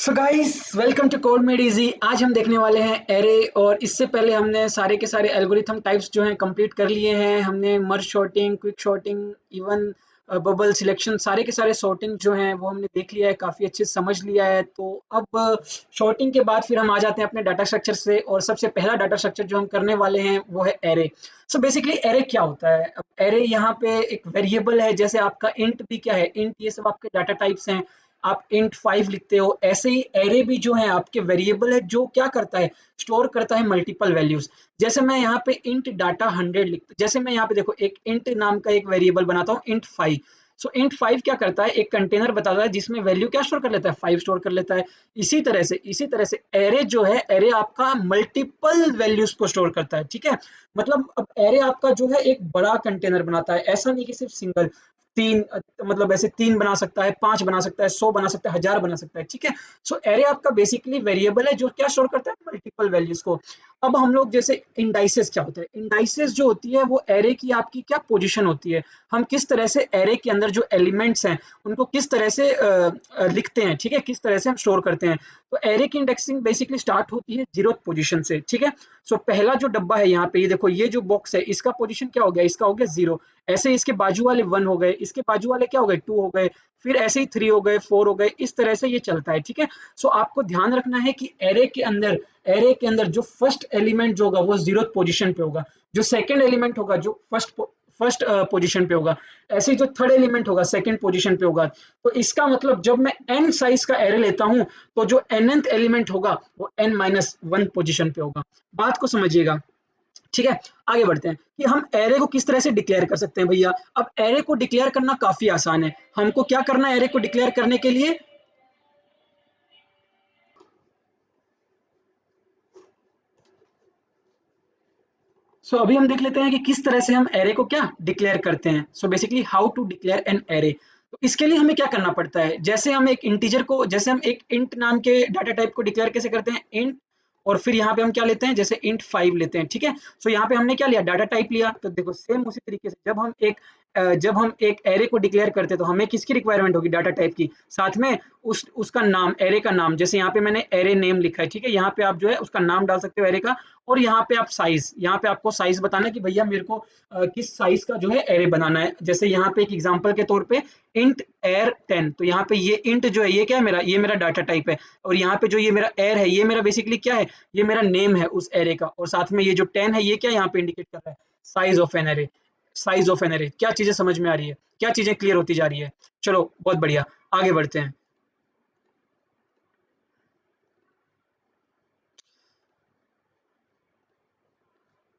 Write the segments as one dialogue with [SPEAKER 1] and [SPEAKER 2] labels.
[SPEAKER 1] So guys, welcome to code made easy. आज हम देखने वाले हैं एरे। और इससे पहले हमने सारे के सारे एल्गोरिथम टाइप्स जो हैं कंप्लीट कर लिए हैं। हमने merge sorting, quick sorting, even bubble selection, सारे के सारे सॉर्टिंग जो हैं वो हमने देख लिया है, काफ़ी अच्छे से समझ लिया है। तो अब शॉर्टिंग के बाद फिर हम आ जाते हैं अपने डाटा स्ट्रक्चर से। और सबसे पहला डाटा स्ट्रक्चर जो हम करने वाले हैं वो है एरे। सो बेसिकली एरे क्या होता है? अब एरे यहाँ पे एक वेरिएबल है, जैसे आपका इंट भी क्या है, इंट ये सब आपके डाटा टाइप्स हैं। आप int 5 लिखते हो, ऐसे ही एरे भी जो है आपके वेरिएबल है, जो क्या करता है, स्टोर करता है मल्टीपल वैल्यूज। जैसे मैं यहाँ पे int डाटा 100 लिखता, जैसे मैं यहाँ पे देखो एक int नाम का एक वेरिएबल बनाता हूँ, int 5। सो int 5 क्या करता है, एक कंटेनर बताता है जिसमें वैल्यू क्या स्टोर कर लेता है, 5 स्टोर कर लेता है। इसी तरह से एरे जो है, एरे आपका मल्टीपल वैल्यूज को स्टोर करता है। ठीक है, मतलब अब एरे आपका जो है एक बड़ा कंटेनर बनाता है, ऐसा नहीं कि सिर्फ सिंगल तीन, मतलब ऐसे 3 बना सकता है, 5 बना सकता है, 100 बना सकता है, 1000 बना सकता है। ठीक है, सो एरे आपका बेसिकली वेरिएबल है जो क्या स्टोर करता है, मल्टीपल वैल्यूज को। अब हम लोग जैसे इंडाइसेस क्या होता है, इंडाइसेस जो होती है वो एरे की आपकी क्या पोजीशन होती है, हम किस तरह से एरे के अंदर जो एलिमेंट्स हैं उनको किस तरह से लिखते हैं। ठीक है, किस तरह से हम स्टोर करते हैं। तो एरे की इंडेक्सिंग बेसिकली स्टार्ट होती है 0th पोजीशन से। ठीक है, सो पहला जो डब्बा है यहाँ पे, ये देखो, ये जो बॉक्स है इसका पोजीशन क्या हो गया, इसका हो गया 0। ऐसे इसके बाजू वाले 1 हो गए, इसके बाजू वाले क्या हो गए, 2 हो गए, फिर ऐसे ही 3 हो गए, 4 हो गए, इस तरह से ये चलता है। ठीक है, सो आपको ध्यान रखना है कि एरे के अंदर जो फर्स्ट एलिमेंट जो होगा वो 0th पोजीशन पे होगा, जो सेकंड एलिमेंट होगा जो फर्स्ट पोजीशन पे होगा, ऐसे ही जो थर्ड एलिमेंट होगा सेकंड पोजीशन पे होगा। तो इसका मतलब जब मैं n साइज का एरे लेता हूं, तो जो nth एलिमेंट होगा वो n-1 पोजीशन पे होगा। बात को समझिएगा। ठीक है, आगे बढ़ते हैं कि हम एरे को किस तरह से डिक्लेयर कर सकते हैं भैया। अब एरे को डिक्लेयर करना काफी आसान है। हमको क्या करना है एरे को डिक्लेयर करने के लिए? अभी हम देख लेते हैं कि किस तरह से हम एरे को क्या डिक्लेयर करते हैं। Basically how to declare an array. तो इसके लिए हमें क्या करना पड़ता है, जैसे हम एक इंटीजर को, जैसे हम एक इंट नाम के डाटा टाइप को डिक्लेयर कैसे करते हैं, इंट, और फिर यहाँ पे हम क्या लेते हैं, जैसे इंट 5 लेते हैं। ठीक है, यहाँ पे हमने क्या लिया, डाटा टाइप लिया। तो देखो सेम उसी तरीके से जब हम एक एरे को डिक्लेयर करते हैं तो हमें किसकी रिक्वायरमेंट होगी, डाटा टाइप की। साथ में उसका नाम, एरे का नाम, जैसे यहाँ पे मैंने एरे नेम लिखा है। ठीक है, यहाँ पे आप जो है उसका नाम डाल सकते हो एरे का। और यहाँ पे आप साइज, यहाँ पे आपको साइज बताना है कि भैया मेरे को किस साइज का जो है एरे बनाना है। जैसे यहाँ पे एक एग्जांपल के तौर पे इंट एयर 10, तो यहाँ पे ये इंट जो है ये क्या है, ये मेरा डाटा टाइप है। और यहाँ पे जो ये मेरा एयर है, ये मेरा बेसिकली क्या है, ये मेरा नेम है उस एरे का। और साथ में ये जो 10 है ये क्या यहाँ पे इंडिकेट कर रहा है, size of an array. Size of an array, क्या चीजें समझ में आ रही है, क्या चीजें क्लियर होती जा रही है? चलो बहुत बढ़िया, आगे बढ़ते हैं।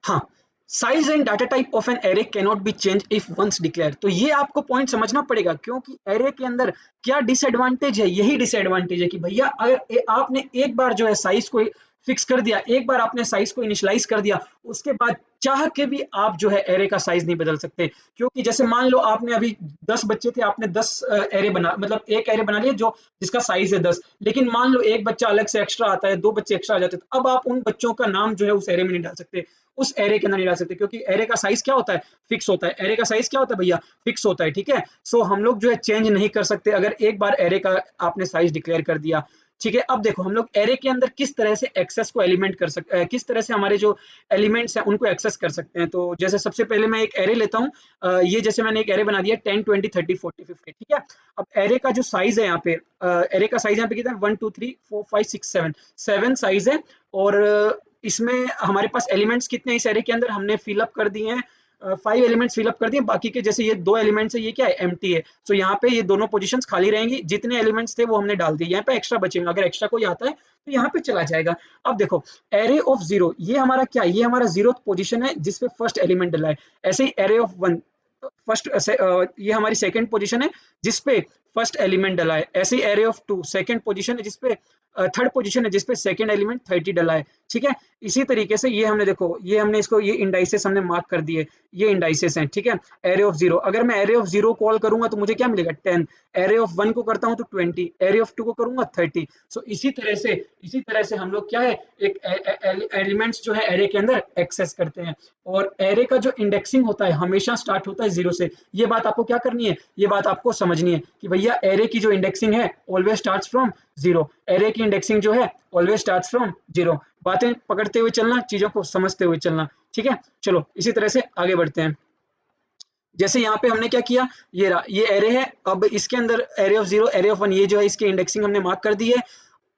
[SPEAKER 1] हाँ, size and data type of an array cannot be change if once declare. तो ये आपको पॉइंट समझना पड़ेगा, क्योंकि एरे के अंदर क्या डिसएडवांटेज है, यही डिसएडवांटेज है कि भैया अगर आपने एक बार जो है साइज को फिक्स कर दिया, एक बार आपने साइज को इनिशियलाइज कर दिया, उसके बाद चाह के भी आप जो है एरे का साइज नहीं बदल सकते। क्योंकि जैसे मान लो आपने अभी 10 बच्चे थे, आपने 10 एरे बना, मतलब एक एरे बना लिया जो जिसका साइज है 10। लेकिन मान लो एक बच्चा अलग से एक्स्ट्रा आता है, 2 बच्चे एक्स्ट्रा आ जाते हैं, तो अब आप उन बच्चों का नाम जो है उस एरे में नहीं डाल सकते, उस एरे के अंदर नहीं डाल सकते, क्योंकि एरे का साइज क्या होता है, फिक्स होता है। एरे का साइज क्या होता है भैया, फिक्स होता है। ठीक है, हम लोग जो है चेंज नहीं कर सकते अगर एक बार एरे का आपने साइज डिक्लेयर कर दिया। ठीक है, अब देखो हम लोग एरे के अंदर किस तरह से एक्सेस को एलिमेंट कर सकते हैं, किस तरह से हमारे जो एलिमेंट्स हैं उनको एक्सेस कर सकते हैं। तो जैसे सबसे पहले मैं एक एरे लेता हूँ, ये जैसे मैंने एक एरे बना दिया 10 20 30 40 50। ठीक है, अब एरे का जो साइज है यहाँ पे, एरे का साइज यहाँ पे कितना है, 1 2 3 4 5 6 7, 7 साइज है। और इसमें हमारे पास एलिमेंट्स कितने हैं, इस एरे के अंदर हमने फिलअप कर दिए हैं 5 एलिमेंट्स फिलअप कर दिए। बाकी के जैसे ये 2 एलिमेंट्स है, ये क्या है, एम्प्टी है। यहाँ पे ये दोनों पोजीशंस खाली रहेंगी, जितने एलिमेंट्स थे वो हमने डाल दिए, यहाँ पे एक्स्ट्रा बचेंगे, अगर एक्स्ट्रा कोई आता है तो यहाँ पे चला जाएगा। अब देखो एरे ऑफ 0, ये हमारा क्या है, ये हमारा 0th पोजीशन है जिसपे फर्स्ट एलिमेंट डला है। ऐसे ही एरे ऑफ 1, फर्स्ट, ये हमारी सेकंड पोजीशन है जिसपे फर्स्ट एलिमेंट डला है। ऐसे ही एरे ऑफ 2 सेकंड पोजीशन है जिसपे, थर्ड पोजीशन है जिसपे सेकंड एलिमेंट 30 डला है। ठीक है, इसी तरीके से ये हमने देखो, ये हमने इसको, ये इंडाइसेस हमने मार्क कर दिए, ये इंडाइसेस हैं। ठीक है, एरे ऑफ 0, अगर मैं एरे ऑफ 0 कॉल करूंगा तो मुझे क्या मिलेगा, 10। एरे ऑफ 1 को करता हूं तो 20, एरे ऑफ 2 को करूंगा 30। इसी तरह से हम लोग क्या है, एक एलिमेंट्स जो है एरे के अंदर एक्सेस करते हैं। और एरे का जो इंडेक्सिंग होता है हमेशा स्टार्ट होता है 0 से। ये बात आपको क्या करनी है, ये बात आपको समझनी है कि भैया भैया एरे की जो इंडेक्सिंग है always starts from zero, array की इंडेक्सिंग जो है ऑलवेज स्टार्ट्स फ्रॉम जीरो। बातें पकड़ते हुए चलना, चीजों को समझते हुए चलना, ठीक है। चलो इसी तरह से आगे बढ़ते हैं। जैसे यहाँ पे हमने क्या किया, ये रहा, ये एरे है, अब इसके अंदर array of zero, array of one, ये जो है इसकी इंडेक्सिंग हमने मार्क कर दी है।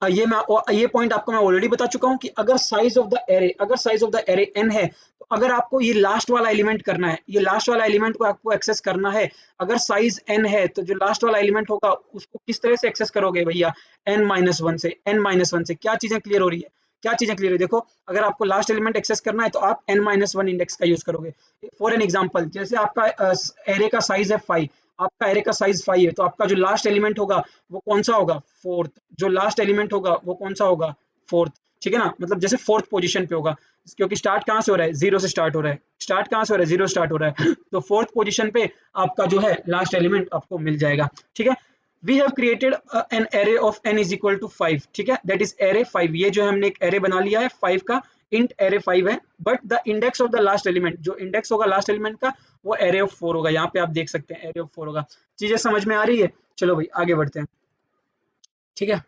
[SPEAKER 1] ये पॉइंट आपको मैं ऑलरेडी बता चुका हूँ कि अगर साइज ऑफ द एरे, अगर size of the array n है, तो अगर आपको ये लास्ट वाला एलिमेंट करना है, ये लास्ट वाला एलिमेंट को आपको एक्सेस करना है, अगर साइज n है तो जो लास्ट वाला एलिमेंट होगा उसको किस तरह से एक्सेस करोगे भैया, n-1 से, n-1 से। क्या चीजें क्लियर हो रही है, क्या चीजें क्लियर है, देखो अगर आपको लास्ट एलिमेंट एक्सेस करना है तो आप n-1 इंडेक्स का यूज करोगे। फॉर एन एग्जांपल, जैसे आपका एरे का साइज है 5, आपका एरे का साइज 5 है, तो आपका जो लास्ट एलिमेंट होगा वो कौन सा होगा, फोर्थ। जो लास्ट एलिमेंट होगा वो कौन सा होगा, फोर्थ, ठीक है ना, मतलब जैसे फोर्थ पोजीशन पे होगा, क्योंकि स्टार्ट कहाँ से हो रहा है, जीरो से स्टार्ट हो रहा है, स्टार्ट कहाँ से हो रहा है, जीरो स्टार्ट हो रहा है, तो फोर्थ पोजीशन पे आपका जो है लास्ट एलिमेंट आपको मिल जाएगा, ठीक है। We have created an array of n is equal to 5, ठीक है, दैट इज एरे 5। ये जो है हमने एक एरे बना लिया है 5 का, इंट एरे 5 है, but the index of the last element, जो इंडेक्स होगा लास्ट एलिमेंट का वो एरे ऑफ 4 होगा। यहाँ पे आप देख सकते हैं एरे ऑफ 4 होगा। चीजें समझ में आ रही है, चलो भाई आगे बढ़ते हैं, ठीक है।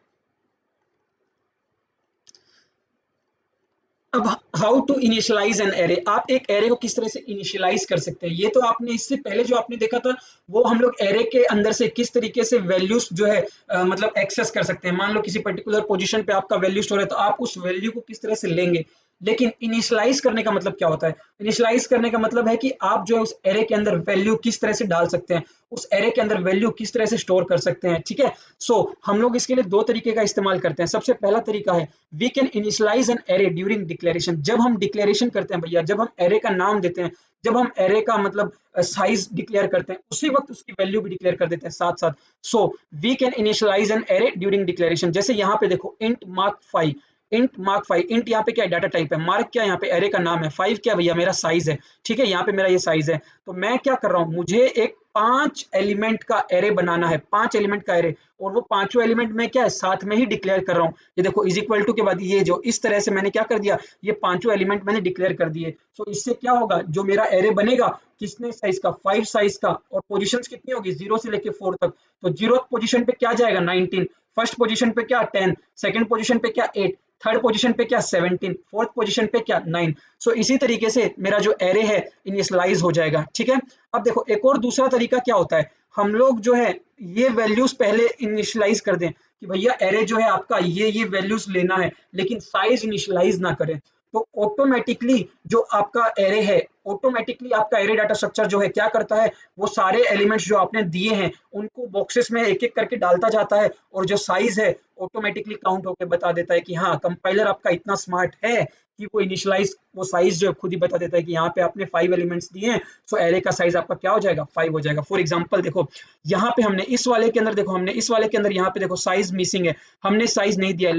[SPEAKER 1] अब how to initialize an array, आप एक एरे को किस तरह से इनिशियलाइज कर सकते हैं, ये तो आपने इससे पहले जो आपने देखा था वो हम लोग एरे के अंदर से किस तरीके से वैल्यूज जो है मतलब एक्सेस कर सकते हैं। मान लो किसी पर्टिकुलर पोजीशन पे आपका वैल्यू स्टोर है, तो आप उस वैल्यू को किस तरह से लेंगे। लेकिन इनिशियलाइज करने का मतलब क्या होता है, इनिशियलाइज करने का मतलब है कि आप जो है उस एरे के अंदर वैल्यू किस तरह से डाल सकते हैं, उस एरे के अंदर वैल्यू किस तरह से स्टोर कर सकते हैं, ठीक है। सो हम लोग इसके लिए दो तरीके का इस्तेमाल करते हैं। सबसे पहला तरीका है we can initialize an array during declaration. जब हम डिक्लेरेशन करते हैं भैया, जब हम एरे का नाम देते हैं, जब हम एरे का मतलब साइज डिक्लेयर करते हैं, उसी वक्त उसकी वैल्यू भी डिक्लेयर कर देते हैं साथ साथ। So we can initialize an array during declaration. जैसे यहाँ पे देखो int mark 5, int mark 5, int यहाँ पे क्या है, डाटा टाइप है, मार्क क्या है, यहाँ पे एरे का नाम है, 5 क्या भैया मेरा साइज है, ठीक है, यहाँ पे मेरा ये साइज है। तो मैं क्या कर रहा हूँ, मुझे एक 5 एलिमेंट का एरे बनाना है, 5 एलिमेंट का एरे, और वो पांचों एलिमेंट में क्या है साथ में ही डिक्लेयर कर रहा हूँ। ये देखो इज इक्वल टू के बाद ये जो इस तरह से मैंने क्या कर दिया, ये पांचों एलिमेंट मैंने डिक्लेयर कर दिए। सो इससे क्या होगा, जो मेरा एरे बनेगा किसने साइज का, 5 साइज का, और पोजीशंस कितनी होगी, 0 से लेके 4 तक। तो 0th पोजीशन पे क्या जाएगा 19, फर्स्ट पोजीशन पे क्या 10, सेकंड पोजीशन पे क्या 8, थर्ड पोजीशन पे क्या 17, फोर्थ पोजीशन पे क्या 9। सो इसी तरीके से मेरा जो एरे है इनिशियलाइज हो जाएगा, ठीक है। अब देखो एक और दूसरा तरीका क्या होता है, हम लोग जो है ये वैल्यूज पहले इनिशियलाइज कर दें कि भैया एरे जो है आपका ये वैल्यूज लेना है, लेकिन साइज इनिशियलाइज ना करें। तो ऑटोमेटिकली जो आपका एरे है, ऑटोमेटिकली आपका एरे डाटा स्ट्रक्चर जो है क्या करता है, वो सारे एलिमेंट्स जो आपने दिए हैं उनको बॉक्सेस में एक एक करके डालता जाता है, और जो साइज है ऑटोमेटिकली काउंट होकर बता देता है कि हाँ कंपाइलर आपका इतना स्मार्ट है कि वो इनिशियलाइज, वो साइज जो है खुद ही बता देता है कि यहाँ पे आपने 5 एलिमेंट्स दिए हैं, सो एरे का साइज आपका क्या हो जाएगा, 5 हो जाएगा। फॉर एग्जांपल देखो यहाँ पे हमने इस वाले के अंदर, देखो हमने इस वाले के अंदर यहाँ पे देखो साइज मिसिंग है, हमने साइज नहीं दिया है,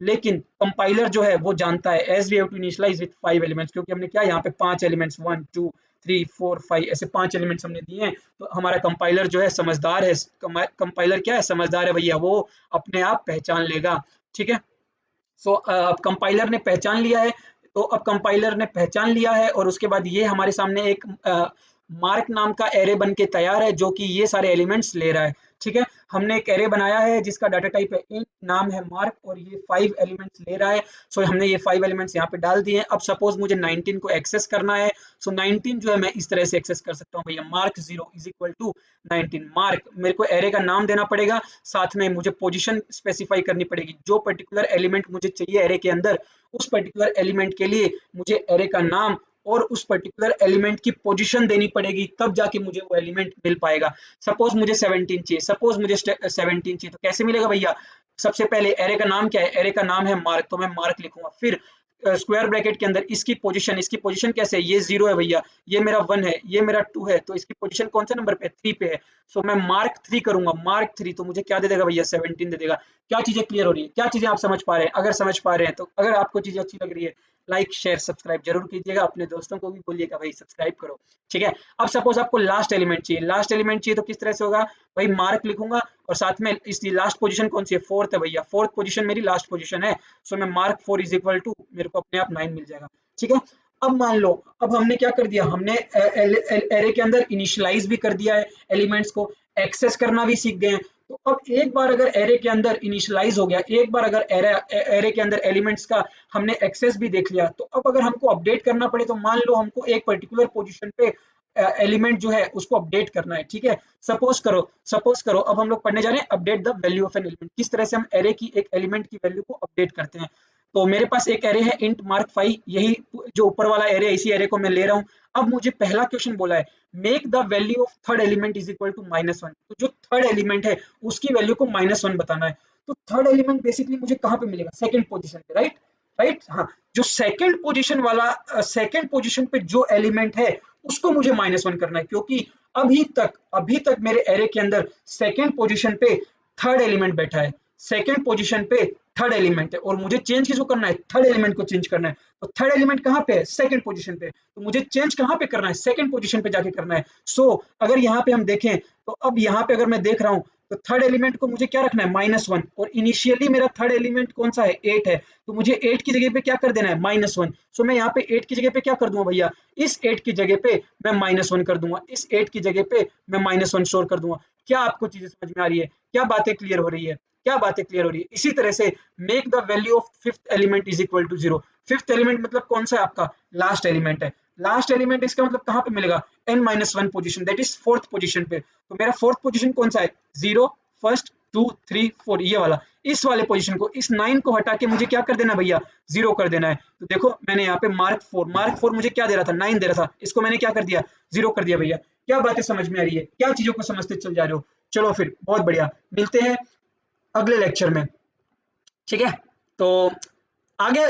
[SPEAKER 1] लेकिन कंपाइलर जो है वो जानता है as we have to initialize with 5 elements, क्योंकि हमने क्या यहाँ पे 5 एलिमेंट्स 1 2 3 4 5 ऐसे 5 एलिमेंट्स हमने दिए हैं। तो हमारा कंपाइलर जो है समझदार है, कंपाइलर क्या है, समझदार है भैया, वो अपने आप पहचान लेगा, ठीक है। सो अब कंपाइलर ने पहचान लिया है, तो अब कंपाइलर ने पहचान लिया है और उसके बाद ये हमारे सामने एक मार्क नाम का एरे बन के तैयार है, जो कि ये सारे एलिमेंट्स ले रहा है, ठीक है। हमने एक एरे बनाया है जिसका डाटा टाइप है इंट, नाम है मार्क, और ये 5 एलिमेंट्स ले रहा है। सो हमने ये 5 एलिमेंट्स यहाँ पे डाल दिए हैं। अब सपोज मुझे 19 को एक्सेस करना है, सो 19 जो है मैं इस तरह से एक्सेस कर सकता हूँ भैया, mark 0 is equal to 19 mark, मेरे को एरे का नाम देना पड़ेगा, साथ में मुझे पोजीशन स्पेसिफाई करनी पड़ेगी, जो पर्टिकुलर एलिमेंट मुझे चाहिए एरे के अंदर, उस पर्टिकुलर एलिमेंट के लिए मुझे एरे का नाम और उस पर्टिकुलर एलिमेंट की पोजीशन देनी पड़ेगी, तब जाके मुझे वो एलिमेंट मिल पाएगा। सपोज मुझे 17 चाहिए, सपोज मुझे 17 चाहिए, तो कैसे मिलेगा भैया, सबसे पहले एरे का नाम क्या है, एरे का नाम है मार्क, तो मैं मार्क लिखूंगा, फिर स्क्वायर ब्रैकेट के अंदर इसकी पोजीशन कैसे है, ये 0 है भैया, ये मेरा 1 है, ये मेरा 2 है, तो इसकी पोजीशन कौन से नंबर पे है, 3 पे है। सो मैं मार्क 3 करूंगा, मार्क 3, तो मुझे क्या दे देगा भैया 17 दे देगा। क्या चीजें क्लियर हो रही है, क्या चीजें आप समझ पा रहे हैं, अगर समझ पा रहे हैं तो, अगर आपको चीजें अच्छी लग रही है लाइक शेयर सब्सक्राइब जरूर कीजिएगा, अपने दोस्तों को भी बोलिएगा भाई सब्सक्राइब करो, ठीक है। अब सपोज आपको लास्ट एलिमेंट चाहिए, लास्ट एलिमेंट चाहिए तो किस तरह से होगा भाई, मार्क लिखूंगा और साथ में इसकी लास्ट पोजीशन कौन सी है, फोर्थ है भैया, फोर्थ पोजीशन मेरी लास्ट पोजीशन है। सो मैं मार्क 4 इज इक्वल टू, मेरे को अपने आप 9 मिल जाएगा, ठीक है। अब मान लो, अब हमने क्या कर दिया, हमने एरे के अंदर इनिशियलाइज भी कर दिया है एलिमेंट्स को, एक्सेस करना भी सीख गए हैं। तो अब एक बार अगर एरे के अंदर इनिशियलाइज हो गया, एक बार अगर एरे के अंदर एलिमेंट्स का हमने एक्सेस भी देख लिया, तो अब अगर हमको अपडेट करना पड़े तो मान लो हमको एक पर्टिकुलर पोजीशन पे एलिमेंट जो है उसको अपडेट करना है, ठीक है। सपोज करो अब हम लोग पढ़ने जा रहे हैं update the value of an element, किस तरह से हम एरे की एक एलिमेंट की वैल्यू को अपडेट करते हैं। तो मेरे पास एक एरे है इंट मार्क 5, यही जो ऊपर वाला एरे है, इसी एरे को मैं ले रहा हूँ। अब मुझे पहला क्वेश्चन बोला है make the value of third element is equal to -1। तो जो थर्ड एलिमेंट है उसकी वैल्यू को -1 बताना है। तो थर्ड एलिमेंट बेसिकली मुझे कहाँ पे मिलेगा, सेकंड पोजीशन पे, राइट राइट। हाँ, जो सेकंड पोजीशन पे जो एलिमेंट है उसको मुझे -1 करना है, क्योंकि अभी तक मेरे एरे के अंदर सेकंड पोजीशन पे थर्ड एलिमेंट बैठा है, सेकंड पोजीशन पे थर्ड एलिमेंट है, और मुझे चेंज किसको करना है, थर्ड एलिमेंट को चेंज करना है। तो थर्ड एलिमेंट कहाँ पे है, सेकंड पोजीशन पे, तो मुझे चेंज कहाँ पे करना है, सेकंड पोजीशन पे जाके करना है। अगर यहाँ पे हम देखें तो अब यहाँ पे अगर मैं देख रहा हूँ तो थर्ड एलिमेंट को मुझे क्या रखना है, -1, और इनिशियली मेरा थर्ड एलिमेंट कौन सा है, 8 है, तो मुझे 8 की जगह पे क्या कर देना है, -1। मैं यहाँ पे 8 की जगह पे क्या कर दूंगा भैया, इस 8 की जगह पे मैं -1 कर दूंगा, इस 8 की जगह पे मैं -1 स्टोर कर दूंगा। क्या आपको चीजें समझ में आ रही है, क्या बातें क्लियर हो रही है, क्या बातें क्लियर हो रही है। इसी तरह से make the value of fifth element is equal to 0। Fifth element मतलब कौन सा है, आपका लास्ट एलिमेंट है। लास्ट एलिमेंट इसका मतलब कहाँ पे मिलेगा, n-1 position, that is fourth position पे। तो मेरा फोर्थ पोजीशन कौन सा है, 0, फर्स्ट, 2, 3, 4, ये वाला, इस वाले पोजीशन को, इस 9 को हटा के मुझे क्या कर देना भैया, 0 कर देना है। तो देखो मैंने यहाँ पे मार्क 4 मुझे क्या दे रहा था, 9 दे रहा था, इसको मैंने क्या कर दिया, 0 कर दिया भैया। क्या बातें समझ में आ रही है, क्या चीजों को समझते चल जा रहे हो। चलो फिर बहुत बढ़िया, मिलते हैं अगले लेक्चर में, ठीक है। तो आगे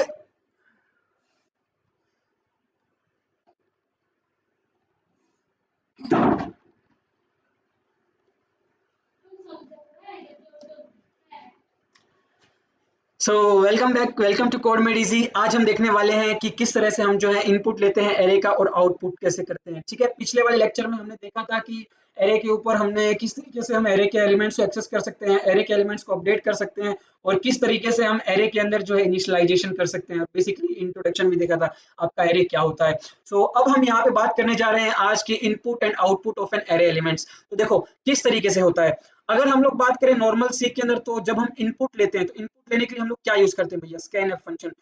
[SPEAKER 1] welcome back, welcome to code made easy. आज हम देखने वाले हैं कि किस तरह से हम जो है इनपुट लेते हैं एरे का और आउटपुट कैसे करते हैं, ठीक है। पिछले वाले लेक्चर में हमने देखा था कि एरे के ऊपर हमने किस तरीके से हम एरे के एलिमेंट्स को एक्सेस कर सकते हैं, एरे के एलिमेंट्स को अपडेट कर सकते हैं, और किस तरीके से हम एरे के अंदर जो है इनिशियलाइजेशन कर सकते हैं। बेसिकली इंट्रोडक्शन भी देखा था आपका एरे क्या होता है। अब हम यहाँ पे बात करने जा रहे हैं आज की input and output of an array elements. तो देखो किस तरीके से होता है। अगर हम लोग बात करें नॉर्मल सी के अंदर, तो जब हम इनपुट लेते हैं तो इनपुट लेने के लिए हम लोग क्या यूज करते हैं भैया, स्कैनफ फंक्शन।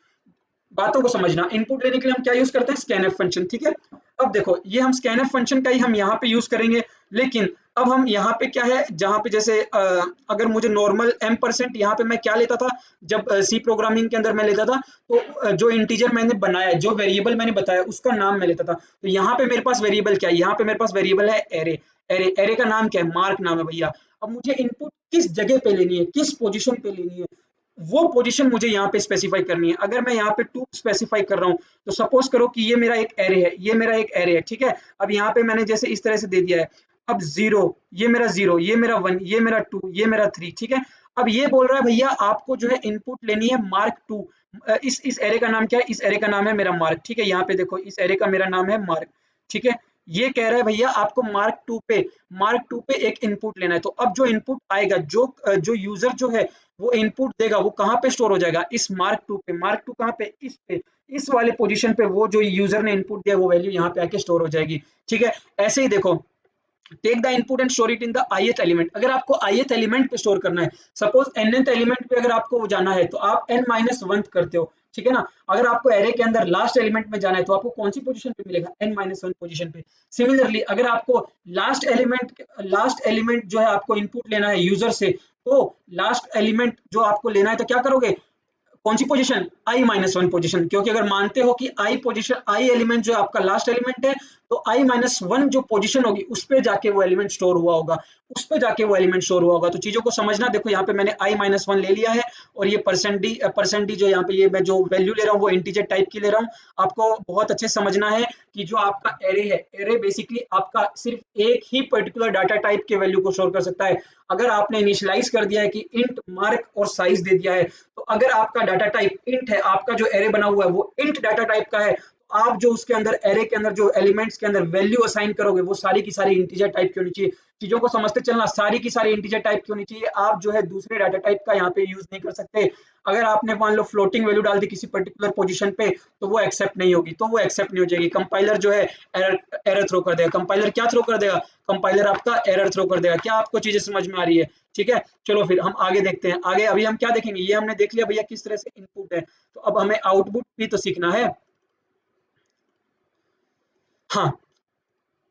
[SPEAKER 1] बातों को समझना, इनपुट लेने के लिए हम क्या यूज करते हैं, स्कैनफ फंक्शन, ठीक है। अब देखो ये हम स्कैनफ फंक्शन का ही हम यहाँ पे यूज करेंगे, लेकिन अब हम यहाँ पे क्या है, जहाँ पे जैसे अगर मुझे नॉर्मल m%, यहाँ पे मैं क्या लेता था, जब सी प्रोग्रामिंग के अंदर मैं लेता था, तो जो इंटीजर मैंने बनाया, जो वेरिएबल मैंने बताया उसका नाम मैं लेता था। तो यहाँ पे मेरे पास वेरिएबल क्या है, यहाँ पे मेरे पास वेरिएबल है एरे। एरे का नाम क्या है, मार्क नाम है भैया। अब मुझे इनपुट किस जगह पे लेनी है, किस पोजीशन पे लेनी है, वो पोजीशन मुझे यहाँ पे स्पेसिफाई करनी है। अगर मैं यहाँ पे 2 स्पेसिफाई कर रहा हूँ, तो सपोज करो कि ये मेरा एक एरे है, ये मेरा एक एरे है, ठीक है। अब यहाँ पे मैंने जैसे इस तरह से दे दिया है, अब 0, ये मेरा 0, ये मेरा 1, ये मेरा 2, ये मेरा 3, ठीक है। अब ये बोल रहा है भैया आपको जो है इनपुट लेनी है मार्क 2। इस एरे का नाम क्या है, इस एरे का नाम है मेरा मार्क, ठीक है। यहाँ पे देखो इस एरे का मेरा नाम है मार्क, ठीक है। ये कह रहा है भैया आपको मार्क 2 पे एक इनपुट लेना है। तो अब जो इनपुट आएगा, जो यूजर जो है वो इनपुट देगा, वो कहाँ पे स्टोर हो जाएगा, इस मार्क 2 पे। मार्क 2 कहाँ पे, इस पे, इस वाले पोजीशन पे, वो जो यूजर ने इनपुट दिया वो वैल्यू यहाँ पे आके स्टोर हो जाएगी, ठीक है। ऐसे ही देखो, take the input and store it in the ith element. अगर आपको ith एलिमेंट पे स्टोर करना है, सपोज nth एलिमेंट पे अगर आपको जाना है, तो आप n-1 करते हो, ठीक है ना। अगर आपको एरे के अंदर लास्ट एलिमेंट में जाना है, तो आपको कौन सी पोजीशन पे मिलेगा, n-1 पोजीशन पे। सिमिलरली अगर आपको लास्ट एलिमेंट जो है आपको इनपुट लेना है यूजर से, तो लास्ट एलिमेंट जो आपको लेना है, तो क्या करोगे, कौन सी पोजीशन, i-1 पोजीशन। क्योंकि अगर मानते हो कि आई एलिमेंट जो आपका लास्ट एलिमेंट है, तो i-1 जो पोजीशन होगी उस पे जाके वो एलिमेंट स्टोर हुआ होगा, उस पे जाके वो एलिमेंट स्टोर हुआ होगा। तो चीजों को समझना, देखो यहाँ पे मैंने i-1 ले लिया है, और ये परसेंट डी जो यहाँ पे ये मैं जो वैल्यू ले रहा हूँ वो इंटीजर टाइप की ले रहा हूँ। आपको बहुत अच्छे समझना है कि जो आपका एरे है, एरे बेसिकली आपका सिर्फ एक ही पर्टिकुलर डाटा टाइप के वैल्यू को स्टोर कर सकता है। अगर आपने इनिशियलाइज कर दिया है कि इंट मार्क और साइज दे दिया है, तो अगर आपका डाटा टाइप इंट है, आपका जो एरे बना हुआ है वो इंट डाटा टाइप का है, आप जो उसके अंदर एरे के अंदर जो एलिमेंट्स के अंदर वैल्यू असाइन करोगे वो सारी की सारी इंटीजर टाइप की होनी चाहिए। चीजों को समझते चलना, सारी की सारी इंटीजर टाइप की होनी चाहिए। आप जो है दूसरे डाटा टाइप का यहाँ पे यूज नहीं कर सकते। अगर आपने मान लो फ्लोटिंग वैल्यू डाल दी किसी पर्टिकुलर पोजीशन पे तो वो एक्सेप्ट नहीं होगी, तो वो एक्सेप्ट नहीं हो जाएगी। कंपाइलर जो है एरर एरर थ्रो कर देगा। कंपाइलर क्या थ्रो कर देगा? कंपाइलर आपका एरर थ्रो कर देगा। क्या आपको चीजें समझ में आ रही है? ठीक है, चलो फिर हम आगे देखते हैं। आगे अभी हम क्या देखेंगे, ये हमने देख लिया भैया किस तरह से इनपुट है, तो अब हमें आउटपुट भी तो सीखना है। हाँ,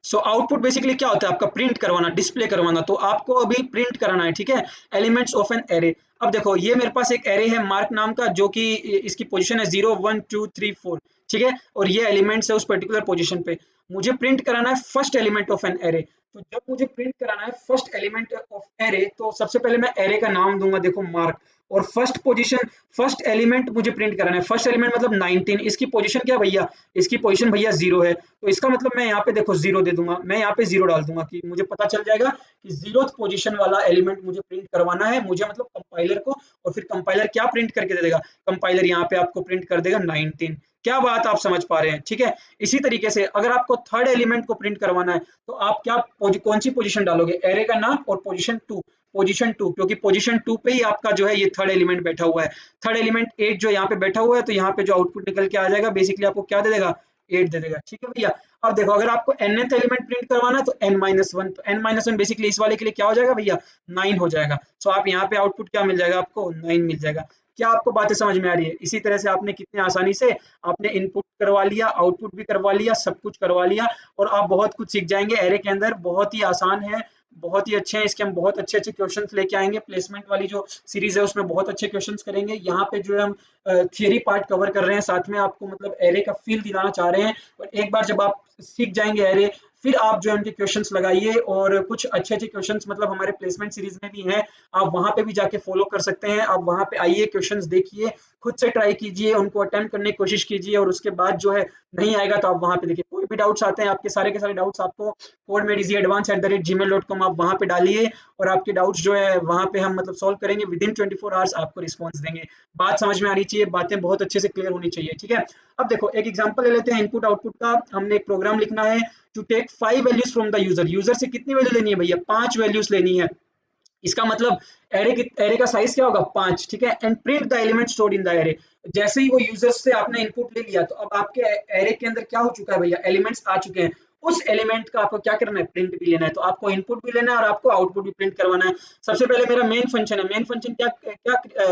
[SPEAKER 1] सो आउटपुट बेसिकली क्या होता है? आपका प्रिंट करवाना, डिस्प्ले करवाना। तो आपको अभी प्रिंट कराना है, ठीक है, एलिमेंट्स ऑफ एन एरे। अब देखो ये मेरे पास एक एरे है मार्क नाम का, जो कि इसकी पोजीशन है 0 1 2 3 4, ठीक है, और ये एलिमेंट्स है उस पर्टिकुलर पोजीशन पे। मुझे प्रिंट कराना है first element of an array. तो जब मुझे प्रिंट कराना है फर्स्ट एलिमेंट ऑफ एरे, तो सबसे पहले मैं एरे का नाम दूंगा, देखो मार्क, और फर्स्ट पोजीशन, फर्स्ट एलिमेंट मुझे प्रिंट कराना है। फर्स्ट एलिमेंट मतलब 19, इसकी पोजीशन क्या भैया? इसकी पोजीशन भैया 0 है। तो इसका मतलब मैं यहाँ पे देखो 0 दे दूंगा, मैं यहाँ पे 0 डाल दूंगा कि मुझे पता चल जाएगा कि 0th पोजीशन वाला एलिमेंट मुझे प्रिंट करवाना है, मुझे मतलब कंपाइलर को। और फिर कंपाइलर क्या प्रिंट करके दे देगा? कंपाइलर यहाँ पे आपको प्रिंट कर देगा 19। क्या बात आप समझ पा रहे हैं? ठीक है, इसी तरीके से अगर आपको थर्ड एलिमेंट को प्रिंट करवाना है तो आप क्या कौन सी पोजीशन डालोगे? एरे का नाम और पोजीशन 2, पोजीशन 2, क्योंकि पोजीशन 2 पे ही आपका जो है ये थर्ड एलिमेंट बैठा हुआ है। थर्ड एलिमेंट 8 जो यहाँ पे बैठा हुआ है, तो यहाँ पे जो आउटपुट निकल के आ जाएगा बेसिकली आपको क्या दे देगा? 8 दे देगा। ठीक है भैया, अब देखो अगर आपको nth एलिमेंट प्रिंट करवाना है तो n-1, तो n-1 बेसिकली इस वाले के लिए क्या हो जाएगा भैया? 9 हो जाएगा। सो आप यहाँ पे आउटपुट क्या मिल जाएगा आपको? 9 मिल जाएगा। क्या आपको बातें समझ में आ रही है? इसी तरह से आपने कितने आसानी से आपने इनपुट करवा लिया, आउटपुट भी करवा लिया, सब कुछ करवा लिया, और आप बहुत कुछ सीख जाएंगे एरे के अंदर। बहुत ही आसान है, बहुत ही अच्छे हैं। इसके हम बहुत अच्छे अच्छे क्वेश्चंस लेके आएंगे। प्लेसमेंट वाली जो सीरीज है उसमें बहुत अच्छे क्वेश्चंस करेंगे। यहाँ पे जो है हम थियरी पार्ट कवर कर रहे हैं, साथ में आपको मतलब एरे का फील दिलाना चाह रहे हैं। और एक बार जब आप सीख जाएंगे एरे, फिर आप जो है उनके क्वेश्चंस लगाइए। और कुछ अच्छे अच्छे क्वेश्चंस मतलब हमारे प्लेसमेंट सीरीज में भी हैं, आप वहां पे भी जाके फॉलो कर सकते हैं। आप वहां पे आइए, क्वेश्चंस देखिए, खुद से ट्राई कीजिए, उनको अटेम्प्ट करने की कोशिश कीजिए, और उसके बाद जो है नहीं आएगा तो आप वहां पे देखिए। कोई भी डाउट्स आते हैं आपके, सारे के सारे डाउट्स आपको codemedeasyadvance@gmail.com आप वहां पे डालिए, और आपके डाउट्स जो है वहां पे हम मतलब सॉल्व करेंगे। विदिन 24 आवर्स आपको रिस्पॉन्स देंगे। बात समझ में आ रही चाहिए, बातें बहुत अच्छे से क्लियर होनी चाहिए। ठीक है, अब देखो एक एग्जांपल ले लेते हैं इनपुट आउटपुट का। हमने एक प्रोग्राम लिखना है to take 5 values from the user. User से कितनी वैल्यू लेनी है भैया? 5 वैल्यूज लेनी है। इसका मतलब एरे का साइज क्या होगा? 5। ठीक है, and print the element stored in the array. जैसे ही वो यूजर्स से आपने इनपुट ले लिया, तो अब आपके एरे के अंदर क्या हो चुका है भैया? एलिमेंट्स आ चुके हैं। उस एलिमेंट का आपको क्या करना है? प्रिंट भी लेना है। तो आपको इनपुट भी लेना है और आपको आउटपुट भी प्रिंट करवाना है। सबसे पहले मेरा मेन फंक्शन है। मेन फंक्शन क्या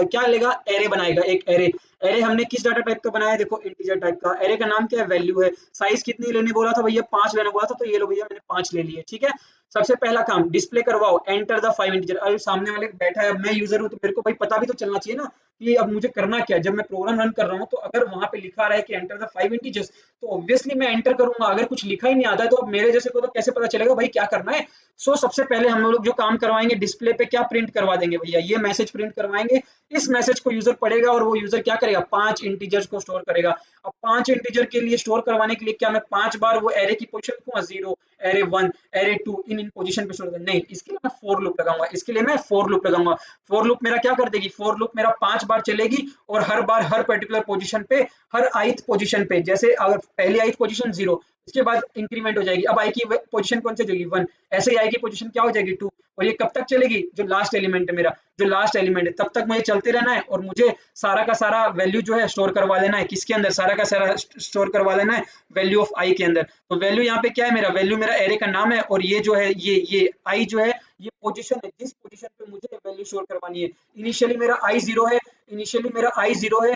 [SPEAKER 1] क्या लेगा? एरे बनाएगा, एक एरे। एरे हमने किस डाटा टाइप का बनाया है? देखो इंटीजर टाइप का। एरे का नाम क्या है? वैल्यू है। साइज कितनी लेने बोला था भैया? 5 लेने बोला था, तो ये लो भैया मैंने 5 ले लिए। ठीक है, सबसे पहला काम डिस्प्ले करवाओ, एंटर द 5 इंटीजर। अरे सामने वाले बैठा है, मैं यूजर हूं, तो मेरे को भाई पता भी तो चलना चाहिए ना कि अब मुझे करना क्या है। जब मैं प्रोग्राम रन कर रहा हूँ, तो अगर वहां पे लिखा रहा है कि एंटर द 5 इंटीजर्स, तो ऑब्वियसली मैं एंटर करूंगा। अगर कुछ लिखा ही नहीं आता है तो अब मेरे जैसे को तो कैसे पता चलेगा भाई क्या करना है? सबसे पहले हम लोग जो काम करवाएंगे, डिस्प्ले पे क्या प्रिंट करवा देंगे भैया? ये मैसेज प्रिंट करवाएंगे। इस मैसेज को यूजर पढ़ेगा और वो यूजर क्या करेगा? 5 इंटीजर्स को स्टोर करेगा। अब 5 इंटीजर के लिए स्टोर करवाने के लिए क्या मैं 5 बार वो एरे की पोजीशन लिखूंगा? 0, एरे 1, एरे 2, इन पोजीशन पे स्टोर करना? नहीं, इसके लिए मैं फॉर लूप लगाऊंगा। इसके लिए मैं फॉर लूप लगाऊंगा। फॉर लूप मेरा क्या कर देगी? फॉर लूप मेरा 5 बार चलेगी, और हर बार हर पर्टिकुलर पोजीशन पे, हर ith पोजीशन पे, जैसे अगर पहली ith पोजीशन 0, इसके बाद इंक्रीमेंट हो जाएगी। अब आई की पोजीशन कौन सी हो जाएगी? 1। ऐसे ही आई की पोजीशन क्या हो जाएगी? 2। और ये कब तक चलेगी? जो लास्ट एलिमेंट है मेरा, जो लास्ट एलिमेंट है, तब तक मुझे चलते रहना है। और मुझे सारा का सारा वैल्यू जो है स्टोर करवा लेना है। किसके अंदर? सारा का सारा स्टोर करवा लेना है वैल्यू ऑफ आई के अंदर। तो वैल्यू यहाँ पे क्या है? मेरा वैल्यू मेरा एरे का नाम है, और ये जो है ये आई जो है ये पोजीशन है, जिस पोजीशन पे मुझे वैल्यू स्टोर करवानी है। इनिशियली मेरा आई 0 है, इनिशियली मेरा आई 0 है।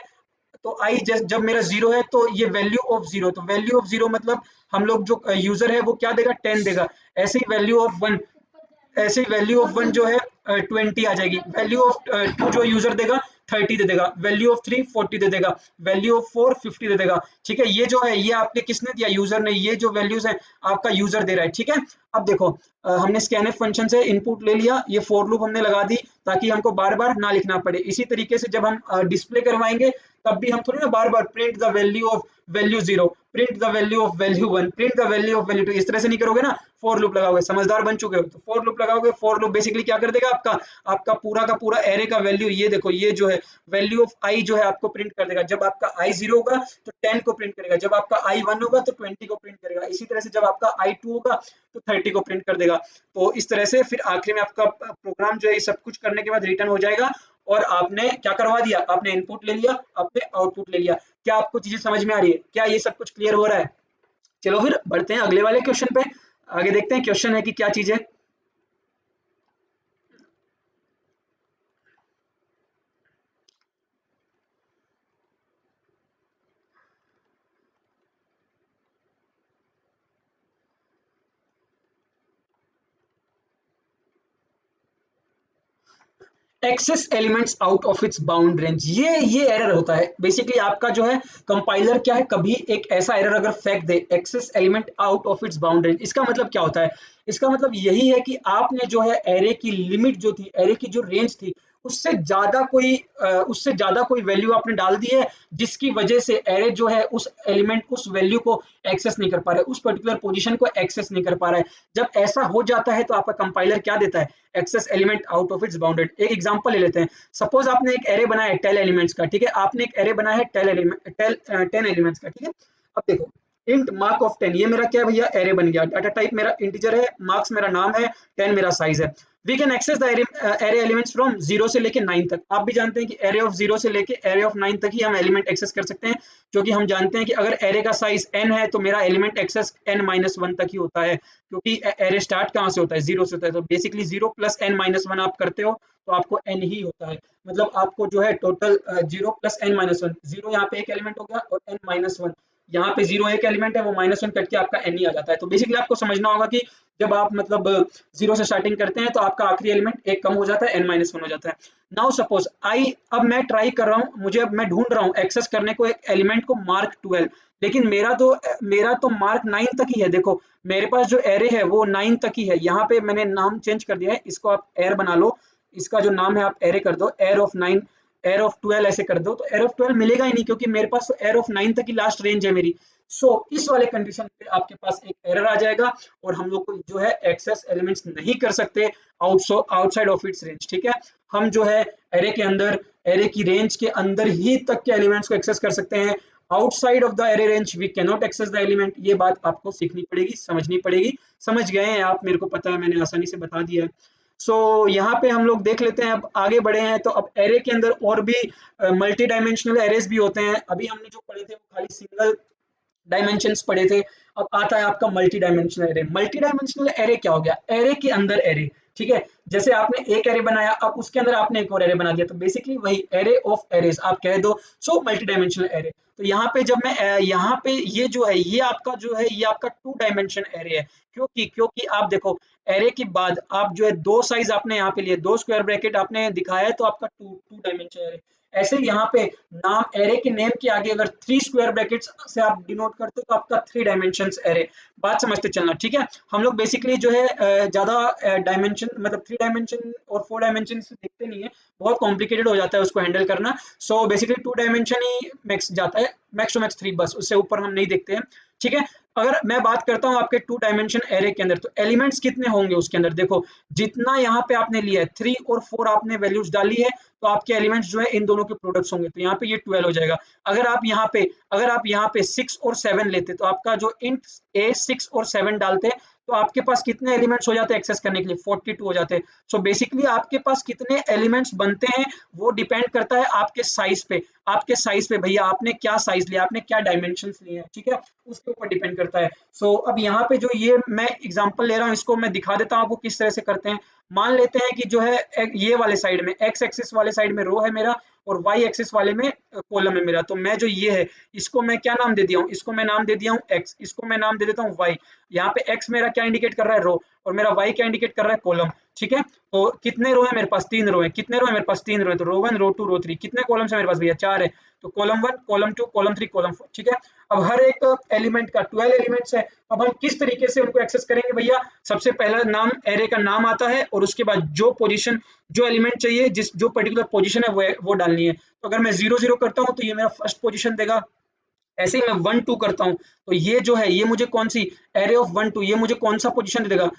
[SPEAKER 1] तो आई जब मेरा 0 है, तो ये वैल्यू ऑफ 0, तो वैल्यू ऑफ 0 मतलब हम लोग जो यूजर है वो क्या देगा? 10 देगा। ऐसे ही वैल्यू ऑफ 1, ऐसे ही वैल्यू ऑफ 1 जो है 20 आ जाएगी। वैल्यू ऑफ 2 जो यूजर देगा 30 दे देगा। वैल्यू ऑफ 3 40 दे देगा। वैल्यू ऑफ 4 50 दे देगा। ठीक है, ये जो है ये आपके किसने दिया? यूजर ने। ये जो वैल्यूज है आपका यूजर दे रहा है। ठीक है, अब देखो हमने स्कैनफ फंक्शन से इनपुट ले लिया, ये फॉर लूप हमने लगा दी ताकि हमको बार बार ना लिखना पड़े। इसी तरीके से जब हम डिस्प्ले करवाएंगे, तब भी हम थोड़ी ना बार बार print the value of value 0, print the value of value 1, print the value of value 2, इस तरह से नहीं करोगे ना। फॉर लूप लगाओगे, समझदार बन चुके हो तो फॉर लूप लगाओगे। फॉर लूप बेसिकली क्या कर देगा, आपका आपका पूरा का पूरा एरे का वैल्यू, ये देखो ये जो है वैल्यू ऑफ आई जो है आपको प्रिंट कर देगा। जब आपका आई 0 होगा तो 10 को प्रिंट करेगा, जब आपका आई 1 होगा तो 20 को प्रिंट करेगा, इसी तरह से जब आपका आई 2 होगा तो 30 को प्रिंट कर देगा। तो इस तरह से फिर आखिरी में आपका प्रोग्राम जो है सब कुछ करने के बाद रिटर्न हो जाएगा, और आपने क्या करवा दिया, आपने इनपुट ले लिया, आपने आउटपुट ले लिया। क्या आपको चीजें समझ में आ रही है, क्या ये सब कुछ क्लियर हो रहा है? चलो फिर बढ़ते हैं अगले वाले क्वेश्चन पे, आगे देखते हैं क्वेश्चन है कि क्या चीज है। Access elements out of its bound range, ये एरर होता है बेसिकली आपका जो है कंपाइलर क्या है, कभी एक ऐसा एरर अगर फेंक दे access element out of its bound range, इसका मतलब क्या होता है? इसका मतलब यही है कि आपने जो है एरे की लिमिट जो थी, एरे की जो रेंज थी, उससे ज्यादा कोई वैल्यू आपने डाल दी है, जिसकी वजह से एरे जो है उस एलिमेंट उस वैल्यू को एक्सेस नहीं कर पा रहा है, उस पर्टिकुलर पोजीशन को एक्सेस नहीं कर पा रहा है। जब ऐसा हो जाता है तो आपका कंपाइलर क्या देता है, access element out of its bounded. एक एग्जांपल ले लेते हैं, सपोज आपने एक एरे बनाया है 10 एलिमेंट्स का, ठीक है, आपने एक एरे बनाया है 10 एलिमेंट्स का, ठीक है। अब देखो इंट मार्क ऑफ 10, ये मेरा क्या है भैया, एरे बन गया, डाटा टाइप मेरा इंटीजर है, मार्क्स मेरा नाम है, 10 मेरा साइज है। We can access the array elements from 0 से लेके 9 तक। आप भी जानते हैं कि एरे ऑफ 0 से लेके एरे ऑफ 9 तक ही हम एलिमेंट एक्सेस कर सकते हैं, क्योंकि हम जानते हैं कि अगर एरे का साइज n है तो मेरा एलिमेंट एक्सेस n-1 तक ही होता है, क्योंकि एरे स्टार्ट कहाँ से होता है, 0 से होता है। तो बेसिकली 0 प्लस n-1 आप करते हो तो आपको n ही होता है, मतलब आपको जो है टोटल 0 प्लस n-1, 0 यहाँ पे एक एलिमेंट हो गया और n-1 यहाँ पे 0 एक एलिमेंट है, वो -1 कट के आपका n ही आ जाता है। तो बेसिकली आपको समझना होगा कि जब आप मतलब 0 से स्टार्टिंग करते हैं तो आपका आखिरी एलिमेंट एक कम हो जाता है, n-1 हो जाता है। नाउ सपोज आई, अब मैं ट्राई कर रहा हूँ, मुझे अब मैं ढूंढ रहा हूँ एक्सेस करने को एक एलिमेंट को मार्क 12, लेकिन मेरा तो मार्क 9 तक ही है। देखो मेरे पास जो एरे है वो 9 तक ही है, यहाँ पे मैंने नाम चेंज कर दिया है, इसको आप एर बना लो, इसका जो नाम है आप एरे कर दो, एर ऑफ 9, एर ऑफ 12 ऐसे कर दो, तो एर ऑफ 12 मिलेगा ही नहीं, क्योंकि मेरे पास तो एर ऑफ 9 तक की लास्ट रेंज है मेरी। इस वाले कंडीशन पे आपके पास एक एरर आ जाएगा, और हम लोग को जो है एक्सेस एलिमेंट्स नहीं कर सकते आउटसाइड ऑफ इट्स रेंज, ठीक है। हम जो है एरे के अंदर, एरे की रेंज के अंदर ही तक के एलिमेंट्स को एक्सेस कर सकते हैं, outside of the array range we can not access the element. ये बात आपको सीखनी पड़ेगी, समझनी पड़ेगी। समझ गए हैं आप, मेरे को पता है, मैंने आसानी से बता दिया है। यहाँ पे हम लोग देख लेते हैं, अब आगे बढ़े हैं तो अब एरे के अंदर और भी मल्टी डायमेंशनल एरेज भी होते हैं। अभी हमने जो पढ़े थे वो खाली सिंगल डायमेंशंस पढ़े थे, अब आता है आपका multi dimensional array. Multi dimensional array क्या हो गया, एरे के अंदर एरे, ठीक है। जैसे आपने एक एरे बनाया, अब उसके अंदर आपने एक और एरे बना दिया, तो बेसिकली वही एरे ऑफ एरेज आप कह दो, मल्टी डायमेंशनल एरे। तो यहाँ पे जब मैं यहाँ पे ये जो है, ये आपका जो है, ये आपका 2 डायमेंशन एरे है, क्योंकि आप देखो एरे के बाद आप जो है 2 साइज आपने यहाँ पे लिए, 2 स्क्वायर ब्रैकेट आपने दिखाया है, तो आपका 2 डायमेंशन एरे। ऐसे यहाँ पे नाम, एरे के नेम के आगे अगर 3 स्क्वायर ब्रैकेट्स से आप डिनोट करते हो तो आपका 3 डायमेंशंस एरे। बात समझते चलना, ठीक है। हम लोग बेसिकली जो है ज्यादा डायमेंशन, मतलब 3 डायमेंशन और 4 डायमेंशन से देखते नहीं है, बहुत कॉम्प्लिकेटेड हो जाता है उसको हैंडल करना। बेसिकली 2 डायमेंशन ही मैक्स जाता है, मैक्स टू मैक्स 3, बस उससे ऊपर हम नहीं देखते हैं, ठीक है। अगर मैं बात करता हूँ आपके 2 डायमेंशन एरे के अंदर, तो एलिमेंट्स कितने होंगे उसके अंदर, देखो जितना यहाँ पे आपने लिया है 3 और 4 आपने वैल्यूज डाली है, तो आपके एलिमेंट्स जो है इन दोनों के प्रोडक्ट्स होंगे, तो यहाँ पे ये 12 हो जाएगा। अगर आप यहाँ पे 6 और 7 लेते, तो आपका जो इंट ए 6 और 7 डालते, तो आपके पास कितने एलिमेंट्स हो जाते हैं एक्सेस करने के लिए, 42 हो जाते हैं। बेसिकली आपके पास कितने एलिमेंट्स बनते हैं वो डिपेंड करता है आपके साइज पे, भैया आपने क्या साइज लिया, आपने क्या डायमेंशंस लिए हैं, ठीक है, उसके ऊपर डिपेंड करता है। अब यहाँ पे जो ये मैं एग्जांपल ले रहा हूँ, इसको मैं दिखा देता हूँ आपको किस तरह से करते हैं। मान लेते हैं कि जो है ये वाले साइड में, एक्स एक्सिस वाले साइड में रो है मेरा, और वाई एक्सिस वाले में कॉलम है मेरा। तो मैं जो ये है, इसको मैं क्या नाम दे दिया हूँ, इसको मैं नाम दे दिया हूँ एक्स, इसको मैं नाम दे देता हूँ वाई। यहाँ पे एक्स मेरा क्या इंडिकेट कर रहा है, रो, और मेरा वाई क्या इंडिकेट कर रहा है, कॉलम, ठीक है। तो कितने रो है मेरे पास, 3 रो है। कितने रो है मेरे पास, 3 रो है। तो रो 1 रो 2 रो 3, कितने कॉलम्स है मेरे पास भैया, 4 है। तो कॉलम 1 कॉलम 2 कॉलम 3 कॉलम 4, ठीक है। अब हर एक एलिमेंट का 12 एलिमेंट्स है। अब हम किस तरीके से उनको एक्सेस करेंगे भैया, सबसे पहला नाम एरे का नाम आता है और उसके बाद जो पोजीशन, जो एलिमेंट चाहिए, जिस जो पर्टिकुलर पोजीशन है वो डालनी है। तो अगर मैं 0 0 करता हूँ तो ये मेरा फर्स्ट पोजीशन देगा। ऐसे ही मैं 1 2 करता हूँ तो ये जो है ये मुझे कौन सी, एरे ऑफ 1 2, ये मुझे कौन सा पोजीशन दे देगा,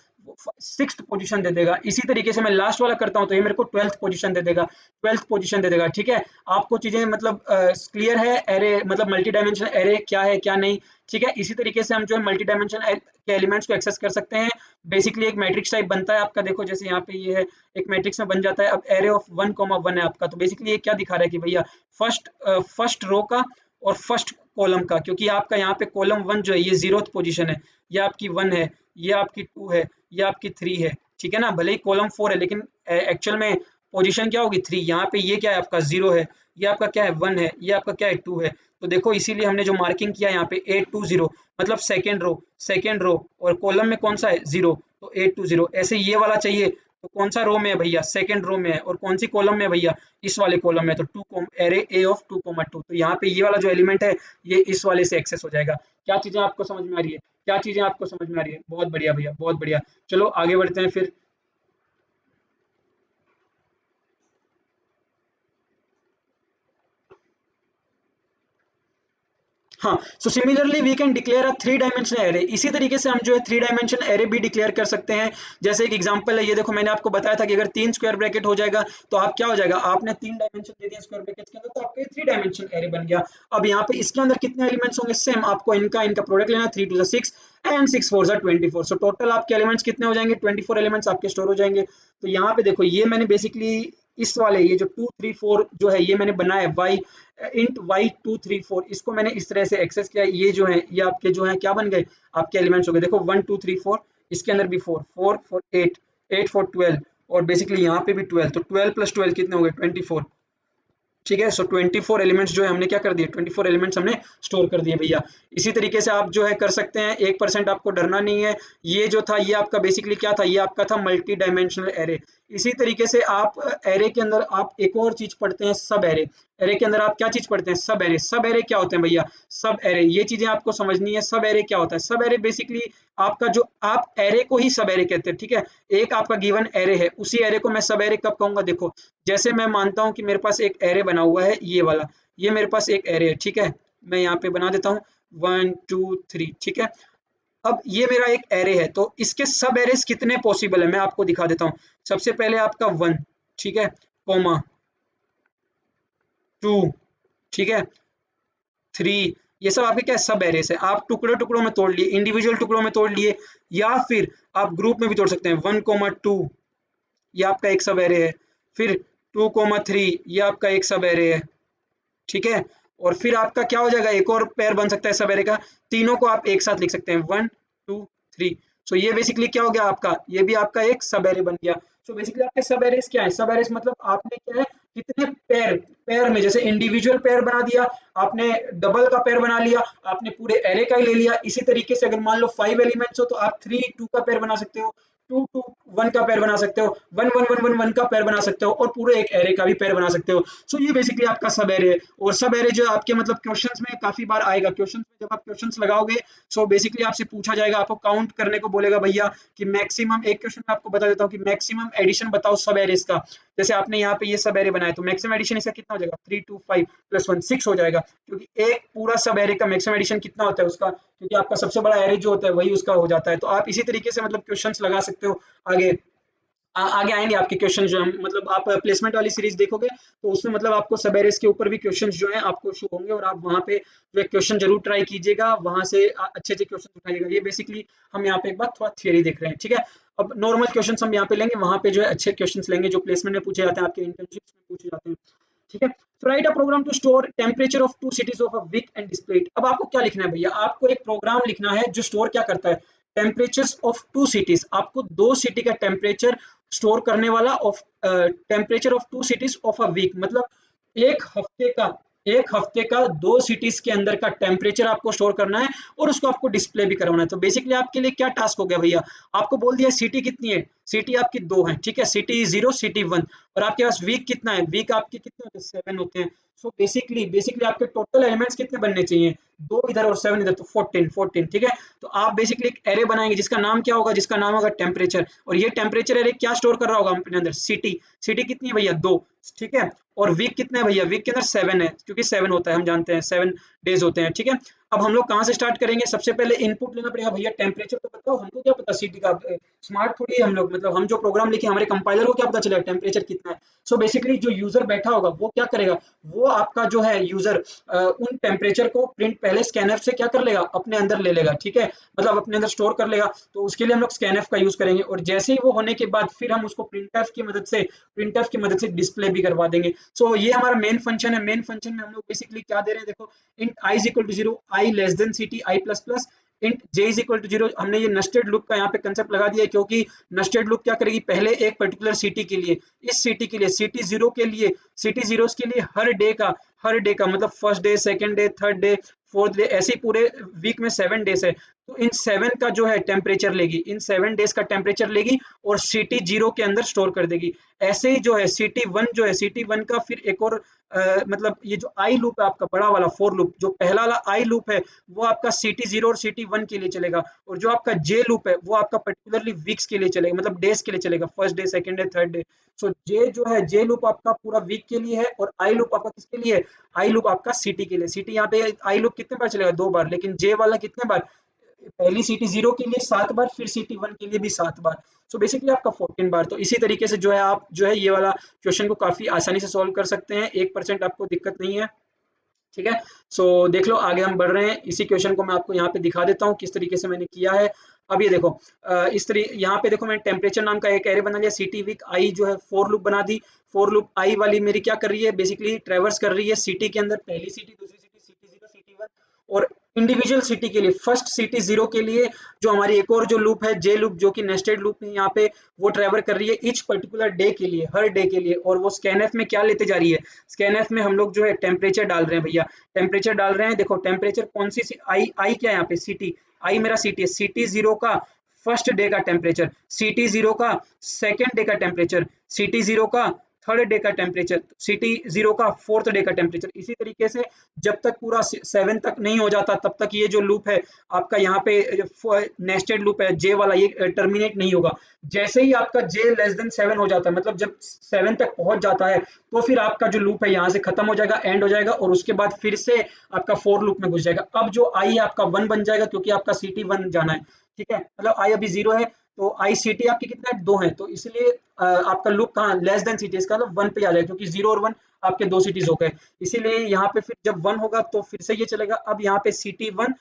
[SPEAKER 1] 6th पोजीशन दे देगा। इसी तरीके से मैं लास्ट वाला करता हूँ तो ये मेरे को 12th पोजीशन दे देगा, 12th पोजीशन दे देगा। ठीक है, आपको चीजें मतलब क्लियर है, एरे मतलब मल्टी डायमेंशनल एरे क्या है क्या नहीं। ठीक है, इसी तरीके से हम जो है मल्टी डायमेंशनल के एलिमेंट्स को एक्सेस कर सकते हैं। बेसिकली एक मैट्रिक्स टाइप बनता है आपका, देखो जैसे यहाँ पे ये है, एक मैट्रिक्स में बन जाता है। अब एरे ऑफ 1 1 है आपका, तो बेसिकली ये क्या दिखा रहा है कि भैया फर्स्ट रो का और फर्स्ट कॉलम का, क्योंकि आपका यहाँ पे कॉलम 1 जो है ये 0th पोजीशन है, ये आपकी 1 है, ये आपकी 2 है, ये आपकी 3 है। ठीक है ना, भले ही कॉलम 4 है लेकिन एक्चुअल में पोजीशन क्या होगी, 3। यहाँ पे ये क्या है आपका 0 है, ये आपका क्या है 1 है, ये आपका क्या है 2 है। तो देखो इसीलिए हमने जो मार्किंग किया यहाँ पे 8 2 0, मतलब सेकेंड रो और कॉलम में कौन सा है 0, तो 8 2 0। ऐसे ये वाला चाहिए तो कौन सा रो में है भैया, सेकेंड रो में है। और कौन सी कॉलम में है भैया, इस वाले कॉलम में। तो एरे ए ऑफ 2 तो यहाँ पे ये वाला जो एलिमेंट है ये इस वाले से एक्सेस हो जाएगा। क्या चीजें आपको समझ में आ रही है, क्या चीजें आपको समझ में आ रही है, बहुत बढ़िया भैया, बहुत बढ़िया। चलो आगे बढ़ते हैं फिर। हाँ, so similarly we can declare a 3 dimensional array. इसी तरीके से हम जो है 3 डायमेंशनल एरे भी डिक्लेयर कर सकते हैं। जैसे एक एग्जांपल है, ये देखो मैंने आपको बताया था कि अगर 3 स्क्वायर ब्रैकेट हो जाएगा तो आप क्या हो जाएगा, आपने 3 डायमेंशन दे दिया स्क्वायर ब्रैकेट के अंदर तो आपका 3 डायमेंशनल एरे बन गया। अब यहाँ पे इसके अंदर कितने एलिमेंट्स होंगे, सेम आपको इनका इनका प्रोडक्ट लेना, 3 2 6 एंड 6 4 24। सो टोटल आपके एलिमेंट्स कितने हो जाएंगे, 24 एलिमेंट्स आपके स्टोर हो जाएंगे। तो यहाँ पे देखो ये मैंने बेसिकली इस वाले ये जो 2 3 4 जो है ये मैंने बनाया है वाई इंट वाई 2 3 4, इसको मैंने इस तरह से एक्सेस किया। ये जो है ये आपके जो है क्या बन गए, आपके एलिमेंट्स हो गए। देखो 1 2 3 4, इसके अंदर भी 4 4 4 8 8 4 12 और बेसिकली यहाँ पे भी 12। तो 12 + 12 कितने हो गए, 24। ठीक है, सो 24 एलिमेंट्स जो है हमने क्या कर दिए, 24 एलिमेंट्स हमने स्टोर कर दिए भैया। इसी तरीके से आप जो है कर सकते हैं, 1% आपको डरना नहीं है। ये जो था ये आपका बेसिकली क्या था, ये आपका था मल्टी डायमेंशनल एरे। इसी तरीके से आप एरे के अंदर आप एक और चीज पढ़ते हैं, सब एरे। एरे के अंदर आप क्या चीज पढ़ते हैं, सब एरे। सब एरे क्या होते हैं भैया, सब एरे, ये चीजें आपको समझनी है। सब एरे क्या होता है, सब एरे बेसिकली आपका जो, आप एरे को ही सब एरे कहते हैं। ठीक है, एक आपका गिवन एरे है, उसी एरे को मैं सब एरे कब कहूंगा, देखो जैसे मैं मानता हूं कि मेरे पास एक एरे बना हुआ है ये वाला, ये मेरे पास एक एरे है। ठीक है, मैं यहाँ पे बना देता हूँ 1 2 3। ठीक है, अब ये मेरा एक एरे है तो इसके सब एरेस कितने पॉसिबल है मैं आपको दिखा देता हूँ। सबसे पहले आपका 1, ठीक है, कॉमा 2, ठीक है, 3, ये सब आपके क्या सब एरेस है। आप टुकड़े टुकड़ों में तोड़ लिए, इंडिविजुअल टुकड़ों में तोड़ लिए, या फिर आप ग्रुप में भी तोड़ सकते हैं। 1 2 ये आपका एक सब एरे है। फिर 2 3 ये आपका एक सब एरे है। ठीक है, और फिर आपका क्या हो जाएगा, एक और पेयर बन सकता है सब एरे का। तीनों को आप एक साथ लिख सकते हैं 1 2 3। सो ये बेसिकली क्या हो गया आपका, ये भी आपका एक सब एरे बन गया। सो बेसिकली आपके सब एरेस क्या है, सब एरेस मतलब आपने क्या है, कितने पेयर, पेयर में जैसे इंडिविजुअल पेयर बना दिया आपने, डबल का पेयर बना लिया आपने, पूरे एरे का ही ले लिया। इसी तरीके से अगर मान लो 5 एलिमेंट्स हो तो आप 3 2 का पेयर बना सकते हो, 2 2 1 का पेयर बना सकते हो, 1 1 1 1 1 का पेयर बना सकते हो, और पूरे एक एरे का भी पेयर बना सकते हो। सो ये बेसिकली आपका सब एरे है। और सब एरे जो आपके मतलब क्वेश्चंस में काफी बार आएगा, क्वेश्चंस में जब आप क्वेश्चंस लगाओगे सो बेसिकली आपसे पूछा जाएगा, आपको काउंट करने को बोलेगा भैया कि मैक्सिमम, एक क्वेश्चन में आपको बता देता हूँ कि मैक्सिमम एडिशन बताओ सब एरेस का। जैसे आपने यहाँ पे ये सब एरे बनाया तो मैक्सिमम एडिशन इसका कितना हो जाएगा, 3 2 5 + 1 6 हो जाएगा। क्योंकि एक पूरा सब एरे का मैक्सिमम एडिशन कितना होता है उसका, क्योंकि आपका सबसे बड़ा एरे जो होता है वही उसका हो जाता है। तो आप इसी तरीके से मतलब क्वेश्चंस लगा सकते हो। आगे आगे आएंगे आपके क्वेश्चन जो हम मतलब आप प्लेसमेंट वाली सीरीज देखोगे तो उसमें मतलब आपको सब एरेस के ऊपर भी क्वेश्चंस जो हैं आपको शो होंगे, और आप वहां पे जो है क्वेश्चन जरूर ट्राई कीजिएगा, वहां से अच्छे अच्छे क्वेश्चन उठाइएगा। ये बेसिकली हम यहाँ पे एक बार थोड़ा थियरी देख रहे हैं। ठीक है, अब नॉर्मल क्वेश्चन हम यहाँ पे लेंगे, वहां पे जो है अच्छे क्वेश्चन लेंगे जो प्लेसमेंट में पूछे जाते हैं, आपके इंटर्नशिप्स में पूछे जाते हैं। ठीक है, तो write a program to store temperature of 2 cities of a week and display it. अब आपको क्या लिखना है भैया, आपको एक प्रोग्राम लिखना है जो स्टोर क्या करता है, टेम्परेचर्स ऑफ 2 cities। आपको 2 सिटी का टेम्परेचर स्टोर करने वाला, of temperature of 2 cities of a week, मतलब एक हफ्ते का एक हफ्ते का 2 सिटीज के अंदर का टेम्परेचर आपको स्टोर करना है और उसको आपको डिस्प्ले भी करवाना है। तो बेसिकली आपके लिए क्या टास्क हो गया भैया, आपको बोल दिया सिटी कितनी है, सिटी आपकी 2 है, ठीक है, सिटी 0 सिटी 1, और आपके पास वीक कितना है, वीक आपके कितने होते हैं, 7 होते हैं। सो बेसिकली बेसिकली आपके टोटल एलिमेंट्स कितने बनने चाहिए, 2 इधर और 7 इधर, तो 14 ठीक है। तो आप बेसिकली एक एरे बनाएंगे जिसका नाम क्या होगा, जिसका नाम होगा टेम्परेचर, और ये टेम्परेचर एरे क्या स्टोर कर रहा होगा अपने अंदर, सिटी, सिटी कितनी है भैया 2, ठीक है। और वीक कितना है भैया, वीक के अंदर 7 है, क्योंकि 7 होता है, हम जानते हैं 7 डेज होते हैं, ठीक है। अब हम लोग कहाँ से स्टार्ट करेंगे, सबसे पहले इनपुट लेना पड़ेगा भैया, टेम्परेचर तो बताओ, हमको क्या पता सिटी का, स्मार्ट थोड़ी है हम लोग, मतलब हम जो प्रोग्राम लिखे हमारे कंपाइलर को क्या पता चलेगा टेम्परेचर कितना है। सो बेसिकली जो यूजर बैठा होगा वो क्या करेगा, वो आपका जो है यूजर उन टेम्परेचर को प्रिंट पहले स्कैनफ से क्या कर लेगा, अपने अंदर ले लेगा, ठीक है, मतलब अपने अंदर स्टोर कर लेगा। तो उसके लिए हम लोग स्कैनफ का यूज करेंगे, और जैसे ही वो होने के बाद फिर हम उसको प्रिंटफ की मदद से डिस्प्ले भी करवा देंगे। सो ये हमारा मेन फंक्शन है। मेन फंक्शन में हम लोग बेसिकली क्या दे रहे हैं, देखो, int i is equal to 0, i less than city, i plus plus, int j is equal to 0। हमने ये नेस्टेड लूप का यहाँ पे कंसेप्ट लगा दिया है, क्योंकि नेस्टेड लूप क्या करेगी, पहले एक पर्टिकुलर सिटी के लिए, इस सिटी के लिए, सिटी 0 के लिए, सिटी 0 के लिए हर डे का मतलब first day, second day, third day, fourth day, ऐसे ही पूरे वीक में 7 डेज है। तो इन 7 का जो है टेम्परेचर लेगी, इन 7 डेज का टेम्परेचर लेगी और सिटी 0 के अंदर स्टोर कर देगी। ऐसे ही जो है सिटी 1 जो है, सिटी 1 का फिर एक और मतलब ये जो आई लूप है आपका बड़ा वाला फोर लूप, जो पहला वाला आई लूप है वो आपका सिटी 0 और सिटी 1 के लिए चलेगा, और जो आपका जे लूप है वो आपका पर्टिकुलरली वीक्स के लिए चलेगा, मतलब डेज के लिए चलेगा, first day, second day, third day. So j जो है, जे लूप आपका पूरा वीक के लिए है, और आई लूप आपका किसके लिए है, आई लूप आपका सिटी के लिए। सिटी यहाँ पे आई लूप कितने बार चलेगा, 2 बार, लेकिन जे वाला कितने बार, पहली सिटी 0 के लिए 7 बार, फिर सिटी 1 के लिए भी 7 बार। सो बेसिकली आपका 14 बार। तो इसी तरीके से जो है आप जो है ये वाला क्वेश्चन को काफी आसानी से सॉल्व कर सकते हैं, 1% आपको दिक्कत नहीं है, ठीक है। सो देख लो, आगे हम बढ़ रहे हैं। इसी क्वेश्चन को मैं आपको यहाँ पे दिखा देता हूँ किस तरीके से मैंने किया है। अब ये देखो, इस तरीके यहाँ पे देखो, मैंने टेम्परेचर नाम का एक एरे बना लिया, सिटी वीक आई जो है फोर लूप बना दी। फोर लूप आई वाली मेरी क्या कर रही है, बेसिकली ट्रेवर्स कर रही है सिटी के अंदर, पहली सिटी, दूसरी सिटी, सिटी 0, सिटी 1, और इंडिविजुअल सिटी के लिए, फर्स्ट सिटी 0 के लिए जो हमारी एक और जो लूप है, जे लूप, जो कि नेस्टेड लूप में यहाँ पे वो ट्रेवर कर रही है ईच पर्टिकुलर डे के लिए, हर डे के लिए, और वो स्कैनएफ में क्या लेते जा रही है, स्कैनएफ में हम लोग जो है टेम्परेचर डाल रहे हैं भैया, टेम्परेचर डाल रहे हैं। देखो टेम्परेचर कौन सी, आई आई क्या है यहाँ पे, सिटी, आई मेरा सिटी है, सिटी 0 का फर्स्ट डे का टेम्परेचर, सिटी 0 का सेकेंड डे का टेम्परेचर, सिटी 0 का थर्ड डे का टेम्परेचर, सिटी 0 का फोर्थ डे का टेम्परेचर। इसी तरीके से जब तक पूरा 7 तक नहीं हो जाता तब तक ये जो लूप है आपका यहाँ पे नेस्टेड लूप है जे वाला, ये टर्मिनेट नहीं होगा। जैसे ही आपका जे लेस देन 7 हो जाता है, मतलब जब 7 तक पहुंच जाता है, तो फिर आपका जो लूप है यहाँ से खत्म हो जाएगा, एंड हो जाएगा, और उसके बाद फिर से आपका फोर लूप में घुस जाएगा। अब जो आई है आपका 1 बन जाएगा, क्योंकि आपका सिटी 1 जाना है, ठीक है, मतलब आई अभी 0 है, तो आई सिटी आपकी कितना है, 2 है, तो इसलिए आपका लूप कहाँ लेस देन सिटी, इसका मतलब 1 पे आ जाएगा, क्योंकि 0 और 1 आपके 2 सिटीज हो गए। इसीलिए यहाँ पे फिर जब 1 होगा तो फिर से ये चलेगा। अब यहाँ पे city 1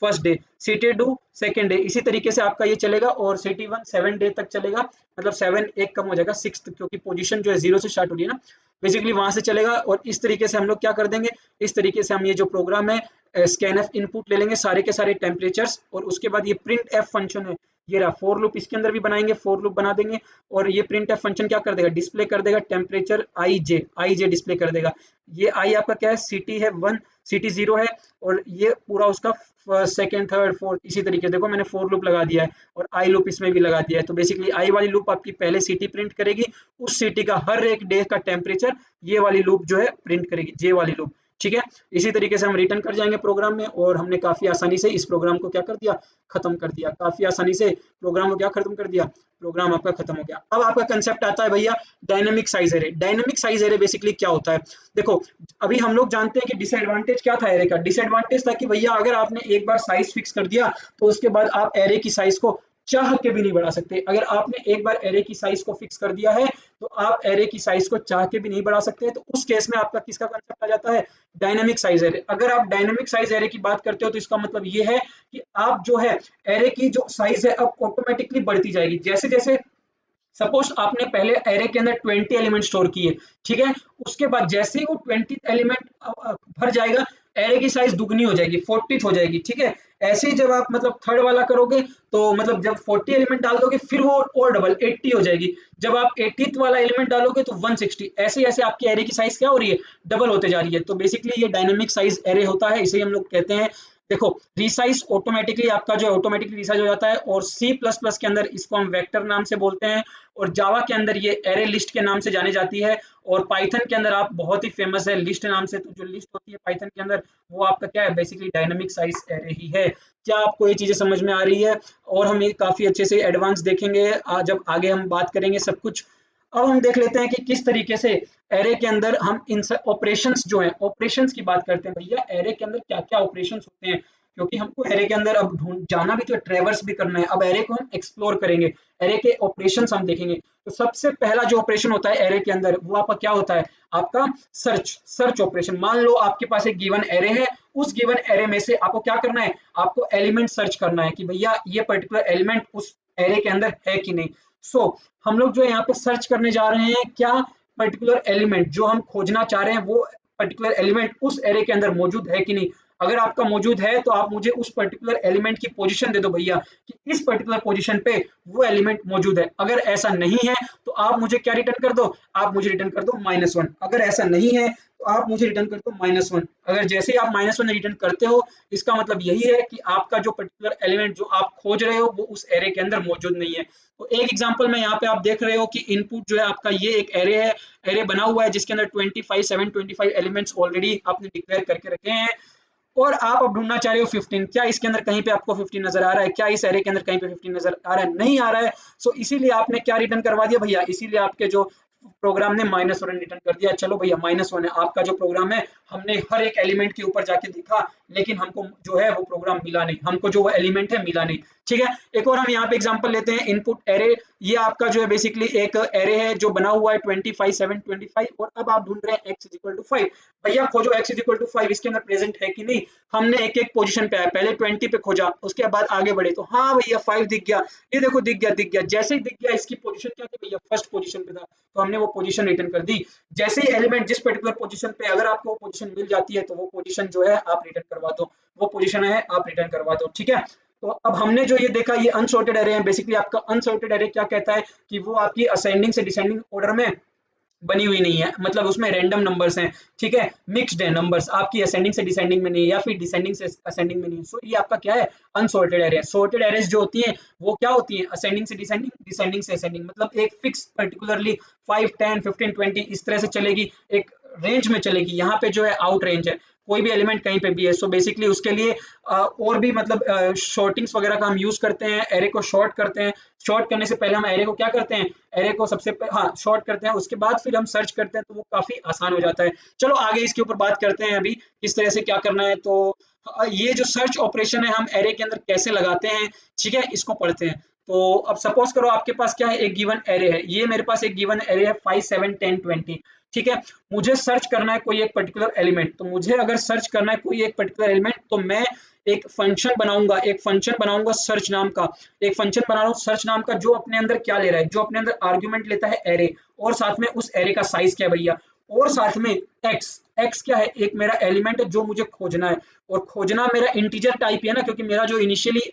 [SPEAKER 1] first day, city 2 second day, इसी तरीके से आपका ये चलेगा, और सिटी 1 7 डे तक चलेगा, मतलब 7 एक कम हो जाएगा, 6, क्योंकि पोजीशन जो है 0 से स्टार्ट हो रही है ना, बेसिकली वहां से चलेगा। और इस तरीके से हम लोग क्या कर देंगे, इस तरीके से हम ये जो प्रोग्राम है स्कैनएफ इनपुट ले लेंगे सारे के सारे टेम्परेचर्स, और उसके बाद ये प्रिंट एफ फंक्शन है, ये रहा फोर लूप, इसके अंदर भी बनाएंगे, फोर लूप बना देंगे, और ये प्रिंट एफ फंक्शन क्या कर देगा, डिस्प्ले कर देगा टेम्परेचर आई जे डिस्प्ले कर देगा। ये आई आपका क्या है, सिटी है 1, सिटी 0 है, और ये पूरा उसका फर्स्ट सेकंड थर्ड फोर्थ, इसी तरीके से देखो मैंने फोर लूप लगा दिया है, और आई लूप इसमें भी लगा दिया है। तो बेसिकली आई वाली लूप आपकी पहले सिटी प्रिंट करेगी, उस सिटी का हर एक डे का टेम्परेचर ये वाली लूप जो है प्रिंट करेगी, जे वाली लूप, ठीक है। इसी तरीके से हम रिटर्न कर जाएंगे प्रोग्राम में, और हमने काफी आसानी से इस प्रोग्राम को क्या कर दिया, खत्म कर दिया, काफी आसानी से प्रोग्राम को क्या खत्म कर दिया, प्रोग्राम आपका खत्म हो गया। अब आपका कंसेप्ट आता है भैया dynamic size array. Dynamic size array basically क्या होता है, देखो अभी हम लोग जानते हैं कि डिसएडवांटेज क्या था एरे का, डिसएडवांटेज था कि भैया अगर आपने एक बार साइज फिक्स कर दिया तो उसके बाद आप एरे की साइज को चाह के भी नहीं बढ़ा सकते। अगर आपने एक बार एरे की साइज को फिक्स कर दिया है तो आप एरे की साइज को चाह के भी नहीं बढ़ा सकते। तो उस केस में आपका किसका कंसेप्ट आ जाता है, डायनेमिक साइज एरे। अगर आप डायनेमिक साइज एरे की बात करते हो तो इसका मतलब ये है कि आप जो है एरे की जो साइज है अब ऑटोमेटिकली बढ़ती जाएगी, जैसे जैसे सपोज आपने पहले एरे के अंदर 20 एलिमेंट स्टोर किए, ठीक है, उसके बाद जैसे ही वो 20 एलिमेंट भर जाएगा एरे की साइज दुगनी हो जाएगी, 40th हो जाएगी, ठीक है। ऐसे ही जब आप मतलब थर्ड वाला करोगे तो मतलब जब 40 एलिमेंट डाल दोगे फिर वो और डबल 80 हो जाएगी, जब आप 80th वाला एलिमेंट डालोगे तो 160, ऐसे ऐसे आपकी एरे की साइज क्या हो रही है, डबल होते जा रही है। तो बेसिकली ये डायनेमिक साइज एरे होता है, इसे हम लोग कहते हैं। देखो रिसाइज ऑटोमेटिकली आपका जो ऑटोमेटिकली रिसाइज हो जाता है, और सी प्लस प्लस के अंदर इसको हम वेक्टर नाम से बोलते हैं, और जावा के अंदर ये एरे लिस्ट के नाम से जानी जाती है, और पाइथन के अंदर आप बहुत ही फेमस है लिस्ट नाम से। तो जो लिस्ट होती है पाइथन के अंदर वो आपका क्या है, बेसिकली डायनामिक साइज एरे ही है। क्या आपको ये चीजें समझ में आ रही है? और हम ये काफी अच्छे से एडवांस देखेंगे जब आगे हम बात करेंगे सब कुछ। अब हम देख लेते हैं कि किस तरीके से एरे के अंदर हम इन ऑपरेशंस जो है, ऑपरेशंस की बात करते हैं भैया, एरे के अंदर क्या क्या ऑपरेशंस होते हैं, क्योंकि हमको एरे के अंदर अब ढूंढ जाना भी तो है, ट्रेवर्स भी करना है। अब एरे को हम एक्सप्लोर करेंगे, एरे के ऑपरेशंस हम देखेंगे। तो सबसे पहला जो ऑपरेशन होता है एरे के अंदर वो आपका क्या होता है, आपका सर्च ऑपरेशन। मान लो आपके पास एक गिवन एरे है, उस गिवन एरे में से आपको क्या करना है, आपको एलिमेंट सर्च करना है कि भैया ये पर्टिकुलर एलिमेंट उस एरे के अंदर है कि नहीं। सो हम लोग जो है यहाँ पे सर्च करने जा रहे हैं, क्या पर्टिकुलर एलिमेंट जो हम खोजना चाह रहे हैं वो पर्टिकुलर एलिमेंट उस एरे के अंदर मौजूद है कि नहीं। अगर आपका मौजूद है तो आप मुझे उस पर्टिकुलर एलिमेंट की पोजीशन दे दो भैया, कि इस पर्टिकुलर पोजीशन पे वो एलिमेंट मौजूद है। अगर ऐसा नहीं है तो आप मुझे क्या रिटर्न कर दो, आप मुझे रिटर्न कर दो -1। अगर ऐसा नहीं है तो आप मुझे रिटर्न कर दो -1। अगर जैसे ही आप -1 रिटर्न करते हो, इसका मतलब यही है कि आपका जो पर्टिकुलर एलिमेंट जो आप खोज रहे हो वो उस एरे के अंदर मौजूद नहीं है। तो एक एग्जांपल में यहाँ पे आप देख रहे हो कि इनपुट जो है आपका ये एक एरे है, एरे बना हुआ है जिसके अंदर 25 एलिमेंट्स ऑलरेडी आपने डिक्लेयर करके रखे हैं, और आप अब ढूंढना चाह रहे हो 15। क्या इसके अंदर कहीं पे आपको 15 नजर आ रहा है, क्या इस एरे के अंदर कहीं पे 15 नजर आ रहा है, नहीं आ रहा है। सो इसीलिए आपने क्या रिटर्न करवा दिया भैया, इसीलिए आपके जो प्रोग्राम ने -1 रिटर्न कर दिया। चलो भैया -1 है आपका जो प्रोग्राम है, हमने हर एक एलिमेंट के ऊपर जाके देखा, लेकिन हमको जो है वो प्रोग्राम मिला नहीं, हमको जो वो एलिमेंट है मिला नहीं, ठीक है। एक और हम यहाँ पे एग्जांपल लेते हैं, इनपुट एरे। ये आपका जो है बेसिकली एक एरे है जो बना हुआ है 25 7 25, और अब आप ढूंढ रहे हैं x = 5। भैया खोजो x = 5 इसके अंदर प्रेजेंट है कि नहीं। हमने एक एक पोजीशन पे आया, पहले 20 पे खोजा, उसके बाद आगे बढ़े तो हाँ भैया 5 दिख गया, ये देखो दिख गया। जैसे ही दिख गया, इसकी पोजीशन क्या थी भैया, फर्स्ट पोजीशन पे था, तो हमने वो पोजीशन रिटर्न कर दी। जैसे ही एलिमेंट जिस पर्टिकुलर पोजीशन पे, अगर आपको वो पोजीशन मिल जाती है तो वो पोजीशन जो है आप रिटर्न करवा दो, वो पोजीशन है आप रिटर्न करवा दो, ठीक है। तो अब हमने जो ये देखा, ये अनसॉर्टेड एरे है। बेसिकली आपका अनसॉर्टेड एरे क्या कहता है कि वो आपकी असेंडिंग से डिसेंडिंग ऑर्डर में बनी हुई नहीं है, मतलब उसमें रैंडम नंबर्स हैं, ठीक है, मिक्स्ड है नंबर्स, आपकी असेंडिंग से डिसेंडिंग में नहीं है, या फिर डिसेंडिंग से असेंडिंग में नहीं है। सो ये आपका क्या है, अनसॉर्टेड एरे। सॉर्टेड एरेज जो होती हैं वो क्या होती हैं, असेंडिंग से डिसेंडिंग, डिसेंडिंग से असेंडिंग, मतलब एक फिक्स पर्टिकुलरली 5 10 15 20 इस तरह से चलेगी, एक रेंज में चलेगी। यहाँ पे जो है आउट रेंज है, कोई भी एलिमेंट कहीं पे भी है। सो बेसिकली उसके लिए और भी मतलब शॉर्टिंग्स वगैरह का हम यूज करते हैं, एरे को शॉर्ट करते हैं। शॉर्ट करने से पहले हम एरे को क्या करते हैं, एरे को सबसे हाँ शॉर्ट करते हैं, उसके बाद फिर हम सर्च करते हैं, तो वो काफी आसान हो जाता है। चलो आगे इसके ऊपर बात करते हैं अभी किस तरह से क्या करना है। तो ये जो सर्च ऑपरेशन है हम एरे के अंदर कैसे लगाते हैं, ठीक है, इसको पढ़ते हैं। तो अब सपोज करो आपके पास क्या है, एक गिवन एरे है, ये मेरे पास एक गिवन एरे है 5 7 10 20, ठीक है। मुझे सर्च करना है कोई एक पर्टिकुलर एलिमेंट, तो मुझे अगर सर्च करना है कोई एक पर्टिकुलर एलिमेंट, तो मैं एक फंक्शन बनाऊंगा, एक फंक्शन बनाऊंगा सर्च नाम का, एक फंक्शन बना रहा हूँ सर्च नाम का, जो अपने अंदर क्या ले रहा है, जो अपने अंदर आर्गुमेंट लेता है एरे, और साथ में उस एरे का साइज क्या है भैया, और साथ में एक्स क्या है, एक मेरा एलिमेंट है जो मुझे खोजना है, और खोजना मेरा इंटीजर टाइप है ना, क्योंकि मेरा जो इनिशियली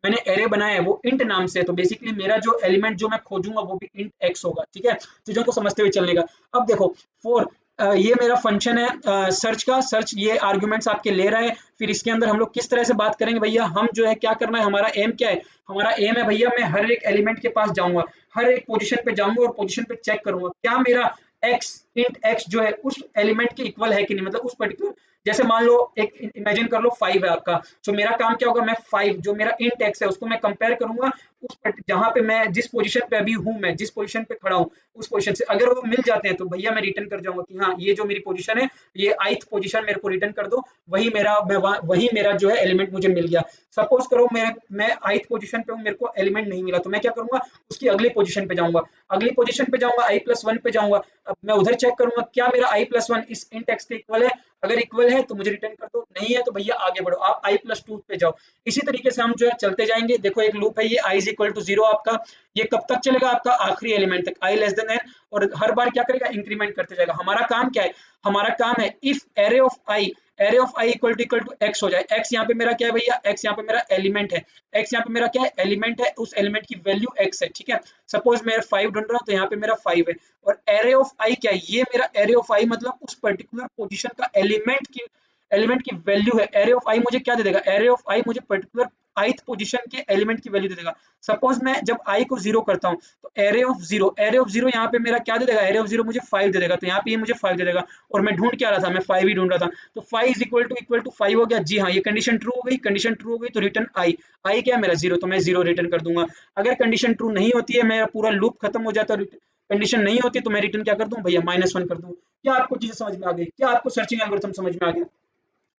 [SPEAKER 1] मैंने एरे बनाया है वो इंट नाम से है, तो बेसिकली मेरा जो एलिमेंट जो मैं खोजूंगा वो भी इंट एक्स होगा, ठीक है। चीजों को समझते हुए चलने का। अब देखो फॉर ये मेरा फंक्शन है सर्च का, सर्च ये आर्गुमेंट्स आपके ले रहा है। फिर इसके अंदर हम लोग किस तरह से बात करेंगे भैया, हम जो है क्या करना है, हमारा एम क्या है, हमारा एम है भैया मैं हर एक एलिमेंट के पास जाऊंगा, हर एक पोजीशन पे जाऊंगा और पोजीशन पे चेक करूंगा क्या मेरा एक्स, इंट एक्स जो है उस एलिमेंट के इक्वल है कि नहीं, मतलब उस पर्टिकुलर, जैसे मान लो एक इमेजिन कर लो 5 है आपका, तो मेरा काम क्या होगा, मैं 5 जो मेरा इंट एक्स है उसको मैं कंपेयर करूंगा उस जहां पे मैं जिस पोजीशन पे अभी हूं, मैं जिस पोजीशन पे खड़ा हूं उस पोजीशन से, अगर वो मिल जाते हैं तो भैया मैं रिटर्न कर जाऊंगा कि हाँ ये जो मेरी पोजीशन है, ये ith पोजीशन मेरे को रिटर्न कर दो, वही मेरा वही मेरा जो है एलिमेंट मुझे मिल गया। सपोज करो मैं ith पोजीशन पे हूँ, मेरे को एलिमेंट नहीं मिला, तो मैं क्या करूंगा, उसकी अगली पोजीशन पे जाऊंगा, अगली पोजीशन पे जाऊंगा i+1 पे जाऊंगा। अब मैं उधर चेक करूंगा क्या मेरा i+1 इस इंट एक्स के इक्वल है, अगर इक्वल है तो मुझे रिटर्न कर दो, नहीं है तो भैया आगे बढ़ो, आप i+2 पे जाओ। इसी तरीके से हम जो है चलते जाएंगे। देखो एक लूप है ये i = 0 आपका, ये कब तक चलेगा? आपका आखिरी एलिमेंट तक, i लेस देन n, और हर बार क्या करेगा? इंक्रीमेंट करते जाएगा। हमारा काम क्या है? हमारा काम है if array of i equal to x हो जाए। एक्स यहाँ पे मेरा क्या है भैया? एक्स यहाँ पे मेरा एलिमेंट है। एक्स यहाँ पे मेरा क्या है? एलिमेंट है। उस एलिमेंट की वैल्यू एक्स है, ठीक है। सपोज मैं 5 ढूंढ रहा हूँ तो यहाँ पे मेरा 5 है। और एरे ऑफ आई क्या है? ये मेरा एरे ऑफ आई मतलब उस पर्टिकुलर पोजीशन का एलिमेंट की वैल्यू है। एरे ऑफ आई मुझे क्या दे देगा? एरे ऑफ आई मुझे पर्टिकुलर ith पोजीशन के एलिमेंट की वैल्यू दे देगा। सपोज मैं जब i को 0 करता हूँ तो एरे ऑफ जीरो यहाँ पे मेरा क्या दे देगा? एरे ऑफ 0 मुझे 5 दे देगा। तो यहाँ पे ये मुझे 5 दे देगा। और मैं ढूंढ क्या रहा था? मैं 5 ही ढूंढ रहा था। तो 5 इज इक्वल टू 5 हो गया। जी हाँ, ये कंडीशन ट्रू हो गई। कंडीशन ट्रू हो गई तो रिटर्न आई क्या है मेरा? 0, तो मैं 0 रिटर्न कर दूंगा। अगर कंडीशन ट्रू नहीं होती है, मेरा पूरा लूप खत्म हो जाता है, कंडीशन नहीं होती तो मैं रिटर्न क्या कर दूं भैया? -1 कर दूं। क्या आपको चीजें समझ में आ गई? क्या आपको सर्चिंग एल्गोरिथम समझ में आ गया?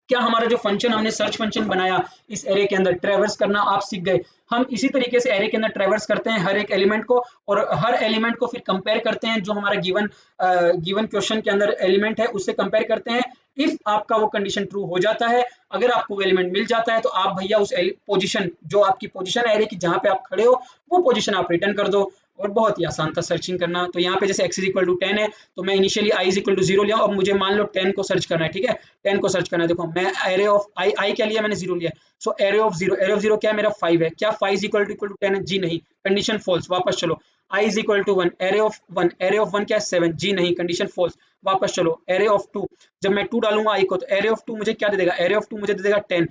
[SPEAKER 1] क्या हमारा जो फंक्शन हमने सर्च फंक्शन बनाया इस एरे के अंदर, ट्रैवर्स करना आप सीख गए। हम इसी तरीके से एरे के अंदर ट्रैवर्स करते हैं हर एक एलिमेंट को, और हर एलिमेंट को फिर कंपेयर करते हैं जो हमारा गिवन क्वेश्चन के अंदर एलिमेंट है उससे कंपेयर करते हैं। इफ आपका वो कंडीशन ट्रू हो जाता है, अगर आपको वो एलिमेंट मिल जाता है, तो आप भैया उस पोजीशन, जो आपकी पोजीशन है एरे की जहां पे आप खड़े हो, वो पोजीशन आप रिटर्न कर दो। और बहुत ही आसान था सर्चिंग करना। तो यहाँ पे जैसे x इज इक्वल टू 10 है, तो मैं initially i is equal to 0 लिया। अब मुझे मान लो 10 को सर्च करना है, ठीक है। 10 को सर्च करना है। देखो मैं एरे ऑफ आई क्या लिया? मैंने 0 लिया। सो एरे ऑफ 0 क्या है मेरा? 5 है। क्या 5 इज इक्वल टू 10 है? जी नहीं, कंडीशन फॉल्स, वापस चलो। i is equal to 1, array of 1 क्या है? 7। जी नहीं, कंडीशन फॉल्स, वापस चलो। एरे ऑफ 2, जब मैं 2 डालूंगा i को, तो एरे ऑफ 2 मुझे क्या दे देगा? एरे ऑफ 2 मुझे दे देगा 10।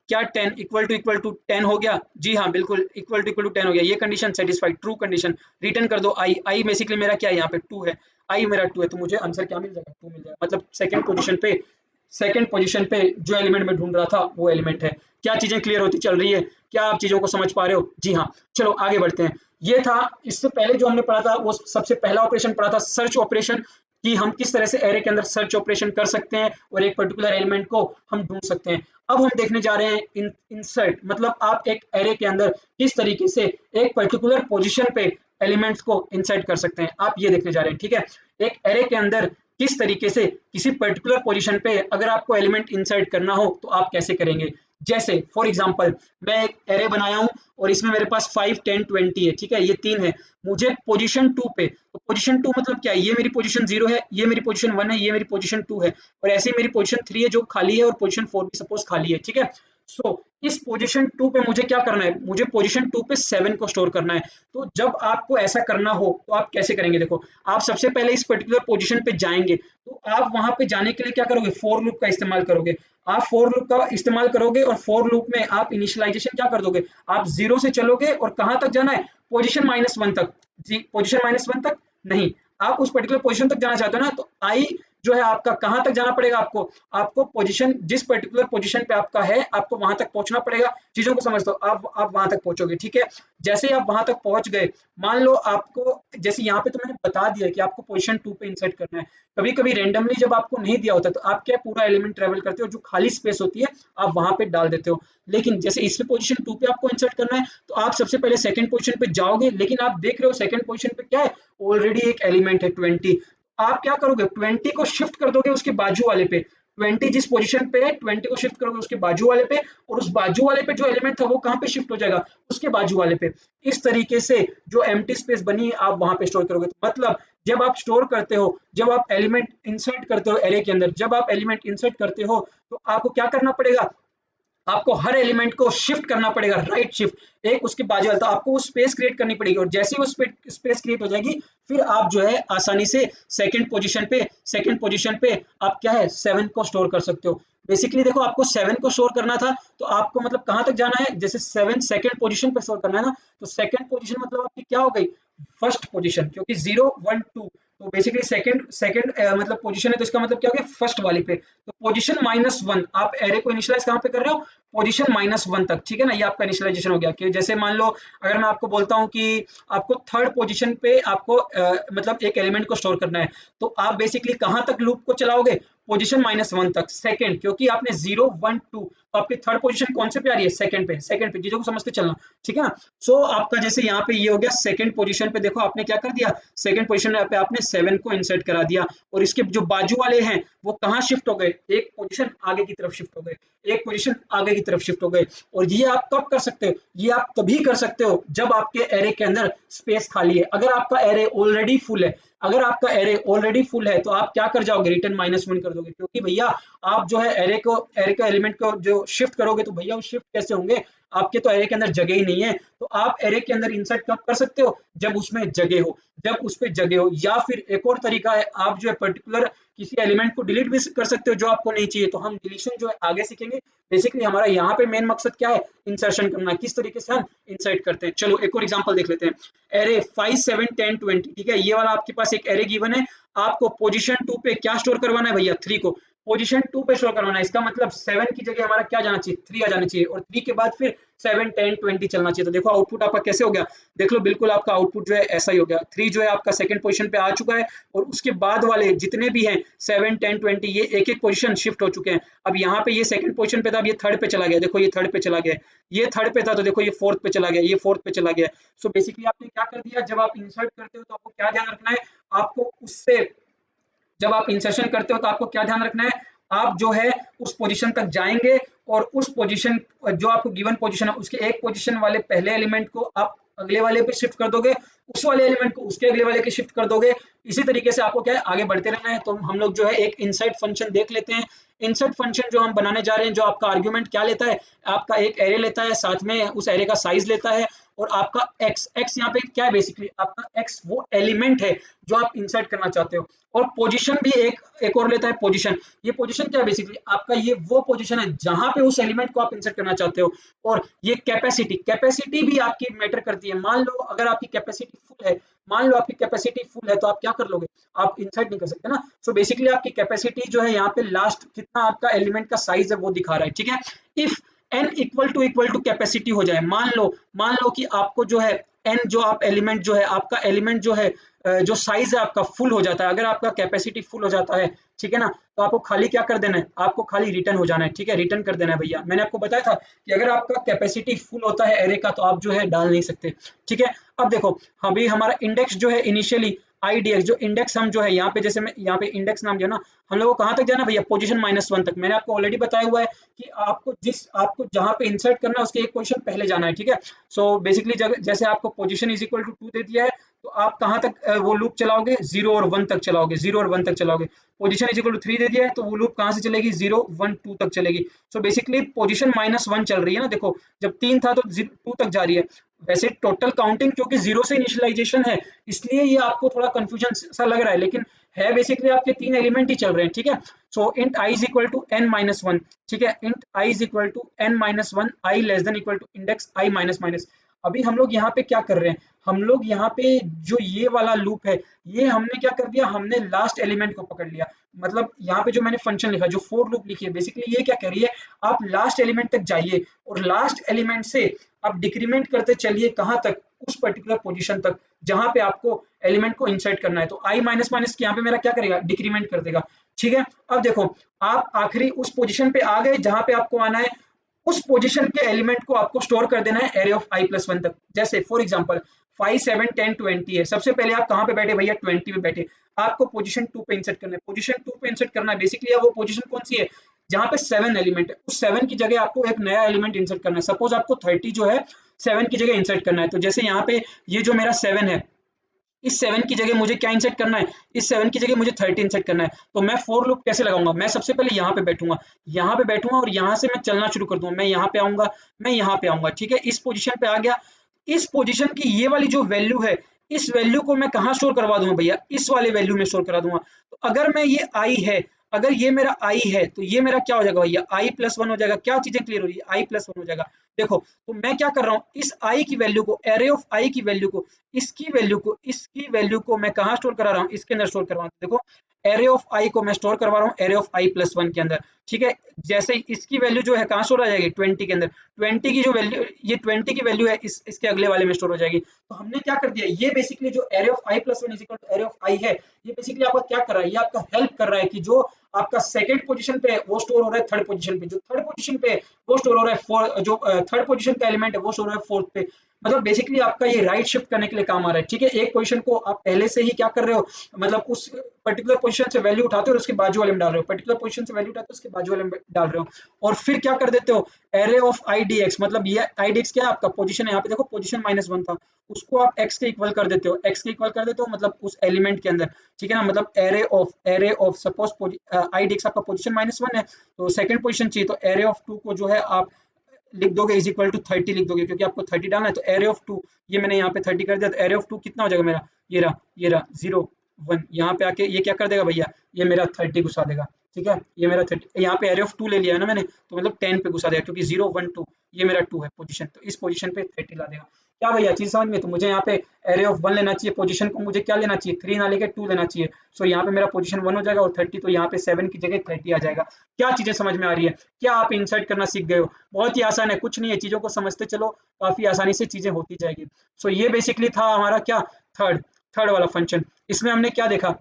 [SPEAKER 1] क्या 10 इक्वल टू 10 हो गया? जी हाँ बिल्कुल, इक्वल टू 10 हो गया। ये condition satisfied, true condition. Return कर दो आई बेसिकली मेरा क्या है? यहाँ पे 2 है। आई मेरा 2 है, तो मुझे आंसर क्या मिल जाएगा? 2 मिल जाएगा। मतलब सेकंड पोजीशन पे जो एलिमेंट में ढूंढ रहा था वो एलिमेंट है। क्या चीजें क्लियर होती चल रही है? क्या आप चीजों को समझ पा रहे हो? जी हाँ। चलो आगे बढ़ते हैं। ये था, इससे पहले जो हमने पढ़ा था वो सबसे पहला ऑपरेशन पढ़ा था सर्च ऑपरेशन, कि हम किस तरह से एरे के अंदर सर्च ऑपरेशन कर सकते हैं और एक पर्टिकुलर एलिमेंट को हम ढूंढ सकते हैं। अब हम देखने जा रहे हैं इंसर्ट, मतलब आप एक एरे के अंदर किस तरीके से एक पर्टिकुलर पोजीशन पे एलिमेंट्स को इंसर्ट कर सकते हैं, आप ये देखने जा रहे हैं, ठीक है। एक एरे के अंदर किस तरीके से किसी पर्टिकुलर पोजीशन पे अगर आपको एलिमेंट इंसर्ट करना हो तो आप कैसे करेंगे। जैसे फॉर एग्जांपल मैं एक एरे बनाया हूं और इसमें मेरे पास 5, 10, 20 है, ठीक है, ये 3 है। मुझे पोजीशन 2 पे, तो पोजीशन 2 मतलब क्या है? ये मेरी पोजीशन 0 है, ये मेरी पोजीशन 1 है, ये मेरी पोजीशन 2 है, और ऐसे ही मेरी पोजीशन 3 है जो खाली है, और पोजीशन 4 भी सपोज खाली है, ठीक है। सो इस पोजीशन 2 पे मुझे क्या करना है? मुझे पोजीशन 2 पे 7 को स्टोर करना है। तो जब आपको ऐसा करना हो तो आप कैसे करेंगे? देखो, आप सबसे पहले इस पर्टिकुलर पोजीशन पे जाएंगे, तो आप वहां पे जाने के लिए क्या करोगे? फॉर लूप का इस्तेमाल करोगे। आप फॉर लूप का इस्तेमाल करोगे और फॉर लूप में आप इनिशियलाइजेशन क्या कर दोगे? आप 0 से चलोगे और कहां तक जाना है? पोजीशन -1 तक। जी, पोजीशन -1 तक नहीं, आप उस पर्टिकुलर पोजीशन तक जाना चाहते हो ना, तो आई जो है आपका कहां तक जाना पड़ेगा? आपको पोजीशन, जिस पर्टिकुलर पोजीशन पे आपका है, आपको वहां तक पहुंचना पड़ेगा। चीजों को समझ दो, आप वहां तक पहुंचोगे, ठीक है। जैसे ही आप वहां तक पहुंच गए, मान लो आपको, जैसे यहाँ पे तो मैंने बता दिया कि आपको पोजीशन 2 पे इंसर्ट करना है। कभी कभी रेंडमली जब आपको नहीं दिया होता तो आप क्या पूरा एलिमेंट ट्रेवल करते हो, जो खाली स्पेस होती है आप वहां पे डाल देते हो। लेकिन जैसे इसमें पोजीशन 2 पे आपको इंसर्ट करना है, तो आप सबसे पहले सेकंड पोजीशन पे जाओगे, लेकिन आप देख रहे हो सेकंड पोजीशन पे क्या है? ऑलरेडी एक एलिमेंट है 20। आप क्या करोगे? 20 को शिफ्ट कर दोगे उसके बाजू वाले पे। 20 जिस पोजीशन पे है, 20 को शिफ्ट करोगे उसके बाजू वाले पे, और उस बाजू वाले पे जो एलिमेंट था वो कहां पे शिफ्ट हो जाएगा? उसके बाजू वाले पे। इस तरीके से जो एम्प्टी स्पेस बनी है आप वहां पे स्टोर करोगे। तो मतलब जब आप स्टोर करते हो, जब आप एलिमेंट इंसर्ट करते हो एरे के अंदर, जब आप एलिमेंट इंसर्ट करते हो, तो आपको क्या करना पड़ेगा? आपको हर एलिमेंट को शिफ्ट करना पड़ेगा, राइट शिफ्ट, एक उसके बाजू वाला। तो आपको वो स्पेस क्रिएट करनी पड़ेगी, और जैसे ही वो स्पेस क्रिएट हो जाएगी, फिर आप जो है आसानी से सेकंड पोजीशन पे आप क्या है? 7 को स्टोर कर सकते हो। बेसिकली देखो, आपको 7 को स्टोर करना था, तो आपको मतलब कहां तक जाना है? जैसे 7 सेकंड पोजीशन पे स्टोर करना है ना, तो सेकंड पोजीशन मतलब आपकी क्या हो गई? फर्स्ट पोजीशन, क्योंकि 0, 1, 2, तो बेसिकली सेकंड मतलब पोजीशन है, तो इसका मतलब क्या हो गया? फर्स्ट वाली पे। तो पोजीशन -1, आप एरे को इनिशियलाइज कहां पे कर रहे हो? पोजीशन -1 तक, ठीक है ना। ये आपका इनिशियलाइजेशन हो गया। कि जैसे मान लो अगर मैं आपको बोलता हूं कि आपको थर्ड पोजीशन पे आपको मतलब एक एलिमेंट को स्टोर करना है, तो आप बेसिकली कहां तक लूप को चलाओगे? पोजीशन -1 तक, सेकंड, क्योंकि आपने 0, 1, 2 तो आपकी थर्ड पोजीशन कौन से पे आ रही है, सेकंड पे, सेकंड पे, चीजों को समझते चलना, ठीक है ना। सो आपका जैसे यहाँ पे ये हो गया सेकंड पोजीशन पे, देखो आपने क्या कर दिया, सेकंड पोजीशन पे आपने 7 को इंसर्ट करा दिया, और इसके जो बाजू वाले हैं वो कहाँ शिफ्ट हो गए, एक पोजीशन आगे की तरफ शिफ्ट हो गए, एक पोजीशन आगे की तरफ शिफ्ट हो गए। और ये आप कब कर सकते हो, ये आप तभी कर सकते हो जब आपके एरे के अंदर स्पेस खाली है। अगर आपका एरे ऑलरेडी फुल है, अगर आपका एरे ऑलरेडी फुल है तो आप क्या कर जाओगे, रिटर्न -1 कर दोगे, क्योंकि भैया आप जो है एरे को, एरे के एलिमेंट को जो शिफ्ट करोगे तो भैया वो शिफ्ट कैसे होंगे, आपके तो एरे के अंदर जगह ही नहीं है। तो आप एरे के अंदर इंसर्ट कब कर सकते हो, जब उसमें जगह हो, जब उस पे जगह हो। या फिर एक और तरीका है, आप जो है पर्टिकुलर किसी एलिमेंट को डिलीट भी कर सकते हो जो आपको नहीं चाहिए। तो हम डिलीशन जो है आगे सीखेंगे। बेसिकली हमारा यहाँ पे मेन मकसद क्या है, इंसर्शन करना, किस तरीके से हम इंसर्ट करते हैं। चलो एक और एग्जांपल देख लेते हैं। एरे 5 7 10 20, ठीक है, ये वाला आपके पास एक एरे गिवन है, आपको पोजीशन 2 पे क्या स्टोर करवाना है भैया, 3 को पोजीशन 2 पे स्टोर करवाना है। इसका मतलब 7 की जगह हमारा क्या जाना चाहिए, 3 आ जाना चाहिए, और 3 के बाद फिर 7 10 20 चलना चाहिए। तो देखो आउटपुट आपका कैसे हो गया, देख लो, बिल्कुल आपका आउटपुट जो है ऐसा ही हो गया। 3 जो है आपका सेकंड पोजीशन पे आ चुका है, और उसके बाद वाले जितने भी हैं 7 10 20 ये एक एक पोजीशन शिफ्ट हो चुके हैं। अब यहाँ पे ये सेकंड पोजीशन पे था, अब ये थर्ड पे चला गया, देखो ये थर्ड पे चला गया, ये थर्ड पे था तो देखो ये फोर्थ पे चला गया, ये फोर्थ पे चला गया। सो बेसिकली आपने क्या कर दिया, जब आप इंसर्ट करते हो तो आपको क्या ध्यान रखना है, आपको उससे, जब आप इंसर्शन करते हो तो आपको क्या ध्यान रखना है, आप जो है उस पोजीशन तक जाएंगे, और उस पोजीशन, जो आपको गिवन पोजीशन है उसके एक पोजीशन वाले पहले एलिमेंट को आप अगले वाले पे शिफ्ट कर दोगे, उस वाले एलिमेंट को उसके अगले वाले के शिफ्ट कर दोगे। इसी तरीके से आपको क्या है, आगे बढ़ते रहना है। तो हम लोग जो है एक इंसर्ट फंक्शन देख लेते हैं। इंसर्ट फंक्शन जो हम बनाने जा रहे हैं, जो आपका आर्गुमेंट क्या लेता है, आपका एक एरे लेता है, साथ में उस एरे का साइज लेता है, और आपका एक्स यहाँ पे क्या है, बेसिकली आपका एक्स वो एलिमेंट है जो आप इंसर्ट करना चाहते हो, और पोजीशन भी एक और लेता है, पोजीशन। ये पोजीशन क्या है, बेसिकली आपका ये वो पोजीशन है जहां पे उस एलिमेंट को आप इंसर्ट करना चाहते हो। और ये कैपेसिटी, कैपेसिटी भी आपकी मैटर करती है। मान लो अगर आपकी कैपेसिटी फुल है, मान लो आपकी कैपेसिटी फुल है, तो आप क्या कर लोगे, आप इंसर्ट नहीं कर सकते ना। सो बेसिकली आपकी कैपेसिटी जो है यहाँ पे लास्ट कितना आपका एलिमेंट का साइज है वो दिखा रहा है, ठीक है। If n equal to capacity हो जाए, मान लो कि आपको जो है n, जो आप एलिमेंट जो है, आपका एलिमेंट जो है, जो साइज है आपका फुल हो जाता है, अगर आपका कैपेसिटी फुल हो जाता है, ठीक है ना, तो आपको खाली क्या कर देना है, आपको खाली रिटर्न हो जाना है, ठीक है, रिटर्न कर देना है भैया। मैंने आपको बताया था कि अगर आपका कैपेसिटी फुल होता है एरे का, तो आप जो है डाल नहीं सकते, ठीक है। अब देखो अभी हमारा इंडेक्स जो है इनिशियली IDX, जो इंडेक्स हम जो है यहाँ पे, जैसे मैं यहाँ पे इंडेक्स नाम जो है ना, हम लोगों को कहाँ तक जाना भैया, पोजीशन -1 तक। मैंने आपको ऑलरेडी बताया हुआ है कि आपको जहाँ पे इंसर्ट करना है उसके एक पोजीशन पहले जाना है, ठीक है। सो बेसिकली जैसे आपको पोजीशन इज इक्वल टू 2 दे दिया है, तो आप कहाँ तक वो लूप चलाओगे, 0 और 1 तक चलाओगे, 0 और 1 तक चलाओगे। पोजीशन इज इक्वल टू 3 दे दिया है, तो वो लूप कहाँ से चलेगी, 0 1 2 तक चलेगी। सो बेसिकली पोजीशन -1 चल रही है ना, देखो जब 3 था तो 2 तक जा रही है। वैसे टोटल काउंटिंग क्योंकि 0 से इनिशियलाइजेशन है, इसलिए ये आपको थोड़ा कंफ्यूजन सा लग रहा है, लेकिन है बेसिकली आपके 3 एलिमेंट ही चल रहे हैं, ठीक है। So int i is equal to n-1, ठीक है, int i is equal to n-1, i less than equal to index i minus minus. अभी हम लोग यहाँ पे क्या कर रहे हैं, हम लोग यहाँ पे जो ये वाला लूप है, ये हमने क्या कर दिया, हमने लास्ट एलिमेंट को पकड़ लिया। मतलब यहाँ पे जो मैंने फंक्शन लिखा, जो फोर लूप लिखी है, बेसिकली ये क्या कह रही है, आप लास्ट एलिमेंट तक जाइए, और लास्ट एलिमेंट से आप डिक्रीमेंट करते चलिए, कहाँ तक, उस पर्टिकुलर पोजीशन तक जहां पे आपको एलिमेंट को इंसर्ट करना है। तो i माइनस माइनस यहाँ पे मेरा क्या करेगा, डिक्रीमेंट कर देगा, ठीक है। अब देखो आप आखिरी उस पोजीशन पे आ गए जहां पे आपको आना है, उस पोजीशन के एलिमेंट को आपको स्टोर कर देना है एरे ऑफ i+1 तक। जैसे फॉर एग्जांपल 5 7 10 20 है, सबसे पहले आप कहां पे बैठे भैया, 20 पे बैठे, आपको पोजीशन 2 पे इंसर्ट करना है। पोजीशन 2 पे इंसर्ट करना है, बेसिकली वो पोजीशन कौन सी है, जहां पे 7 एलिमेंट है, उस 7 की जगह आपको एक नया एलिमेंट इंसर्ट करना है। सपोज आपको 30 जो है 7 की जगह इंसर्ट करना है, तो जैसे यहाँ पे ये जो मेरा 7 है, इस 7 की जगह मुझे क्या इंसर्ट करना है, इस 7 की जगह मुझे 30 इंसर्ट करना है। तो मैं फोर लूप कैसे लगाऊंगा, मैं सबसे पहले यहाँ पे बैठूंगा, यहाँ पे बैठूंगा, और यहाँ से मैं चलना शुरू कर दूंगा, मैं यहाँ पे आऊंगा, मैं यहाँ पे आऊंगा, ठीक है, इस पोजीशन पे आ गया। इस पोजीशन की ये वाली जो वैल्यू है, इस वैल्यू को मैं कहाँ स्टोर करवा दूंगा भैया, इस वाले वैल्यू में स्टोर करा दूंगा। तो अगर मैं ये आई है, अगर ये मेरा आई है, तो ये मेरा क्या हो जाएगा भैया, i+1 हो जाएगा। क्या चीजें क्लियर हो रही है, i+1 हो जाएगा। देखो तो मैं क्या कर रहा हूँ, इस i की वैल्यू को, एरे ऑफ i की वैल्यू को, इसकी वैल्यू को मैं कहाँ स्टोर करा रहा हूँ, इसके अंदर स्टोर करवा रहा हूँ। देखो एरे ऑफ i को मैं स्टोर करवा रहा हूँ एरे ऑफ i+1 के अंदर, ठीक है। जैसे इसकी वैल्यू जो है कहाँ स्टोर आ जाएगी, 20 के अंदर। 20 की जो वैल्यू, ये 20 की वैल्यू है, इसके अगले वाले में स्टोर हो जाएगी। तो हमने क्या कर दिया, ये बेसिकली जो array of i+1 is equal to array of i है, ये बेसिकली आपका क्या कर रहा है, ये आपका हेल्प कर रहा है कि जो आपका सेकंड पोजीशन पे वो स्टोर हो रहा है थर्ड पोजीशन पे, जो थर्ड पोजीशन पे वो स्टोर हो रहा है फोर्थ, जो थर्ड पोजीशन का एलिमेंट है वो स्टोर हो रहा है फोर्थ पे। मतलब बेसिकली आपका ये राइट शिफ्ट करने के लिए काम आ रहा है, ठीक है। एक पोजीशन को आप पहले से ही क्या कर रहे हो, मतलब उस पर्टिकुलर पोजीशन से वैल्यू उठाते हो और उसके बाजू वाले में डाल रहे हो, पर्टिकुलर पोजीशन से वैल्यू उठाते हो उसके बाजू वाले में डाल रहे हो, और फिर क्या कर देते हो, array of I D x, मतलब ये आई डी एक्स क्या है आपका पोजीशन है, यहाँ पे देखो पोजीशन -1 था, उसको आप x के इक्वल कर देते हो, x के इक्वल कर देते हो मतलब उस एलिमेंट के अंदर, ठीक है ना। मतलब array of suppose I D x आपका पोजीशन -1 है, तो सेकंड पोजीशन चाहिए, तो एरे ऑफ 2 को जो है आप लिख दोगे इज इक्वल टू 30 लिख दोगे, क्योंकि आपको 30 डालना है, तो एरे ऑफ 2, ये मैंने यहाँ पे 30 कर दिया, तो एरे ऑफ 2 कितना हो जाएगा मेरा, ये रहा 0 1, यहाँ पे आके ये क्या कर देगा भैया, ये मेरा 30 घुसा देगा, ठीक है। ये मेरा 30, यहाँ पे एरे ऑफ 2 ले लिया है ना मैंने, तो मतलब 10 पे घुसा देगा, क्योंकि 0 1 2 ये मेरा 2 है पोजीशन, तो इस पोजीशन पे 30 ला देगा। क्या भैया चीज समझ में, तो मुझे यहाँ पे एरे ऑफ 1 लेना चाहिए, पोजीशन को मुझे क्या लेना चाहिए, 3 ना लेके 2 लेना चाहिए, सो यहाँ पे मेरा पोजीशन 1 हो जाएगा, और 30 तो यहाँ पे 7 की जगह 30 आ जाएगा। क्या चीजें समझ में आ रही है, क्या आप इंसर्ट करना सीख गए हो, बहुत ही आसान है, कुछ नहीं है, चीजों को समझते चलो, काफी आसानी से चीजें होती जाएगी। सो ये बेसिकली था हमारा क्या, थर्ड थर्ड वाला फंक्शन। इसमें हमने क्या देखा,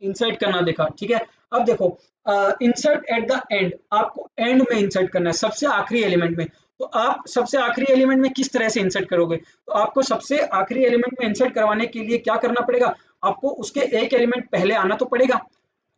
[SPEAKER 1] इंसर्ट करना देखा, ठीक है। अब देखो इंसर्ट एट द एंड, आपको एंड में इंसर्ट करना है, सबसे आखिरी एलिमेंट में। तो आप सबसे आखिरी एलिमेंट में किस तरह से इंसर्ट करोगे, तो आपको सबसे आखिरी एलिमेंट में इंसर्ट करवाने के लिए क्या करना पड़ेगा, आपको उसके एक एलिमेंट पहले आना तो पड़ेगा,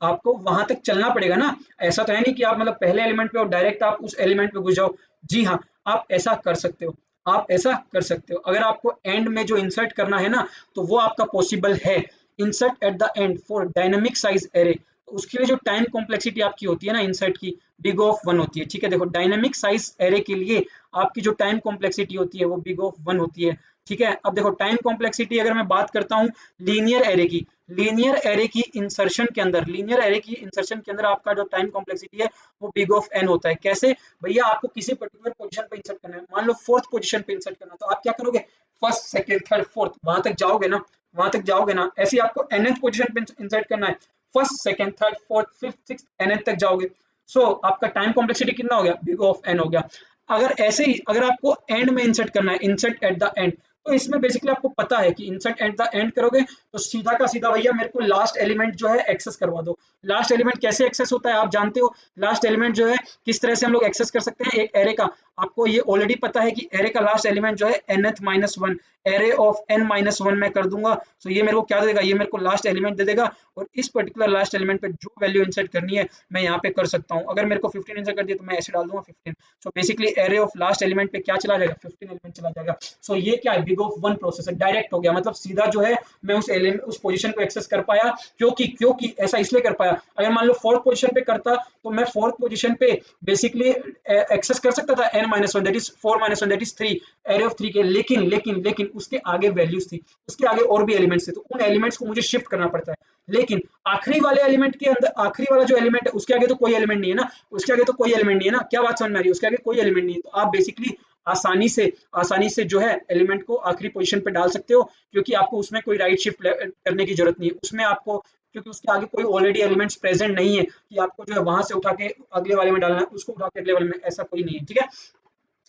[SPEAKER 1] आपको वहां तक चलना पड़ेगा ना। ऐसा तो है नहीं कि आप मतलब पहले एलिमेंट पे और डायरेक्ट आप उस एलिमेंट पे घुस जाओ। जी हाँ, आप ऐसा कर सकते हो, आप ऐसा कर सकते हो, अगर आपको एंड में जो इंसर्ट करना है ना, तो वो आपका पॉसिबल है। Insert at the end for dynamic size array, उसके लिए जो टाइम कॉम्प्लेक्सिटी आपकी होती है ना इंसर्ट की, बिग ऑफ 1 होती है, ठीक है। देखो डायनेमिक साइज एरे के लिए आपकी जो टाइम कॉम्प्लेक्सिटी होती है वो बिग ऑफ 1 होती है, ठीक है। अब देखो टाइम कॉम्प्लेक्सिटी अगर मैं बात करता हूँ लीनियर एरे की, लीनियर एरे की इंसर्शन के अंदर, लीनियर एरे की इंसर्शन के अंदर आपका जो टाइम कॉम्प्लेक्सिटी है वो बिग ऑफ एन होता है। कैसे भैया, आपको किसी पर्टिकुलर पोजीशन पे इंसर्ट करना है, मान लो फोर्थ पोजीशन पे इंसर्ट करना है, तो आप क्या करोगे, फर्स्ट सेकंड थर्ड फोर्थ वहां तक जाओगे ना, वहां तक जाओगे ना, ऐसे ही आपको nth पोजीशन पे इंसर्ट करना है, first second third fourth fifth sixth nth तक जाओगे। सो आपका टाइम कॉम्प्लेक्सिटी कितना हो गया, बिग ऑफ एन हो गया। अगर ऐसे ही अगर आपको एंड में इंसर्ट करना है, इंसर्ट एट द एंड, तो इसमें बेसिकली आपको पता है कि इंसर्ट एट द एंड करोगे तो सीधा का सीधा भैया मेरे को लास्ट एलिमेंट जो है एक्सेस करवा दो। लास्ट एलिमेंट कैसे एक्सेस होता है आप जानते हो, लास्ट एलिमेंट जो है किस तरह से हम लोग एक्सेस कर सकते हैं एक एरे का, आपको ये ऑलरेडी पता है कि एरे का लास्ट एलिमेंट जो है nth -1, एरे ऑफ n-1 मैं कर दूंगा, तो ये मेरे को क्या देगा, ये मेरे को लास्ट एलिमेंट दे देगा, और इस पर्टिकुलर लास्ट एलिमेंट पे जो वैल्यू इंसर्ट करनी है मैं यहाँ पे कर सकता हूँ। अगर मेरे को 15 इंसर्ट कर दिया तो मैं ऐसे डाल दूंगा 15, so basically array of last element पे क्या चला जाएगा, 15 एलिमेंट चला जाएगा। सो ये क्या है, बिग ऑफ 1 प्रोसेस है, डायरेक्ट हो गया, मतलब सीधा जो है मैं उस एलिमेंट उस पोजीशन को एक्सेस कर पाया, क्योंकि क्योंकि ऐसा इसलिए कर पाया, अगर मान लो फोर्थ पोजीशन पे करता तो मैं फोर्थ पोजीशन पे बेसिकली एक्सेस कर सकता था n-1 that is 4-1 that is 3, array of 3 के, लेकिन लेकिन लेकिन उसके आगे वैल्यूज थी, उसके आगे और भी एलिमेंट्स थे, तो उन एलिमेंट्स को मुझे शिफ्ट करना पड़ता है। लेकिन आखिरी वाले एलिमेंट के अंदर, आखिरी वाला जो एलिमेंट है उसके आगे तो कोई एलिमेंट नहीं है ना, उसके आगे तो कोई एलिमेंट नहीं है ना, क्या बात समझ में आ रही है, उसके आगे कोई एलिमेंट नहीं है, तो आप बेसिकली आसानी से जो है एलिमेंट को आखिरी पोजीशन पे डाल सकते हो, क्योंकि आपको उसमें कोई राइट शिफ्ट करने की जरूरत नहीं है उसमें आपको, क्योंकि उसके आगे कोई ऑलरेडी एलिमेंट्स प्रेजेंट नहीं है कि आपको जो है वहां से उठा के अगले वाले में डालना है, उसको उठा के अगले वाले में, ऐसा कोई नहीं है, ठीक है।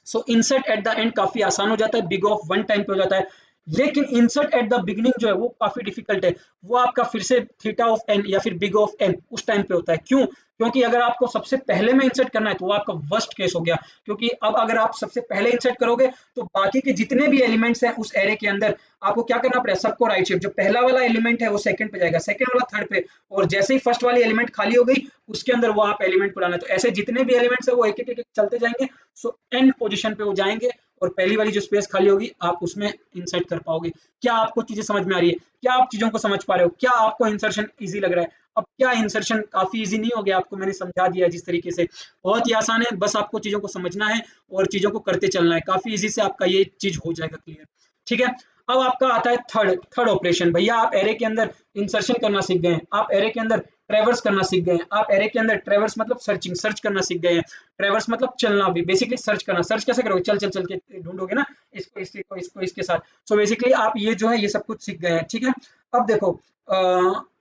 [SPEAKER 1] सो इंसर्ट एट द एंड काफी आसान हो जाता है, बिग ऑफ 1 टाइम पे हो जाता है, लेकिन इंसर्ट एट द बिगनिंग जो है वो काफी डिफिकल्ट है, वो आपका फिर से थीटा ऑफ एन या फिर बिग ऑफ एन उस टाइम पे होता है। क्यों, क्योंकि अगर आपको सबसे पहले में इंसर्ट करना है तो वो आपका वर्स्ट केस हो गया, क्योंकि अब अगर आप सबसे पहले इंसर्ट करोगे तो बाकी के जितने भी एलिमेंट्स हैं उस एरे के अंदर आपको क्या करना पड़ेगा, सबको राइट शिफ्ट, जो पहला वाला एलिमेंट है वो सेकंड पे जाएगा, सेकंड वाला थर्ड पे, और जैसे ही फर्स्ट वाली एलिमेंट खाली हो गई उसके अंदर वो आप एलिमेंट को डालना है, तो ऐसे जितने भी एलिमेंट्स है वो एक एक चलते जाएंगे, सो एंड पोजीशन पे वो जाएंगे और पहली वाली जो स्पेस खाली होगी आप उसमें इंसर्ट कर पाओगे। क्या आपको चीजें समझ में आ रही है, क्या आप चीजों को समझ पा रहे हो, क्या आपको इंसर्शन इजी लग रहा है, अब क्या इंसर्शन काफी इजी नहीं हो गया, आपको मैंने समझा दिया जिस तरीके से, बहुत ही आसान है, बस आपको चीजों को समझना है और चीजों को करते चलना है, काफी इजी से आपका ये चीज हो जाएगा क्लियर, ठीक है। अब आपका आता है थर्ड थर्ड ऑपरेशन, भैया आप एरे के अंदर इंसर्शन करना सीख गए हैं, आप एरे के अंदर ट्रेवर्स करना सीख गए हैं, आप एरे के अंदर ट्रेवर्स मतलब सर्चिंग, सर्च करना सीख गए हैं, ट्रेवर्स मतलब चलना भी, बेसिकली सर्च करना, सर्च कैसे करोगे, चल चल चल के ढूंढोगे ना, इसको इसके साथ, सो बेसिकली आप ये जो है ये सब कुछ सीख गए हैं, ठीक है। अब देखो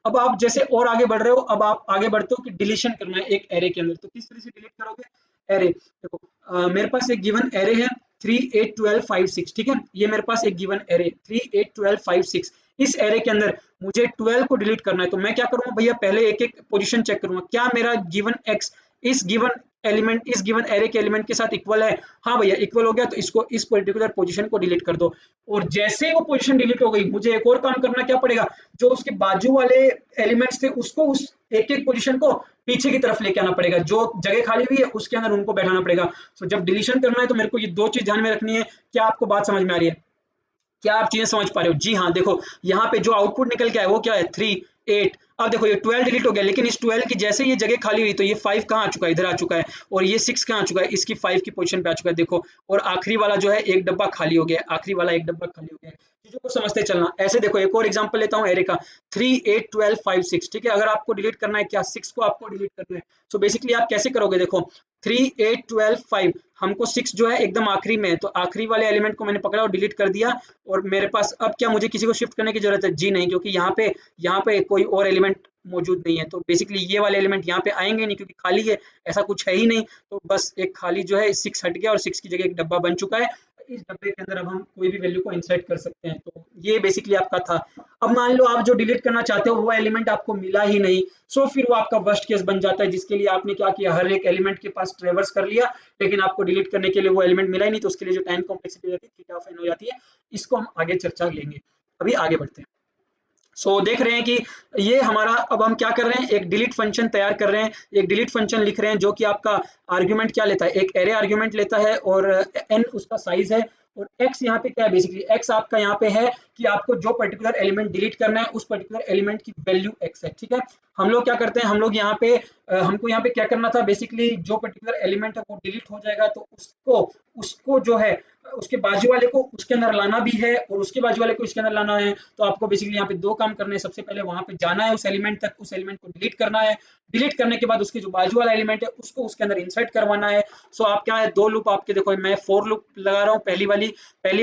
[SPEAKER 1] अब आप जैसे और आगे बढ़ रहे हो, अब आप आगे बढ़ते हो कि डिलीशन करना है एक एरे के अंदर, तो किस तरह से डिलीट करोगे एरे, देखो मेरे पास एक गिवन एरे है 3 8 12 5 6, ठीक है, ये मेरे पास एक गिवन एरे 3 8 12 5 6, इस एरे के अंदर मुझे 12 को डिलीट करना है, तो मैं क्या करूंगा भैया, पहले एक एक पोजीशन चेक करूंगा, क्या मेरा गिवन x इस गिवन एलिमेंट, इस गिवन एरे के एलिमेंट के साथ इक्वल है। हाँ भैया इक्वल हो गया, तो इसको, इस पर्टिकुलर पोजीशन को डिलीट कर दो। और जैसे ही वो पोजीशन डिलीट हो गई, मुझे एक और काम करना क्या पड़ेगा, जो उसके बाजू वाले एलिमेंट्स थे उसको, उस एक एक पोजीशन को पीछे की तरफ लेके आना पड़ेगा, जो जगह खाली हुई है उसके अंदर उनको बैठाना पड़ेगा। तो जब डिलीशन करना है तो मेरे को ये दो चीज ध्यान में रखनी है। क्या आपको बात समझ में आ रही है? क्या आप चीजें समझ पा रहे हो? जी हाँ, देखो यहाँ पे जो आउटपुट निकल के आया वो क्या है, 3 8। अब देखो ये 12 डिलीट हो गया, लेकिन इस 12 की जैसे ये जगह खाली हुई तो ये 5 कहाँ आ चुका है, इधर आ चुका है, और ये 6 कहाँ आ चुका है, इसकी 5 की पोजीशन पे आ चुका है, देखो। और आखिरी वाला जो है एक डब्बा खाली हो गया, आखिरी वाला एक डब्बा खाली हो गया। चीजों को समझते चलना। ऐसे देखो एक और एग्जांपल लेता हूँ एरे का, 3 8 12 5 6, ठीक है। अगर आपको डिलीट करना है क्या, 6 को आपको डिलीट करना है, सो बेसिकली आप कैसे करोगे, देखो 3 8 12 5, हमको 6 जो है एकदम आखिरी में है, तो आखिरी वाले एलिमेंट को मैंने पकड़ा और डिलीट कर दिया। और मेरे पास अब क्या, मुझे किसी को शिफ्ट करने की जरूरत है? जी नहीं, क्योंकि यहाँ पे कोई और एलिमेंट मौजूद नहीं है, तो बेसिकली ये वाले एलिमेंट यहाँ पे आएंगे नहीं, क्योंकि खाली है, ऐसा कुछ है ही नहीं। तो बस एक खाली जो है 6 हट गया और 6 की जगह एक डब्बा बन चुका है। इस डब्बे के अंदर अब हम कोई भी वैल्यू को इंसर्ट कर सकते हैं। तो ये बेसिकली आपका था। अब मान लो आप जो डिलीट करना चाहते हो वो एलिमेंट आपको मिला ही नहीं, सो फिर वो आपका वर्स्ट केस बन जाता है, जिसके लिए आपने क्या किया, हर एक एलिमेंट के पास ट्रेवर्स कर लिया, लेकिन आपको डिलीट करने के लिए वो एलिमेंट मिला ही नहीं, तो उसके लिए जो टाइम कॉम्प्लेक्सिटी हो जाती है, थीटा ऑफ एन हो जाती है। इसको हम आगे चर्चा लेंगे। अभी आगे बढ़ते हैं। देख रहे हैं कि ये हमारा, अब हम क्या कर रहे हैं, एक डिलीट फंक्शन तैयार कर रहे हैं, एक डिलीट फंक्शन लिख रहे हैं, जो कि आपका आर्गुमेंट क्या लेता है, एक एरे आर्गुमेंट लेता है, और एन उसका साइज है, और एक्स यहाँ पे क्या है, बेसिकली एक्स आपका यहाँ पे है कि आपको जो पर्टिकुलर एलिमेंट डिलीट करना है उस पर्टिकुलर एलिमेंट की वैल्यू एक्स है, ठीक है। हम लोग क्या करते हैं, हम लोग यहाँ पे हमको यहाँ पे क्या करना था, बेसिकली जो पर्टिकुलर एलिमेंट है वो डिलीट हो जाएगा, तो उसको उसको जो है उसके बाजू वाले को उसके अंदर लाना भी है, और उसके बाजू वाले को इसके अंदर लाना है। तो आपको बेसिकली यहाँ पे दो काम करने हैं। सबसे पहले वहां पे जाना है उस एलिमेंट तक, उस एलिमेंट को डिलीट करना है, डिलीट करने के बाद उसके जो बाजू वाला एलिमेंट है उसको उसके अंदर इंसर्ट करवाना है। आप क्या है, दो लूप आपके, देखो मैं फॉर लूप लगा रहा हूँ। पहली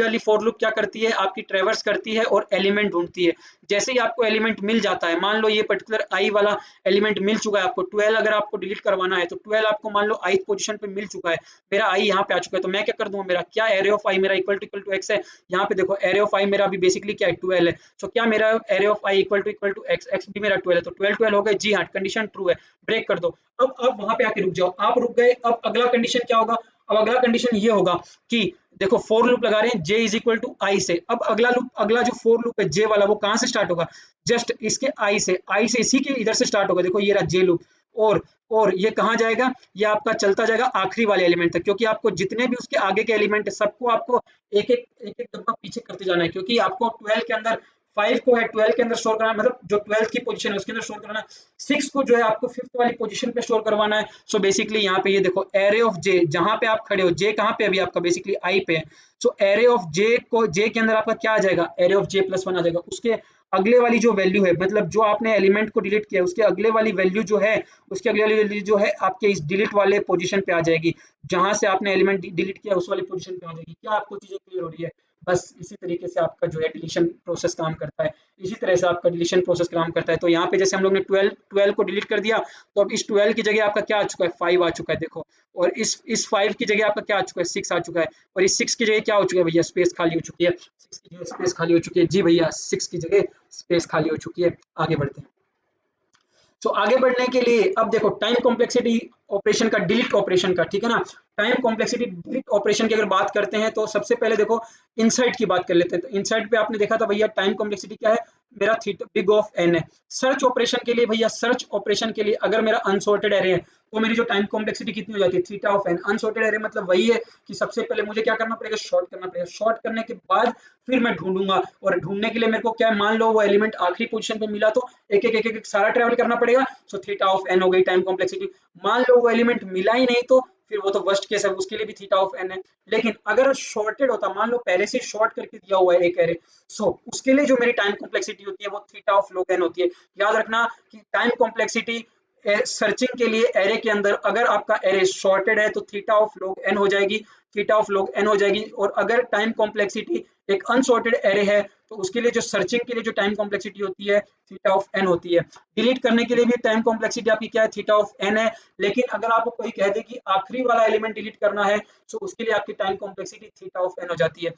[SPEAKER 1] वाली फॉर लूप क्या करती है, आपकी ट्रेवर्स करती है और एलिमेंट ढूंढती है। जैसे ही आपको एलिमेंट मिल जाता है, मान लो ये पर्टिकुलर आई वाला एलिमेंट मिल चुका है आपको, 12 अगर आपको डिलीट करवाना है, तो 12 आपको मान लो आई पोजीशन पे मिल चुका है, मेरा आई यहाँ पे आ चुका है, तो मैं क्या कर दूंगा, मेरा क्या एरे ऑफ आई मेरा इक्वल टू एक्स है। यहाँ पे देखो एरे ऑफ आई मेरा अभी बेसिकली क्या है, 12 है। क्या मेरा array of i equal to x, x भी मेरा 12 है, तो 12 हो गए। जी हाँ, कंडीशन ट्रू है, ब्रेक कर दो। अब वहां पे आके रुक जाओ, आप रुक गए। अब अगला कंडीशन क्या होगा, अब अगला कंडीशन ये होगा कि देखो फोर लूप लगा रहे हैं, j इज इक्वल टू आई से। अब अगला लूप, अगला जो फोर लूप है j वाला, वो कहां से स्टार्ट होगा, जस्ट इसके i से, इसी के इधर से स्टार्ट होगा। देखो ये रहा j लूप, और ये कहां जाएगा, ये आपका चलता जाएगा आखिरी वाले एलिमेंट तक, क्योंकि आपको जितने भी उसके आगे के एलिमेंट है सबको आपको एक एक डब्बा पीछे करते जाना है, क्योंकि आपको 12 के अंदर 5 को है 12 के अंदर स्टोर करना है, मतलब जो 12 की पोजीशन है उसके अंदर स्टोर करना है। 6 को जो है आपको 5th वाली पोजीशन पे स्टोर करवाना है। बेसिकली यहाँ पे ये देखो एरे ऑफ जे, जहां पे आप खड़े हो, जे कहां पे अभी आपका बेसिकली आई पे है। एरे ऑफ जे को, जे के अंदर आपका क्या आ जाएगा, एरे ऑफ जे प्लस 1 आ जाएगा। उसके अगले वाली जो वैल्यू है, मतलब जो आपने एलिमेंट को डिलीट किया उसके अगले वाली वैल्यू जो है, उसके अगले वाली वैल्यू जो है आपके इस डिलीट वाले पोजीशन पे आ जाएगी, जहां से आपने एलिमेंट डिलीट किया उस वाली पोजीशन पे आ जाएगी। क्या आपको चीजें क्लियर हो रही है? बस इसी तरीके से आपका जो है डिलीशन प्रोसेस काम करता है, इसी तरह से आपका डिलीशन प्रोसेस काम करता है। तो यहाँ पे जैसे हम लोग ने 12 को डिलीट कर दिया, तो अब इस 12 की जगह आपका क्या आ चुका है, 5 आ चुका है, देखो। और इस 5 की जगह आपका क्या आ चुका है, 6 आ चुका है, और इस 6 की जगह क्या हो चुका है भैया, स्पेस खाली हो चुकी है। 6 की जगह स्पेस खाली हो चुकी है, जी भैया 6 की जगह स्पेस खाली हो चुकी है। आगे बढ़ते हैं। आगे बढ़ने के लिए अब देखो टाइम कॉम्प्लेक्सिटी ऑपरेशन का, डिलीट ऑपरेशन का, ठीक है ना। टाइम कॉम्प्लेक्सिटी डिलीट ऑपरेशन की अगर बात करते हैं, तो सबसे पहले देखो इनसाइट की बात कर लेते हैं। तो इनसाइट पे आपने देखा था भैया टाइम कॉम्प्लेक्सिटी क्या है, मेरा थीटा बिग ऑफ एन है। सर्च ऑपरेशन के लिए भैया, सर्च ऑपरेशन के लिए अगर मेरा अनसॉर्टेड एरे है, तो मेरी जो टाइम कॉम्प्लेक्सिटी कितनी हो जाती है, theta of n. Unsorted array मतलब वही है कि सबसे पहले मुझे क्या करना पड़ेगा, शॉर्ट करना पड़ेगा। शॉर्ट करने के बाद फिर मैं ढूंढूंगा, और ढूंढने के लिए मेरे को क्या है, मान लो वो एलिमेंट आखिरी पोजीशन पे मिला, तो एक सारा ट्रेवल करना पड़ेगा। थीटा ऑफ एन हो गई टाइम कॉम्प्लेक्सिटी। मान लो वो एलिमेंट मिला ही नहीं, तो फिर वो तो वर्स्ट केस है, उसके लिए भी थीटा ऑफ एन है। लेकिन अगर शॉर्टेड होता, मान लो पहले से शॉर्ट करके दिया हुआ है एक एरे, उसके लिए जो मेरी टाइम कॉम्प्लेक्सिटी होती है वो थीटा ऑफ log n होती है। याद रखना कि टाइम कॉम्प्लेक्सिटी सर्चिंग के लिए एरे के अंदर, अगर आपका एरे शॉर्टेड है तो थीटा ऑफ log n हो जाएगी, थीटा ऑफ log n हो जाएगी। और अगर टाइम कॉम्प्लेक्सिटी एक अनसॉर्टेड एरे है तो उसके लिए जो सर्चिंग के लिए जो टाइम कॉम्प्लेक्सिटी होती है थीटा ऑफ n होती है। डिलीट करने के लिए भी टाइम कॉम्प्लेक्सिटी आपकी क्या है, थीटा ऑफ n है। लेकिन अगर आपको कोई कह दे कि आखिरी वाला एलिमेंट डिलीट करना है तो उसके लिए आपकी time complexity theta of n हो जाती है,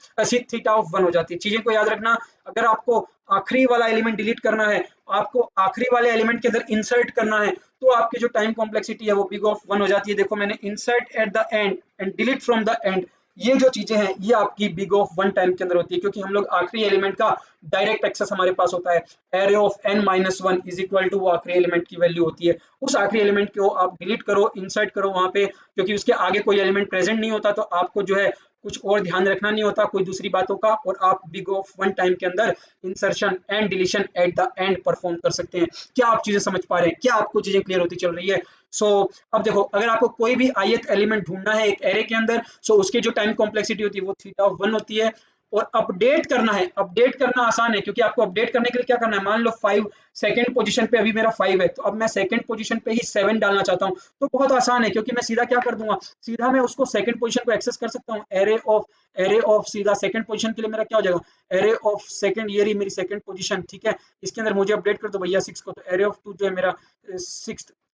[SPEAKER 1] थीटा ऑफ 1 हो जाती है। चीजें को याद रखना, अगर आपको आखिरी वाला एलिमेंट डिलीट करना है, आपको आखिरी वाले एलिमेंट के अंदर इंसर्ट करना है, तो आपकी जो टाइम कॉम्प्लेक्सिटी है वो बिग ऑफ 1 हो जाती है। देखो मैंने insert at the end and delete from the end, ये जो चीजें हैं ये आपकी बिग ऑफ 1 टाइम के अंदर होती है, क्योंकि हम लोग आखिरी एलिमेंट का डायरेक्ट एक्सेस हमारे पास होता है। Array of n minus one is equal to वो आखिरी एलिमेंट की वैल्यू होती है। उस आखिरी एलिमेंट को आप डिलीट करो, इंसर्ट करो वहां पे, क्योंकि उसके आगे कोई एलिमेंट प्रेजेंट नहीं होता, तो आपको जो है कुछ और ध्यान रखना नहीं होता कोई दूसरी बातों का, और आप बिग ऑफ 1 टाइम के अंदर insertion and deletion at the end perform कर सकते हैं। क्या आप चीजें समझ पा रहे हैं, क्या आपको चीजें क्लियर होती चल रही है? अब देखो, अगर आपको कोई भी ith एलिमेंट ढूंढना है एक एरे के अंदर, उसकी जो टाइम कॉम्प्लेक्सिटी होती है वो थीटा ऑफ 1 होती है। और अपडेट करना है, अपडेट करना आसान है, क्योंकि आपको अपडेट करने के लिए क्या करना है, मान लो 5 सेकंड पोजीशन पे अभी मेरा 5 है, तो अब मैं सेकंड पोजीशन पे ही 7 डालना चाहता हूँ, तो बहुत आसान है, क्योंकि मैं सीधा क्या कर दूंगा, सीधा मैं उसको सेकंड पोजीशन को एक्सेस कर सकता हूँ। एरे ऑफ सीधा सेकंड पोजीशन के लिए मेरा क्या हो जाएगा, एरे ऑफ सेकंड, ये रही मेरी सेकंड पोजीशन, ठीक है। इसके अंदर मुझे अपडेट कर दो भैया 6 को, तो एरे ऑफ 2 जो है मेरा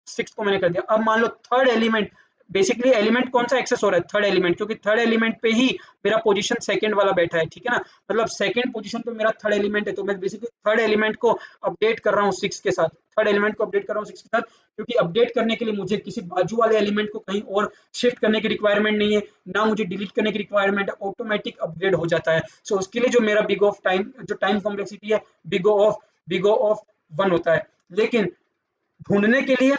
[SPEAKER 1] 6 को मैंने कर दिया। अब मान लो थर्ड एलिमेंट, बेसिकली एलिमेंट कौन सा एक्सेस हो रहा है, थर्ड एलिमेंट, क्योंकि थर्ड एलिमेंट पे ही मेरा पोजीशन सेकंड वाला बैठा है, ठीक है ना। मतलब सेकंड पोजीशन पे मेरा थर्ड एलिमेंट है, तो मैं बेसिकली थर्ड एलिमेंट को अपडेट कर रहा हूँ 6 के साथ, थर्ड एलिमेंट को अपडेट कर रहा हूँ 6 के साथ, क्योंकि अपडेट करने के लिए मुझे किसी बाजू वाले एलिमेंट को कहीं और शिफ्ट करने की रिक्वायरमेंट नहीं है, ना मुझे डिलीट करने की रिक्वायरमेंट है, ऑटोमेटिक अपग्रेड हो जाता है। उसके लिए जो मेरा बिग ऑफ टाइम, जो टाइम कॉम्प्लेक्सिटी है, बिग ऑफ 1 होता है। लेकिन ढूंढने के लिए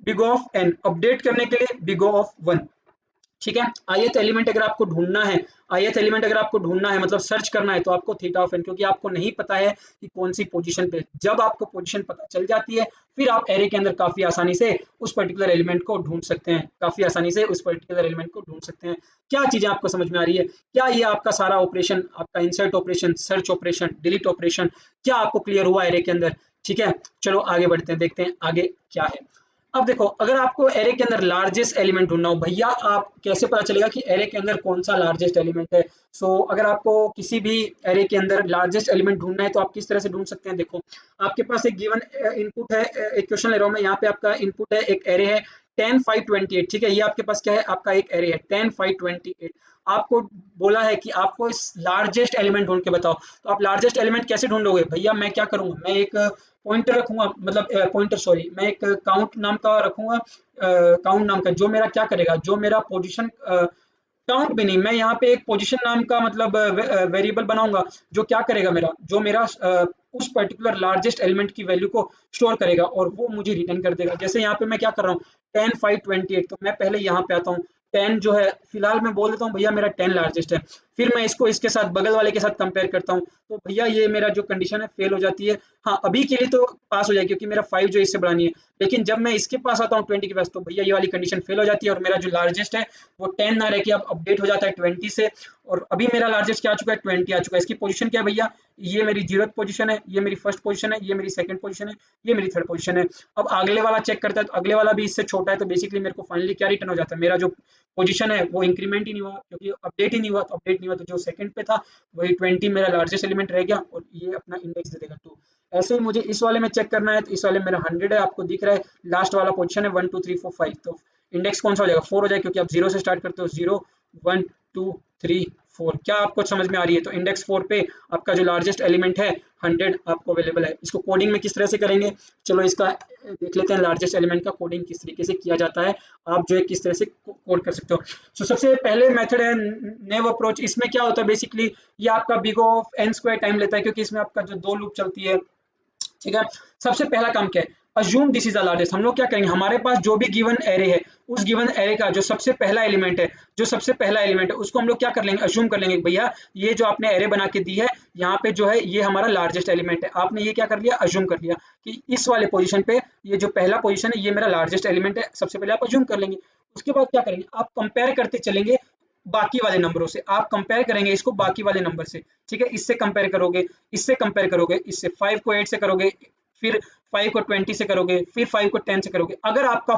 [SPEAKER 1] बिग ऑफ एन, अपडेट करने के लिए बिग ऑफ 1, ठीक है। ith एलिमेंट अगर आपको ढूंढना है, मतलब सर्च करना है, तो आपको थीटा ऑफ एन, क्योंकि आपको नहीं पता है कि कौन सी पोजीशन पे, जब आपको पोजीशन पता चल जाती है फिर आप एरे के अंदर काफी आसानी से उस पर्टिकुलर एलिमेंट को ढूंढ सकते हैं, क्या चीजें आपको समझ में आ रही है? क्या ये आपका सारा ऑपरेशन, आपका insert operation, search operation, delete operation, क्या आपको क्लियर हुआ एरे के अंदर? ठीक है, चलो आगे बढ़ते हैं, देखते हैं आगे क्या है। अब देखो, अगर आपको एरे के अंदर लार्जेस्ट एलिमेंट ढूंढना हो, भैया आप कैसे पता चलेगा कि एरे के अंदर कौन सा लार्जेस्ट एलिमेंट है? अगर आपको किसी भी एरे के अंदर लार्जेस्ट एलिमेंट ढूंढना है तो आप किस तरह से ढूंढ सकते हैं? देखो, आपके पास एक गिवन इनपुट है, एक क्वेश्चन ले रहा हूं मैं, यहाँ पे आपका इनपुट है, एक एरे है 10 5 28, ठीक है। ये आपके पास क्या है, आपका एक एरे है 10 5 28। आपको बोला है कि आपको इस लार्जेस्ट एलिमेंट ढूंढ के बताओ, तो आप लार्जेस्ट एलिमेंट कैसे ढूंढोगे? भैया मैं क्या करूंगा, मैं एक पॉइंटर रखूंगा, मतलब पॉइंटर सॉरी, मैं एक काउंट नाम का रखूंगा, काउंट नाम का, जो मेरा क्या करेगा, जो मेरा पोजीशन, काउंट भी नहीं, मैं यहाँ पे एक पोजीशन नाम का मतलब वेरिएबल बनाऊंगा, जो क्या करेगा, मेरा उस पर्टिकुलर लार्जेस्ट एलिमेंट की वैल्यू को स्टोर करेगा और वो मुझे रिटर्न कर देगा। जैसे यहाँ पे मैं क्या कर रहा हूँ, 10 5 28, तो मैं पहले यहाँ पे आता हूँ, 10 जो है फिलहाल मैं बोल देता हूँ भैया मेरा 10 लार्जेस्ट है, फिर मैं इसको इसके साथ बगल वाले के साथ कंपेयर करता हूँ, तो भैया ये मेरा जो कंडीशन है फेल हो जाती है। हाँ, अभी के लिए तो पास हो जाएगी, क्योंकि मेरा 5 जो इससे बढ़ानी है, लेकिन जब मैं इसके पास आता हूँ 20 के पास, तो भैया ये वाली कंडीशन फेल हो जाती है और मेरा जो लार्जेस्ट है वो 10 ना रह के अब अपडेट हो जाता है 20 से, और अभी मेरा लार्जेस्ट क्या आ चुका है, 20 आ चुका है। इसकी पोजीशन क्या है भैया, ये मेरी 0th पोजीशन है, ये मेरी फर्स्ट पोजीशन है, ये मेरी सेकंड पोजीशन है, ये मेरी थर्ड पोजीशन है। अब अगले वाला चेक करता है, तो अगले वाला भी इससे छोटा है, तो बेसिकली मेरे को फाइनली क्या रिटर्न हो जाता है, मेरा जो पोजीशन है वो इंक्रीमेंट ही नहीं हुआ, क्योंकि अपडेट ही नहीं हुआ, तो अपडेट नहीं हुआ तो जो सेकंड पे था वही 20 मेरा लार्जेस्ट एलिमेंट रह गया, और ये अपना इंडेक्स दे देगा 2। ऐसे ही मुझे इस वाले में चेक करना है, तो इस वाले में मेरा 100 है, आपको दिख रहा है, लास्ट वाला पोजीशन है 1 2 3 4 5, तो इंडेक्स कौन सा हो जाएगा, 4 हो जाएगा, क्योंकि आप 0 से स्टार्ट करते हो, 0 1 2 3 4। क्या आपको समझ में आ रही है? तो इंडेक्स 4 पे आपका जो लार्जेस्ट एलिमेंट है 100 आपको अवेलेबल है। इसको कोडिंग में किस तरह से करेंगे, चलो इसका देख लेते हैं, लार्जेस्ट एलिमेंट का कोडिंग किस तरीके से किया जाता है, आप जो है किस तरह से कोड कर सकते हो। सबसे पहले मेथड है नेव अप्रोच। इसमें क्या होता है, बेसिकली ये आपका big of n square time लेता है, क्योंकि इसमें आपका जो 2 लूप चलती है, ठीक है। सबसे पहला काम क्या है, assume this is the largest. हम लोग क्या करेंगे, हमारे पास जो भी गिवन एरे है, उस गिवन एरे का जो सबसे पहला एलिमेंट है, उसको हम लोग क्या कर लेंगे, अज्यूम कर लेंगे, भैया ये जो आपने एरे बना के दी है, यहाँ पे जो है ये हमारा लार्जेस्ट एलिमेंट है। आपने ये क्या कर लिया, अज्यूम कर लिया कि इस वाले पोजीशन पे ये जो पहला पोजीशन है ये मेरा लार्जेस्ट एलिमेंट है, सबसे पहले आप अज्यूम कर लेंगे। उसके बाद क्या करेंगे, आप कंपेयर करते चलेंगे बाकी वाले नंबरों से, आप कंपेयर करेंगे इसको बाकी वाले नंबर से, ठीक है। इससे कंपेयर करोगे, इससे कंपेयर करोगे, इससे 5 को 8 से करोगे, फिर 5 को 20 से करोगे, फिर 5 को 10 से करोगे। अगर आपका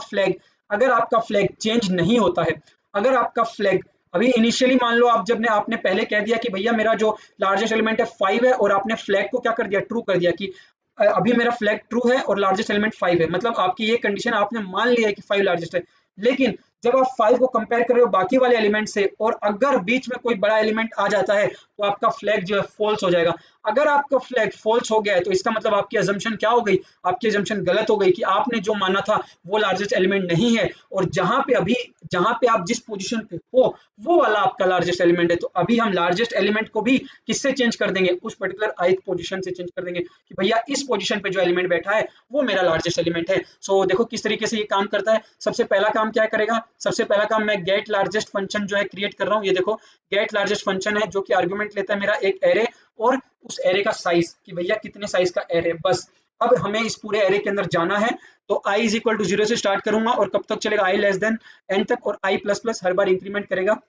[SPEAKER 1] फ्लैग चेंज नहीं होता है, अगर आपका फ्लैग अभी इनिशियली मान लो आप जब ने आपने पहले कह दिया कि भैया मेरा जो लार्जेस्ट एलिमेंट है 5 है, और आपने फ्लैग को क्या कर दिया, ट्रू कर दिया कि अभी मेरा फ्लैग ट्रू है और लार्जेस्ट एलिमेंट 5 है, मतलब आपकी ये कंडीशन आपने मान लिया है कि 5 लार्जेस्ट है। लेकिन जब आप 5 को कंपेयर कर रहे हो बाकी वाले एलिमेंट से, और अगर बीच में कोई बड़ा एलिमेंट आ जाता है तो आपका फ्लैग जो है फॉल्स हो जाएगा। अगर आपका फ्लैग फॉल्स हो गया है तो इसका मतलब आपकी अजम्पशन क्या हो गई, आपकी अजम्पशन गलत हो गई कि आपने जो माना था वो लार्जेस्ट एलिमेंट नहीं है, और जहां पे आप जिस पोजीशन पे हो वो वाला आपका लार्जेस्ट एलिमेंट है। तो अभी हम लार्जेस्ट एलिमेंट को भी किससे चेंज कर देंगे, उस पर्टिकुलर ith पोजीशन से चेंज कर देंगे कि भैया इस पोजीशन पे जो एलिमेंट बैठा है वो मेरा लार्जेस्ट एलिमेंट है। सो देखो किस तरीके से ये काम करता है। सबसे पहला काम क्या करेगा, सबसे पहला काम मैं गेट लार्जेस्ट फंक्शन जो है क्रिएट कर रहा हूँ। ये देखो गेट लार्जेस्ट फंक्शन है जो कि आर्गुमेंट लेता है मेरा एक एरे, और उस एरे का साइज कि भैया कितने साइज का एरे, बस। अब हमें इस पूरे एरे के अंदर जाना है, तो i इज इक्वल टू 0 से स्टार्ट करूंगा और कब तक चलेगा, i लेस देन n तक, और i plus plus her bar increment करेगा।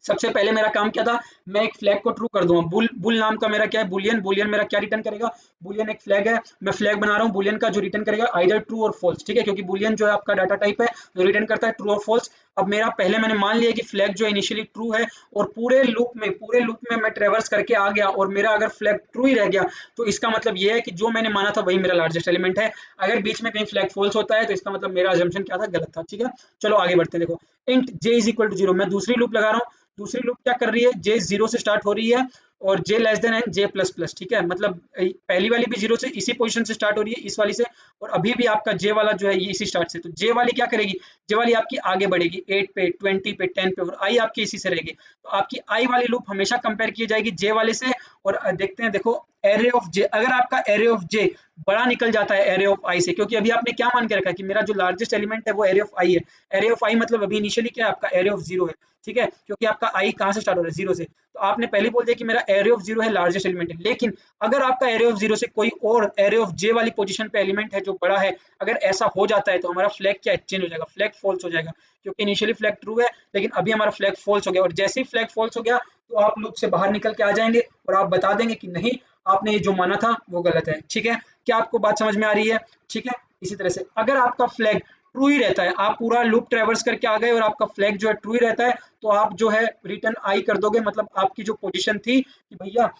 [SPEAKER 1] सबसे पहले मेरा काम क्या था, मैं एक फ्लैग को ट्रू कर दूंगा। बुल नाम का मेरा क्या है, बुलियन। बुलियन मेरा क्या रिटर्न करेगा, बुलियन एक फ्लैग है, मैं फ्लैग बना रहा हूँ। बुलियन का जो रिटर्न करेगा आइदर ट्रू और फॉल्स, ठीक है, क्योंकि बुलियन जो है आपका डाटा टाइप है जो रिटर्न करता है ट्रू और फॉल्स। अब मेरा पहले मैंने मान लिया कि फ्लैग जो इनिशियली ट्रू है, और पूरे लूप में मैं ट्रेवर्स करके आ गया और मेरा अगर फ्लैग ट्रू ही रह गया तो इसका मतलब ये है कि जो मैंने माना था वही मेरा लार्जेस्ट एलिमेंट है। अगर बीच में कहीं फ्लैग फॉल्स होता है तो इसका मतलब मेरा अजम्पशन क्या था, गलत था। ठीक है, चलो आगे बढ़ते हैं। देखो int j is equal to 0, मैं दूसरी लूप लगा रहा हूँ। दूसरी लूप क्या कर रही है, j 0 से स्टार्ट हो रही है और j less than n j plus plus, ठीक है, मतलब पहली वाली भी 0 से इसी पोजीशन से स्टार्ट हो रही है, इस वाली से, और अभी भी आपका j वाला जो है ये इसी स्टार्ट से। तो j वाली क्या करेगी, j वाली आपकी आगे बढ़ेगी 8 पे, 20 पे, 10 पे, और i आपकी इसी से रहेगी। तो आपकी i वाली लूप हमेशा कंपेयर की जाएगी j वाले से। और देखते हैं, देखो एरे ऑफ j, अगर आपका एरे ऑफ j बड़ा निकल जाता है एरे ऑफ i से, क्योंकि अभी आपने क्या मान के रखा है कि मेरा जो लार्जेस्ट एलिमेंट है वो एरे ऑफ i है। एरे ऑफ i मतलब अभी इनिशियली क्या है, आपका एरे ऑफ 0 है, ठीक है, क्योंकि आपका i कहाँ से स्टार्ट हो रहा है, 0 से। तो आपने पहले बोल दिया कि मेरा एरे ऑफ 0 है, लार्जेस्ट एलिमेंट है। लेकिन अगर आपका एरे ऑफ 0 से कोई और एरे ऑफ j वाली पोजीशन पे एलिमेंट है जो बड़ा है, अगर ऐसा हो जाता है तो हमारा फ्लैग क्या चेंज हो जाएगा, फ्लैग फॉल्स हो जाएगा, क्योंकि इनिशियली फ्लैग ट्रू है लेकिन अभी हमारा फ्लैग फॉल्स हो गया। और जैसे ही फ्लैग फॉल्स हो गया तो आप लूप से बाहर निकल के आ जाएंगे और आप बता देंगे कि नहीं, आपने ये जो माना था वो गलत है। ठीक है, क्या आपको बात समझ में आ रही है? ठीक है, इसी तरह से अगर आपका फ्लैग ट्रू ही रहता है, आप पूरा लूप ट्रेवर्स करके आ गए और आपका फ्लैग जो है ट्रू ही रहता है, तो आप जो है रिटर्न आई कर दोगे, मतलब आपकी जो पोजीशन थी कि भैया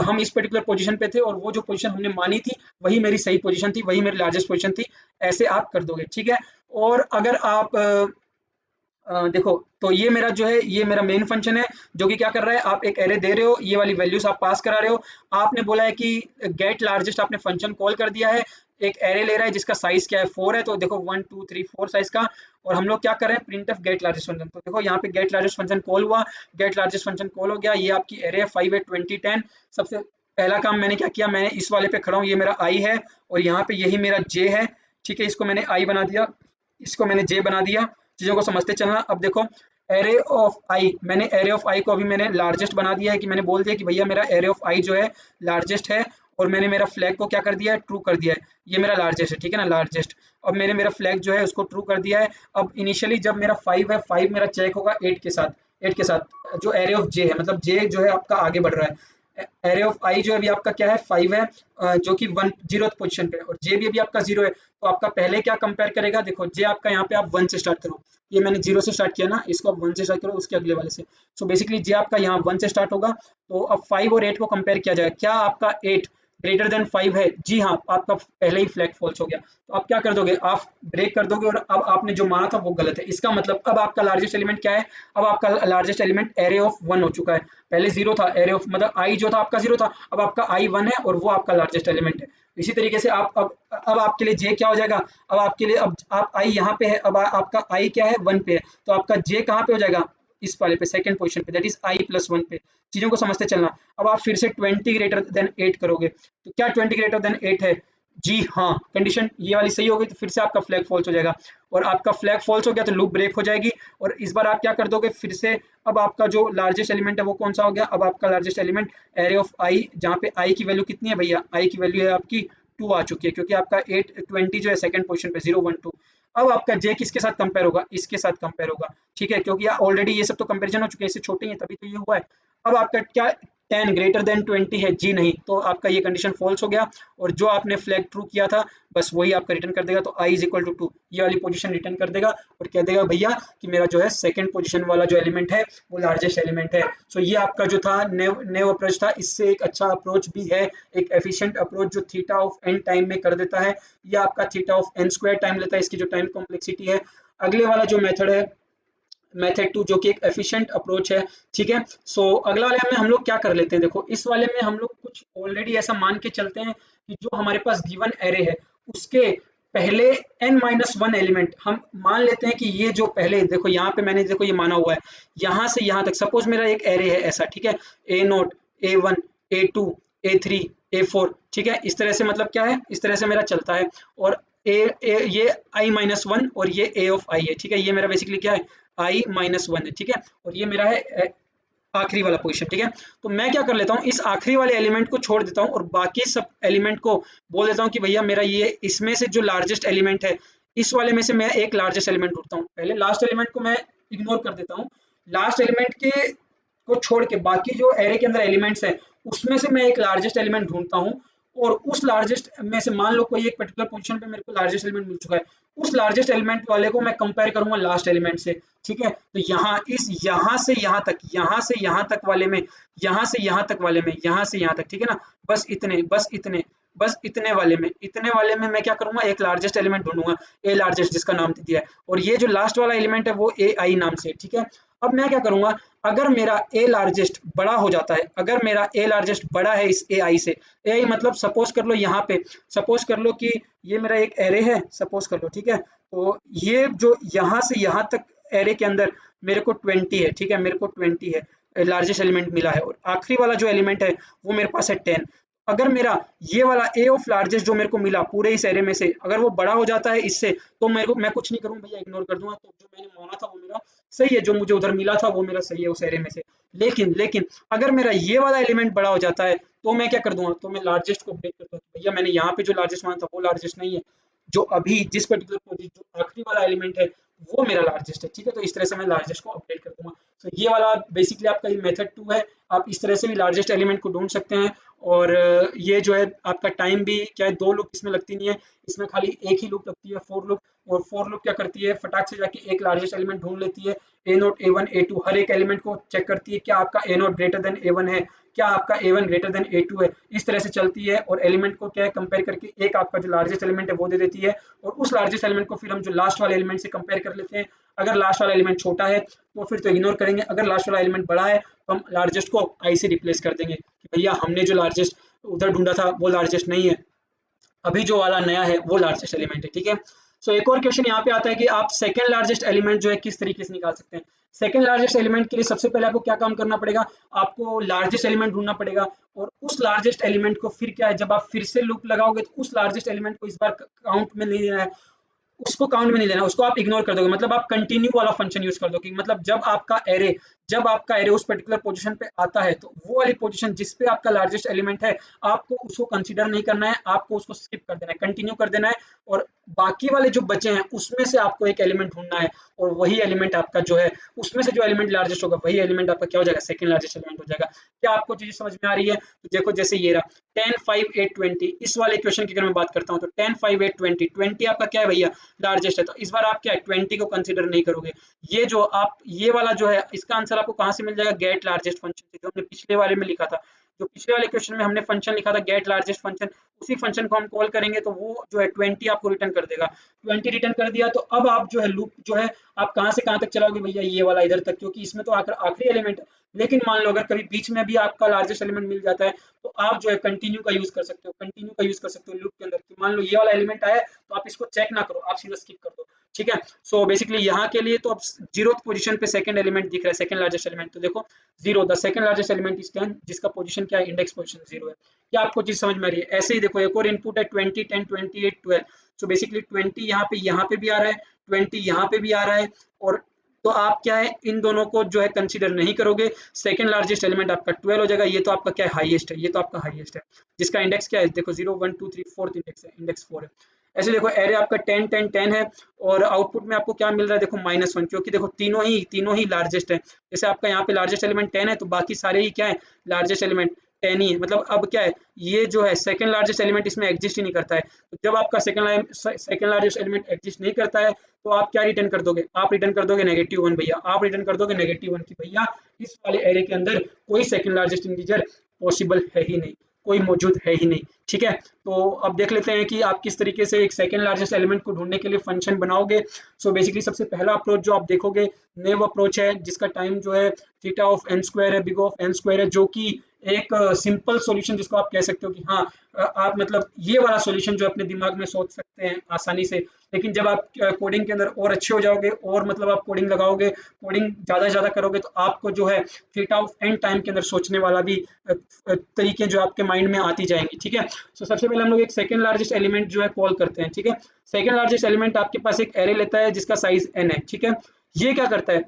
[SPEAKER 1] हम इस पर्टिकुलर पोजीशन पे थे और वो जो पोजीशन हमने मानी थी वही मेरी सही पोजीशन थी, वही मेरी लार्जेस्ट पोजीशन थी, ऐसे आप कर दोगे। ठीक है, और अगर आप देखो, तो ये मेरा जो है ये मेरा मेन फंक्शन है जो कि क्या कर रहा है, आप एक एरे दे रहे हो, ये वाली वैल्यूज आप पास करा रहे हो। आपने बोला है कि गेट लार्जेस्ट, आपने फंक्शन कॉल कर दिया है, एक एरे ले रहा है जिसका साइज क्या है 4 है, तो देखो 1 2 3 4 साइज का, और हम लोग क्या कर रहे हैं, print of get largest function. तो देखो यहाँ पे गेट लार्जेस्ट फंक्शन कॉल हुआ, गेट लार्जेस्ट फंक्शन कॉल हो गया, ये आपकी एरे है 5 है 20 10। सबसे पहला काम मैंने क्या किया, मैंने इस वाले पे खड़ा हूँ, ये मेरा आई है और यहाँ पे यही मेरा जे है। ठीक है, इसको मैंने आई बना दिया, इसको मैंने जे बना दिया। चीजों को समझते चलना। अब देखो एरे ऑफ आई, मैंने एरे ऑफ आई को अभी मैंने लार्जेस्ट बना दिया है, कि मैंने बोल दिया कि भैया मेरा एरे ऑफ आई जो है लार्जेस्ट है, और मैंने मेरा फ्लैग को क्या कर दिया है, ट्रू कर दिया है, ये मेरा लार्जेस्ट है, ठीक है ना, लार्जेस्ट। अब मैंने मेरा फ्लैग जो है उसको ट्रू कर दिया है। अब इनिशियली जब मेरा 5 है, 5 मेरा चेक होगा 8 के साथ, 8 के साथ जो एरे ऑफ जे है, मतलब जे जो है आपका आगे बढ़ रहा है। एरे ऑफ आई जो है अभी आपका क्या है, 5 है, जो कि 1 जीरो पोजीशन पे है, और जे भी अभी आपका 0 है। तो आपका पहले क्या कंपेयर करेगा, देखो जे आपका यहाँ पे आप 1 से स्टार्ट करो, ये मैंने 0 से स्टार्ट किया ना, इसको आप 1 से स्टार्ट करो उसके अगले वाले से। सो बेसिकली जे आपका यहाँ 1 से स्टार्ट होगा। तो अब 5 और 8 को कंपेयर किया जाएगा, क्या आपका 8 ग्रेटर देन 5 है? जी हाँ, आपका पहले ही फ्लैग फॉल्स हो गया। तो आप क्या कर दोगे, आप ब्रेक कर दोगे, और अब आपने जो माना था वो गलत है। इसका मतलब अब आपका लार्जेस्ट एलिमेंट क्या है, अब आपका लार्जेस्ट एलिमेंट एरे ऑफ 1 हो चुका है। पहले 0 था, एरे ऑफ मतलब आई जो था आपका 0 था, अब आपका आई 1 है और वो आपका लार्जेस्ट एलिमेंट है। इसी तरीके से आप अब आपके लिए जे क्या हो जाएगा, अब आपके लिए अब आप आई यहाँ पे है, अब आपका आई क्या है, 1 पे है, तो आपका जे कहाँ पे हो जाएगा, इस वाले पे, सेकंड पोजीशन पे, दैट इज आई प्लस 1 पे। चीजों को समझते चलना। अब आप फिर से 20 ग्रेटर देन 8 करोगे, तो क्या 20 ग्रेटर देन 8 है? जी हाँ, कंडीशन ये वाली सही हो गई, तो फिर से आपका फ्लैग फॉल्स हो जाएगा, और आपका फ्लैग फॉल्स हो गया तो लूप ब्रेक हो जाएगी। और इस बार आप क्या कर दोगे, फिर से अब आपका जो लार्जेस्ट एलिमेंट है वो कौन सा हो गया, अब आपका लार्जेस्ट एलिमेंट एरे ऑफ आई, जहाँ पे आई की वैल्यू कितनी है भैया, आई की वैल्यू है आपकी 2 आ चुकी है, क्योंकि आपका 8 20 जो है सेकंड पोजीशन पे 0 1 2। अब आपका जे किसके साथ कंपेयर होगा, इसके साथ कंपेयर होगा। ठीक है, क्योंकि ऑलरेडी ये सब तो कंपैरिजन हो चुके हैं, इससे छोटे ही है तभी तो ये हुआ है। अब आपका क्या 10 ग्रेटर देन 20 है? जी नहीं, तो आपका ये कंडीशन फॉल्स हो गया और जो आपने फ्लैग ट्रू किया था बस वही आपका रिटर्न कर देगा। तो i इज इक्वल टू 2 ये वाली पोजीशन रिटर्न कर देगा और कह देगा भैया कि मेरा जो है सेकंड पोजीशन वाला जो एलिमेंट है वो लार्जेस्ट एलिमेंट है। सो ये आपका जो था नेव अप्रोच था, इससे एक अच्छा अप्रोच भी है, एक एफिशिएंट अप्रोच जो थीटा ऑफ n टाइम में कर देता है। ये आपका theta of n square time लेता है, इसकी जो टाइम कॉम्प्लेक्सिटी है। अगले वाला जो मेथड है मेथड 2 जो कि एक एफिशिएंट अप्रोच है, ठीक है। सो अगला वाले में हम लोग क्या कर लेते हैं, देखो इस वाले में हम लोग कुछ ऑलरेडी ऐसा मान के चलते हैं कि जो हमारे पास गिवन एरे है उसके पहले n-1 एलिमेंट हम मान लेते हैं कि ये जो पहले देखो यहाँ पे मैंने देखो ये माना हुआ है यहाँ से यहाँ तक, सपोज मेरा एक एरे है ऐसा, ठीक है, a0 a1 a2 a3 a4, ठीक है, इस तरह से मतलब क्या है, इस तरह से मेरा चलता है। और ये i-1 और ये a ऑफ i है, ठीक है, ये मेरा बेसिकली क्या है i-1 है, ठीक है, और ये मेरा है आखिरी वाला पोजीशन, ठीक है। तो मैं क्या कर लेता हूँ, इस आखिरी वाले एलिमेंट को छोड़ देता हूँ और बाकी सब एलिमेंट को बोल देता हूँ कि भैया मेरा ये इसमें से जो लार्जेस्ट एलिमेंट है इस वाले में से मैं एक लार्जेस्ट एलिमेंट ढूंढता हूँ। पहले लास्ट एलिमेंट को मैं इग्नोर कर देता हूँ, लास्ट एलिमेंट के को छोड़ के बाकी जो एरे के अंदर एलिमेंट्स हैं उसमें से मैं एक लार्जेस्ट एलिमेंट ढूंढता हूँ और उस लार्जेस्ट में से मान लो कोई एक पर्टिकुलर पोजीशन पे मेरे को लार्जेस्ट एलिमेंट मिल चुका है, उस लार्जेस्ट एलिमेंट वाले को मैं कंपेयर करूंगा लास्ट एलिमेंट से, ठीक है। तो यहाँ से यहाँ तक, यहाँ से यहाँ तक वाले में, यहाँ से यहाँ तक वाले में, यहाँ से यहाँ तक, ठीक है ना, बस इतने वाले में मैं क्या करूंगा, एक लार्जेस्ट एलिमेंट ढूंढूंगा, ए लार्जेस्ट जिसका नाम दे दिया है, और ये जो लास्ट वाला एलिमेंट है वो ए आई नाम से, ठीक है। अब मैं क्या करूंगा, अगर मेरा ए लार्जेस्ट बड़ा हो जाता है, अगर मेरा ए लार्जेस्ट बड़ा है इस ए आई से, ए आई मतलब सपोज कर लो यहाँ पे, सपोज कर लो कि ये मेरा एक एरे है, सपोज कर लो, ठीक है, तो ये जो यहाँ से यहाँ तक एरे के अंदर मेरे को 20 है, ठीक है, मेरे को 20 है लार्जेस्ट एलिमेंट मिला है और आखिरी वाला जो एलिमेंट है वो मेरे पास है 10। अगर मेरा ये वाला ए ऑफ लार्जेस्ट जो मेरे को मिला पूरे इस एरे में से अगर वो बड़ा हो जाता है इससे, तो मेरे को मैं कुछ नहीं करूँ भैया, इग्नोर कर दूंगा, तो जो मैंने माना था वो मेरा सही है, जो मुझे उधर मिला था वो मेरा सही है उस एरे में से। लेकिन लेकिन अगर मेरा ये वाला एलिमेंट बड़ा हो जाता है तो मैं क्या कर दूंगा, तो मैं लार्जेस्ट को अपडेट करता हूँ, भैया मैंने यहाँ पे जो लार्जेस्ट माना था वो लार्जेस्ट नहीं है, जो अभी जिस पर्टिकुलर पोजीशन जो आखिरी वाला एलिमेंट है वो मेरा लार्जेस्ट है, ठीक है। तो इस तरह से मैं लार्जेस्ट को अपडेट कर दूंगा। तो ये वाला बेसिकली आपका ये मेथड 2 है, आप इस तरह से भी लार्जेस्ट एलिमेंट को ढूंढ सकते हैं। और ये जो है आपका टाइम भी क्या है, 2 लूप इसमें लगती नहीं है, इसमें खाली एक ही लूप लगती है फॉर लूप, और फॉर लूप क्या करती है, फटाक से जाके एक लार्जेस्ट एलिमेंट ढूंढ लेती है, a naught a one a two, हर एक एलिमेंट को चेक करती है क्या आपका a naught greater than a one है, क्या आपका a one greater than a two है, इस तरह से चलती है और एलिमेंट को क्या है कंपेयर करके एक आपका जो लार्जेस्ट एलिमेंट है वो दे देती है, और उस लार्जेस्ट एलिमेंट को फिर हम जो लास्ट वाले एलिमेंट से कंपेयर कर लेते हैं। अगर लास्ट वाला एलिमेंट छोटा है तो फिर तो इग्नोर करेंगे, अगर लास्ट वाला एलिमेंट बड़ा है तो हम लार्जेस्ट को आई से रिप्लेस कर देंगे कि भैया हमने जो लार्जेस्ट उधर ढूंढा था वो लार्जेस्ट नहीं है, अभी जो वाला नया है वो लार्जेस्ट एलिमेंट है, ठीक है। सो एक और क्वेश्चन यहाँ पे आता है कि आप सेकंड लार्जेस्ट एलिमेंट जो है किस तरीके से निकाल सकते हैं। सेकंड लार्जेस्ट एलिमेंट के लिए सबसे पहले आपको क्या काम करना पड़ेगा, आपको लार्जेस्ट एलिमेंट ढूंढना पड़ेगा, और उस लार्जेस्ट एलिमेंट को फिर क्या है, जब आप फिर से लूप लगाओगे तो उस लार्जेस्ट एलिमेंट को इस बार काउंट में नहीं लेना है, उसको काउंट में नहीं लेना, उसको आप इग्नोर कर दोगे, मतलब आप कंटिन्यू वाला फंक्शन यूज कर दोगे, मतलब जब आपका एरे उस पर्टिकुलर पोजीशन पे आता है तो वो वाली पोजीशन जिस पे आपका लार्जेस्ट एलिमेंट है आपको उसको कंसीडर नहीं करना है, आपको उसको स्किप कर देना है, कंटिन्यू कर देना है, और बाकी वाले जो बचे हैं उसमें से आपको एक एलिमेंट ढूंढना है, और वही एलिमेंट आपका जो है उसमें से जो एलिमेंट लार्जेस्ट होगा वही एलिमेंट आपका क्या हो जाएगा, सेकंड लार्जेस्ट एलिमेंट हो जाएगा। क्या आपको चीज समझ में आ रही है? तो देखो जैसे ये रहा 10 5 8 20, इस वाले इक्वेशन की अगर मैं बात करता हूँ तो 10 5 8 20, 20 आपका क्या है भैया, लार्जेस्ट है, तो इस बार आप क्या है 20 को कंसीडर नहीं करोगे। ये जो आप ये वाला जो है इसका आंसर आपको कहाँ से मिल जाएगा, गेट लार्जेस्ट फंक्शन से, जो हमने पिछले वाले में लिखा था, जो पिछले वाले क्वेश्चन में हमने फंक्शन लिखा था गेट लार्जेस्ट फंक्शन, उसी फंक्शन को हम कॉल करेंगे तो वो जो है 20 आपको रिटर्न कर देगा। 20 रिटर्न कर दिया तो अब आप जो है लूप जो है आप कहाँ से कहाँ तक चलाओगे भैया, ये वाला इधर तक, क्योंकि इसमें तो आखिरी एलिमेंट है। लेकिन मान लो अगर कभी बीच में भी आपका लार्जेस्ट एलिमेंट मिल जाता है तो आप जो है कंटिन्यू का यूज कर सकते हो, कंटिन्यू का यूज कर सकते हो लूप के अंदर, कि मान लो ये वाला एलिमेंट आया तो आप इसको चेक ना करो, आप सीधा स्किप कर दो, ठीक है। सो बेसिकली यहाँ के लिए तो अब 0th पोजीशन पे सेकंड एलिमेंट दिख रहा है, सेकंड लार्जेस्ट एलिमेंट, तो देखो 0, the second largest element is 10, जिसका पोजीशन क्या है, इंडेक्स पोजीशन 0 है। क्या आपको चीज समझ में आ रही है? ऐसे ही देखो एक और इनपुट है 20 10 28 12, सो बेसिकली 20 यहाँ पे भी आ रहा है, 20 यहाँ पे भी आ रहा है, और तो आप क्या है इन दोनों को जो है कंसीडर नहीं करोगे, सेकंड लार्जेस्ट एलिमेंट आपका 12 हो जाएगा, ये तो आपका क्या है हाईएस्ट है, ये तो आपका हाईएस्ट है, जिसका इंडेक्स क्या है देखो 0 1 2 3 4 इंडेक्स है, इंडेक्स 4 है। ऐसे देखो एरे आपका 10 10 10 है और आउटपुट में आपको क्या मिल रहा है, देखो -1, क्योंकि देखो तीनों ही लार्जेस्ट है। जैसे आपका यहाँ पे लार्जेस्ट एलिमेंट 10 है तो बाकी सारे ही क्या है, लार्जेस्ट एलिमेंट 10 ही है। मतलब अब क्या है, ये जो है सेकंड लार्जेस्ट एलिमेंट इसमें एग्जिस्ट ही नहीं करता है। तो जब आपका सेकंड लार्जेस्ट एलिमेंट एग्जिस्ट नहीं करता है तो आप क्या रिटर्न कर दोगे, आप रिटर्न कर दोगे -1 भैया, आप रिटर्न कर दोगे -1 कि भैया इस वाले एरे के अंदर कोई सेकंड लार्जेस्ट इंटीजर पॉसिबल है ही नहीं, कोई मौजूद है ही नहीं। ठीक है, तो अब देख लेते हैं कि आप किस तरीके से एक सेकंड लार्जेस्ट एलिमेंट को ढूंढने के लिए फंक्शन बनाओगे। सो बेसिकली सबसे पहला अप्रोच जो आप देखोगे नेव अप्रोच है, जिसका टाइम जो है थीटा ऑफ n स्क्वायर है, बिग ऑफ n स्क्वायर है, जो कि एक सिंपल सॉल्यूशन जिसको आप कह सकते हो कि हाँ आप मतलब ये वाला सॉल्यूशन जो अपने दिमाग में सोच सकते हैं आसानी से। लेकिन जब आप कोडिंग के अंदर और अच्छे हो जाओगे और मतलब आप कोडिंग लगाओगे, कोडिंग ज़्यादा से ज़्यादा करोगे तो आपको जो है थीटा ऑफ n टाइम के अंदर सोचने वाला भी तरीके जो आपके माइंड में आती जाएंगी। ठीक है, तो सबसे पहले हम लोग एक सेकंड लार्जेस्ट एलिमेंट जो है कॉल करते हैं। ठीक है, सेकंड लार्जेस्ट एलिमेंट आपके पास एक एरे लेता है जिसका साइज n है। ठीक है, ये क्या करता है,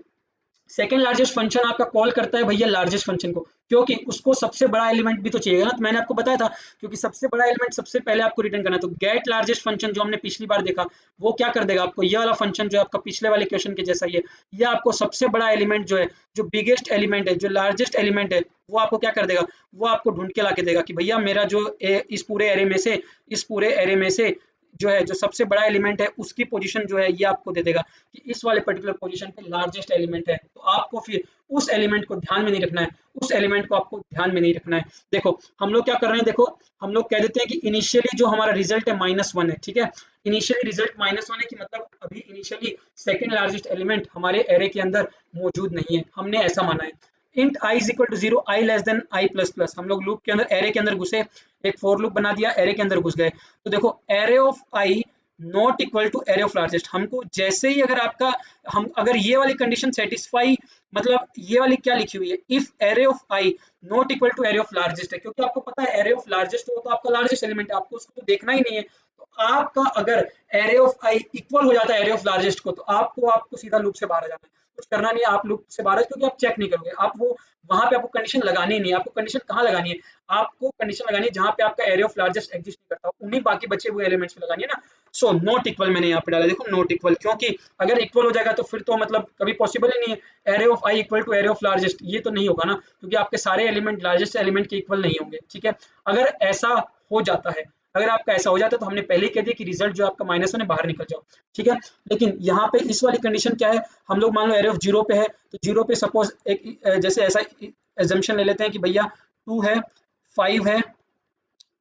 [SPEAKER 1] सेकंड लार्जेस्ट फंक्शन आपका कॉल करता है भैया लार्जेस्ट फंक्शन को, क्योंकि उसको सबसे बड़ा एलिमेंट भी तो चाहिए ना। तो मैंने आपको बताया था क्योंकि सबसे बड़ा एलिमेंट सबसे पहले आपको रिटर्न करना है। तो गेट लार्जेस्ट फंक्शन जो हमने पिछली बार देखा वो क्या कर देगा आपको, ये वाला फंक्शन जो है आपका पिछले वाले क्वेश्चन के जैसा ही है, ये आपको सबसे बड़ा एलिमेंट जो है, जो बिगेस्ट एलिमेंट है, जो लार्जेस्ट एलिमेंट है, वो आपको क्या कर देगा, वो आपको ढूंढ के ला के देगा कि भैया मेरा जो इस पूरे एरे में से, इस पूरे एरे में से जो है जो सबसे बड़ा एलिमेंट है उसकी पोजीशन जो है ये आपको दे देगा कि इस वाले पर्टिकुलर पोजीशन पे लार्जेस्ट एलिमेंट है। तो आपको फिर उस एलिमेंट को ध्यान में नहीं रखना है, उस एलिमेंट को आपको ध्यान में नहीं रखना है। देखो हम लोग क्या कर रहे हैं, देखो हम लोग कह देते हैं कि इनिशियली जो हमारा रिजल्ट है -1 है। ठीक है, इनिशियली रिजल्ट -1 है कि मतलब अभी इनिशियली सेकंड लार्जेस्ट एलिमेंट हमारे एरे के अंदर मौजूद नहीं है, हमने ऐसा माना है। Int i is equal to 0, i less than i plus plus, हम लोग लूप के अंदर एरे के अंदर घुसे, एक फॉर लूप बना दिया, एरे के अंदर घुस गए। तो देखो array of i not equal to array of largest, हमको जैसे ही अगर आपका हम अगर ये वाली कंडीशन सेटिस्फाई, मतलब ये वाली क्या लिखी हुई है, if array of i not equal to array of largest है, क्योंकि आपको पता है एरे ऑफ लार्जेस्ट हो तो आपका लार्जेस्ट एलिमेंट है, आपको उसको तो देखना ही नहीं है। तो आपका अगर एरे ऑफ i इक्वल हो जाता है एरे ऑफ लार्जेस्ट को, तो आपको सीधा लूप से बाहर आ जाना है, कुछ करना नहीं है, आप लूप से बाहर, क्योंकि आप चेक नहीं करोगे, आप वो वहां पे आपको कंडीशन लगानी ही नहीं है। आपको कंडीशन कहाँ लगानी है, आपको कंडीशन लगानी है जहां पे आपका एरे ऑफ लार्जेस्ट एग्जिस्ट नहीं करता, उन्हीं बाकी बचे हुए एलिमेंट्स पे लगानी है ना। सो नॉट इक्वल मैंने यहाँ पे डाला, देखो नॉट इक्वल, क्योंकि अगर इक्वल हो जाएगा तो फिर तो मतलब कभी पॉसिबल ही नहीं है array of i equal to array of largest, ये तो नहीं होगा ना, क्योंकि आपके सारे एलिमेंट लार्जेस्ट एलिमेंट के इक्वल नहीं होंगे। ठीक है, अगर ऐसा हो जाता है, अगर आपका ऐसा हो जाता है तो हमने पहले ही कह दिया कि रिजल्ट जो आपका -1 है बाहर निकल जाओ। ठीक है, लेकिन यहाँ पे इस वाली कंडीशन क्या है, हम लोग मान लो एरे ऑफ 0 पे है, तो 0 पे सपोज एक जैसे ऐसा एजम्पशन ले लेते हैं कि भैया 2 है, 5 है,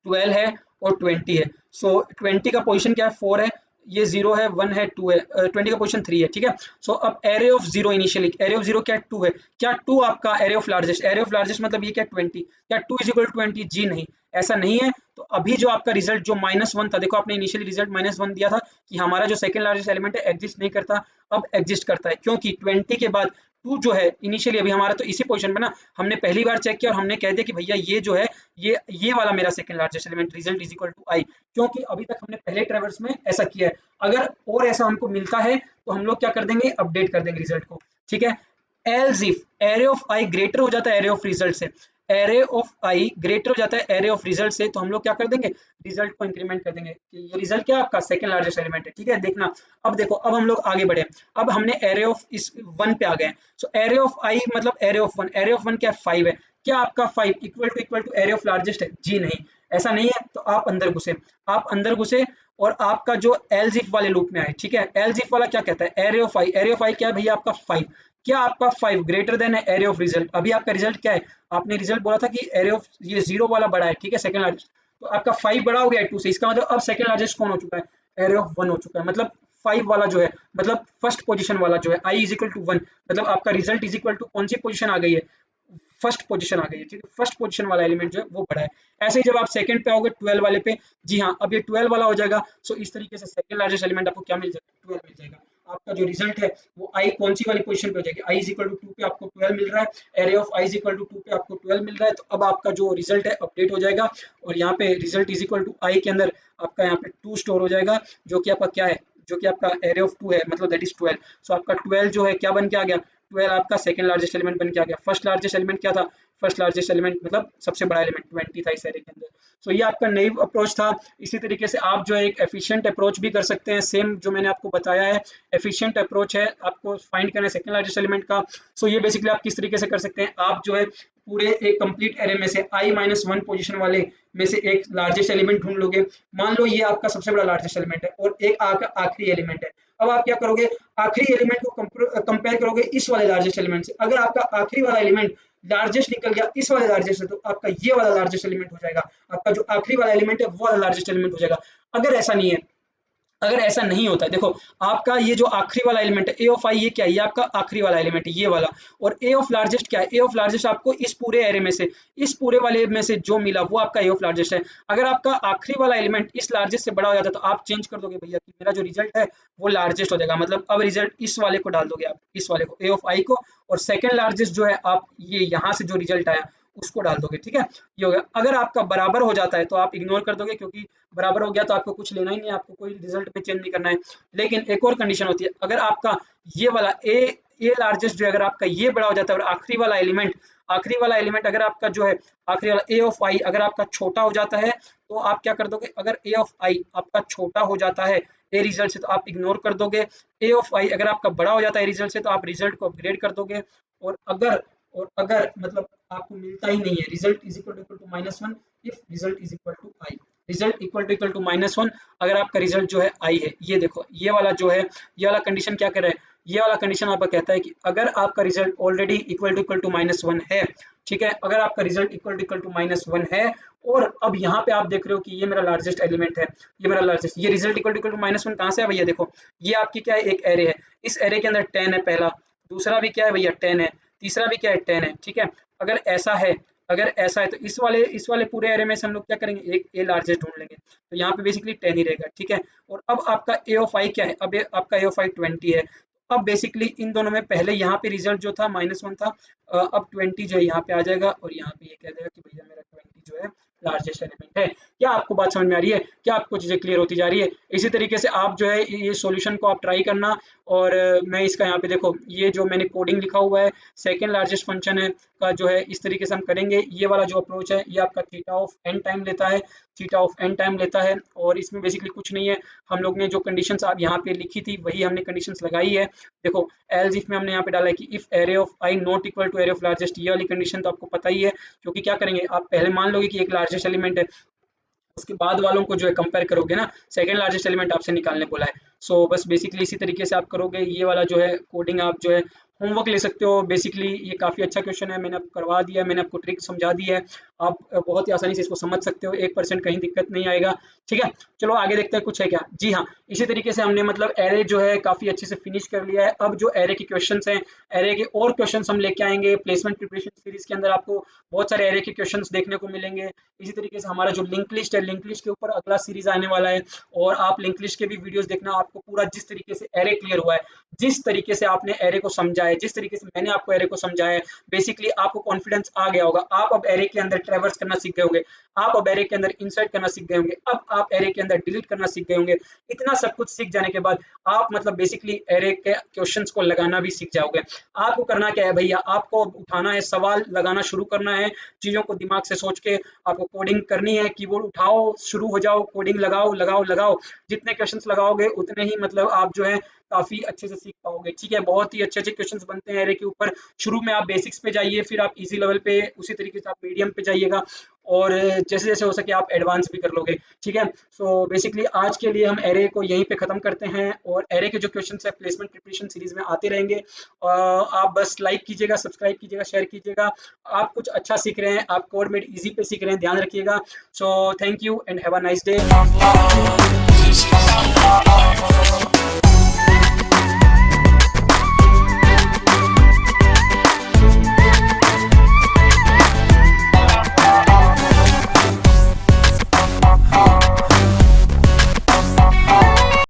[SPEAKER 1] 12 है और 20 है। सो 20 का पोजीशन क्या है, 4 है, ये 0 है, 1 है, 2 है, 20 का पोजीशन 3 है। ठीक है, सो अब array of 0 initially, array of 0 क्या 2 है, क्या 2 आपका array of largest, array of largest मतलब ये क्या 20, क्या 2 इज इक्वल टू 20, जी नहीं, ऐसा नहीं है। तो अभी जो आपका रिजल्ट जो -1 था, देखो आपने इनिशियली रिजल्ट -1 दिया था कि हमारा जो सेकंड लार्जेस्ट एलिमेंट है एग्जिस्ट नहीं करता, अब एग्जिस्ट करता है, क्योंकि 20 के बाद 2 जो है इनिशियली अभी हमारा तो इसी पोजीशन पे ना, हमने पहली बार चेक किया और हमने कह दिया कि भैया ये जो है ये वाला मेरा second largest element result is equal to i, क्योंकि अभी तक हमने पहले ट्रैवर्स में ऐसा किया है। अगर और ऐसा हमको मिलता है तो हम लोग क्या कर देंगे, अपडेट कर देंगे रिजल्ट को। ठीक है, else if array of I greater हो जाता है एरे ऑफ रिजल्ट से, एरे ऑफ आई ग्रेटर हो जाता है एरे ऑफ रिजल्ट से, तो हम लोग क्या कर देंगे, रिजल्ट को इंक्रीमेंट कर देंगे कि ये रिजल्ट क्या आपका सेकंड लार्जेस्ट एलिमेंट है। ठीक है, देखना अब देखो, अब हम लोग आगे बढ़े, अब हमने एरे ऑफ इस 1 पे आ गए। सो एरे ऑफ आई मतलब एरे ऑफ 1, एरे ऑफ 1 क्या 5 है, क्या आपका 5 equal to array of largest है, जी नहीं, ऐसा नहीं है। तो आप अंदर घुसे, आप अंदर घुसे और आपका जो एल्स इफ वाले लूप में आए। ठीक है, एल्स इफ वाला क्या कहता है, array of i, array of i क्या है भैया आपका 5, क्या आपका 5 ग्रेटर देन है एरे ऑफ रिजल्ट, अभी आपका रिजल्ट क्या है, आपने रिजल्ट बोला था कि एरे ऑफ ये 0 वाला बड़ा है। ठीक है, सेकंड लार्जेस्ट, तो आपका 5 बड़ा हो गया है 2 से, इसका मतलब अब सेकंड लार्जेस्ट कौन हो चुका है, एरे ऑफ 1 हो चुका है, मतलब 5 वाला जो है, मतलब फर्स्ट पोजीशन वाला जो है i इज इक्वल टू 1, मतलब आपका रिजल्ट इज इक्वल टू कौन सी पोजीशन आ गई है, फर्स्ट पोजीशन आ गई है। ठीक है, फर्स्ट पोजीशन वाला एलिमेंट जो है वो बड़ा है। ऐसे ही जब आप सेकंड पे आओगे 12 वाले पे, जी हाँ अब ये 12 वाला हो जाएगा। सो इस तरीके से सेकंड लार्जेस्ट एलिमेंट आपको क्या मिल जाएगा, 12 मिल जाएगा। आपका जो रिजल्ट है वो आई कौन सी वाली पोजीशन पे हो जाएगी, i इज इक्वल टू 2 पे आपको 12 मिल रहा है, array of i is equal to 2 पे आपको 12 मिल रहा है। तो अब आपका जो रिजल्ट है अपडेट हो जाएगा और यहाँ पे result is equal to i के अंदर आपका यहाँ पे 2 स्टोर हो जाएगा, जो कि आपका क्या है, जो कि आपका एरे ऑफ 2 है, मतलब दैट इज 12। सो आपका 12 जो है क्या बन के आ गया, 12 आपका सेकंड लार्जेस्ट एलिमेंट बन के आ गया। फर्स्ट लार्जेस्ट एलिमेंट क्या था, फर्स्ट लार्जेस्ट एलिमेंट मतलब सबसे बड़ा एलिमेंट 20 था इस एरे के अंदर। सो ये आपका नई अप्रोच था। इसी तरीके से आप जो है एक एफिशिएंट अप्रोच भी कर सकते हैं, सेम जो मैंने आपको बताया है एफिशिएंट अप्रोच है, आपको फाइंड करना है सेकंड लार्जेस्ट एलिमेंट का। सो ये बेसिकली आप किस तरीके से कर सकते हैं, आप जो है पूरे एक कंप्लीट एरे में से i-1 पोजीशन वाले में से एक लार्जेस्ट एलिमेंट ढूंढ लोगे। मान लो ये आपका सबसे बड़ा लार्जेस्ट एलिमेंट है और एक आपका आखिरी एलिमेंट है। अब आप क्या करोगे, आखिरी एलिमेंट को कंपेयर करोगे इस वाले लार्जेस्ट एलिमेंट से। अगर आपका आखिरी वाला एलिमेंट लार्जेस्ट निकल गया इस वाले लार्जेस्ट से, तो आपका ये वाला लार्जेस्ट एलिमेंट हो जाएगा, आपका जो आखिरी वाला एलिमेंट है वो वाला लार्जेस्ट एलिमेंट हो जाएगा। अगर ऐसा नहीं है, अगर ऐसा नहीं होता है, देखो आपका ये जो आखिरी वाला एलिमेंट है ए ऑफ आई, ये क्या है, ये आपका आखिरी वाला एलिमेंट है ये वाला। और ए ऑफ लार्जेस्ट क्या है, ए ऑफ लार्जेस्ट आपको इस पूरे एरे में से, इस पूरे वाले में से जो मिला वो आपका ए ऑफ लार्जेस्ट है। अगर आपका आखिरी वाला एलिमेंट इस लार्जेस्ट से बड़ा हो जाता है तो आप चेंज कर दोगे भैया कि मेरा जो रिजल्ट है वो लार्जेस्ट हो जाएगा, मतलब अब रिजल्ट इस वाले को डाल दोगे आप, इस वाले को ए ऑफ आई को, और सेकेंड लार्जेस्ट जो है आप ये यहाँ से जो रिजल्ट आया उसको डाल दोगे, ठीक है। ये हो गया। अगर आपका बराबर हो जाता है तो आप इग्नोर कर दोगे, क्योंकि बराबर हो गया तो आपको कुछ लेना ही नहीं है, आपको कोई रिजल्ट पे चेंज नहीं करना है। लेकिन एक और कंडीशन होती है, अगर आपका ये वाला ए लार्जेस्ट जो है, अगर आपका ये बड़ा हो जाता है और आखिरी वाला एलिमेंट अगर आपका जो है आखिरी वाला ए ऑफ आई अगर आपका छोटा हो जाता है तो आप क्या कर दोगे, अगर ए ऑफ आई आपका छोटा हो जाता है ए रिजल्ट से तो आप इग्नोर कर दोगे। ए ऑफ आई अगर आपका बड़ा हो जाता है रिजल्ट से तो आप रिजल्ट को अपग्रेड कर दोगे। और अगर मतलब आपको मिलता ही नहीं है, result is equal to -1 if result is equal to i, result equal to -1 अगर आपका रिजल्ट जो है आई है। ये देखो ये वाला जो है, ये वाला कंडीशन क्या कर रहा है, ये वाला कंडीशन आपका कहता है कि अगर आपका रिजल्ट ऑलरेडी इक्वल टू -1 है, ठीक है, अगर आपका रिजल्ट इक्वल टू -1 है और अब यहाँ पे आप देख रहे हो कि ये मेरा लार्जेस्ट एलिमेंट है, ये मेरा लार्जेस्ट, ये रिजल्ट इक्वल टू -1 कहाँ से है भैया, देखो ये आपकी क्या है, एक एरे है, इस एरे के अंदर 10 है पहला, दूसरा भी क्या है भैया 10 है, तीसरा भी क्या है 10 है, ठीक है। अगर ऐसा है, तो इस वाले पूरे एरे में से हम लोग क्या करेंगे, एक ए लार्जेस्ट ढूंढ लेंगे, तो यहाँ पे बेसिकली 10 ही रहेगा, ठीक है। और अब आपका ए ऑफ आई क्या है, अब आपका ए ऑफ आई 20 है। अब बेसिकली इन दोनों में पहले यहाँ पे रिजल्ट जो था -1 था, अब 20 जो है यहाँ पे आ जाएगा और यहाँ पे ये कह देगा कि भैया मेरा 20 जो है लार्जेस्ट एलिमेंट है। क्या आपको बात समझ में आ रही है, क्या आपको चीज़ें क्लियर होती जा रही है। इसी तरीके से आप जो है ये सॉल्यूशन को आप ट्राई करना। और मैं इसका यहाँ पे देखो ये जो मैंने कोडिंग लिखा हुआ है, सेकंड लार्जेस्ट फंक्शन है का जो है इस तरीके से हम करेंगे। ये वाला जो अप्रोच है ये आपका थीटा ऑफ n टाइम लेता है, और इसमें बेसिकली कुछ नहीं है, हम लोग ने जो कंडीशंस आप यहाँ पे लिखी थी वही हमने कंडीशंस लगाई है। देखो एल्स इफ में हमने यहाँ पे डाला है कि if array of i not equal to array of largest, ये वाली कंडीशन तो आपको पता ही है, क्योंकि क्या करेंगे आप पहले मान लोगे कि एक लार्जेस्ट एलिमेंट है, उसके बाद वालों को जो है कंपेयर करोगे ना, सेकंड लार्जेस्ट एलिमेंट आपसे निकालने बोला है। सो बस बेसिकली इसी तरीके से आप करोगे। ये वाला जो है कोडिंग आप जो है होमवर्क ले सकते हो। बेसिकली ये काफ़ी अच्छा क्वेश्चन है, मैंने आपको करवा दिया, मैंने आपको ट्रिक समझा दी है, आप बहुत ही आसानी से इसको समझ सकते हो, 1% कहीं दिक्कत नहीं आएगा, ठीक है। चलो आगे देखते हैं कुछ है क्या। जी हाँ, इसी तरीके से हमने मतलब एरे जो है काफ़ी अच्छे से फिनिश कर लिया है। अब जो एरे के क्वेश्चन हैं, एरे के और क्वेश्चन हम लेके आएंगे प्लेसमेंट प्रिपरेशन सीरीज के अंदर, आपको बहुत सारे एरे के क्वेश्चन देखने को मिलेंगे। इसी तरीके से हमारा जो लिंक लिस्ट है, लिंक लिस्ट के ऊपर अगला सीरीज आने वाला है, और आप लिंक लिस्ट के भी वीडियोस देखना। आपको पूरा जिस तरीके से एरे क्लियर हुआ है, जिस तरीके से आपने एरे को समझा है, जिस तरीके से मैंने आपको एरे को समझाया है, बेसिकली आपको कॉन्फिडेंस आ गया होगा। आप अब एरे के अंदर ट्रैवर्स करना सीख गए होंगे, आप अब एरे के अंदर इंसर्ट करना सीख गए होंगे, अब आप एरे के अंदर डिलीट करना सीख गए होंगे। इतना सब कुछ सीख जाने के बाद आप मतलब बेसिकली एरे के क्वेश्चंस को लगाना भी सीख जाओगे। आपको करना क्या है भैया, आपको उठाना है, सवाल लगाना शुरू करना है, चीजों को दिमाग से सोच के आपको कोडिंग करनी है। कीबोर्ड उठाओ, शुरू हो जाओ, कोडिंग लगाओ। जितने क्वेश्चंस लगाओगे उतने ही मतलब आप जो है काफी अच्छे से सीख पाओगे, ठीक है। बहुत ही अच्छे क्वेश्चंस बनते हैं एरे के ऊपर। शुरू में आप बेसिक्स पे जाइए, फिर आप इजी लेवल पे, उसी तरीके से आप मीडियम पे जाइएगा, और जैसे जैसे हो सके आप एडवांस भी कर लोगे, ठीक है। सो बेसिकली आज के लिए हम एरे को यहीं पे खत्म करते हैं, और एरे के जो क्वेश्चंस है प्लेसमेंट प्रिपरेशन सीरीज में आते रहेंगे। आप बस लाइक कीजिएगा, सब्सक्राइब कीजिएगा, शेयर कीजिएगा। आप कुछ अच्छा सीख रहे हैं, आप कोड मेड इजी पे सीख रहे हैं, ध्यान रखिएगा। So thank you and have a nice day.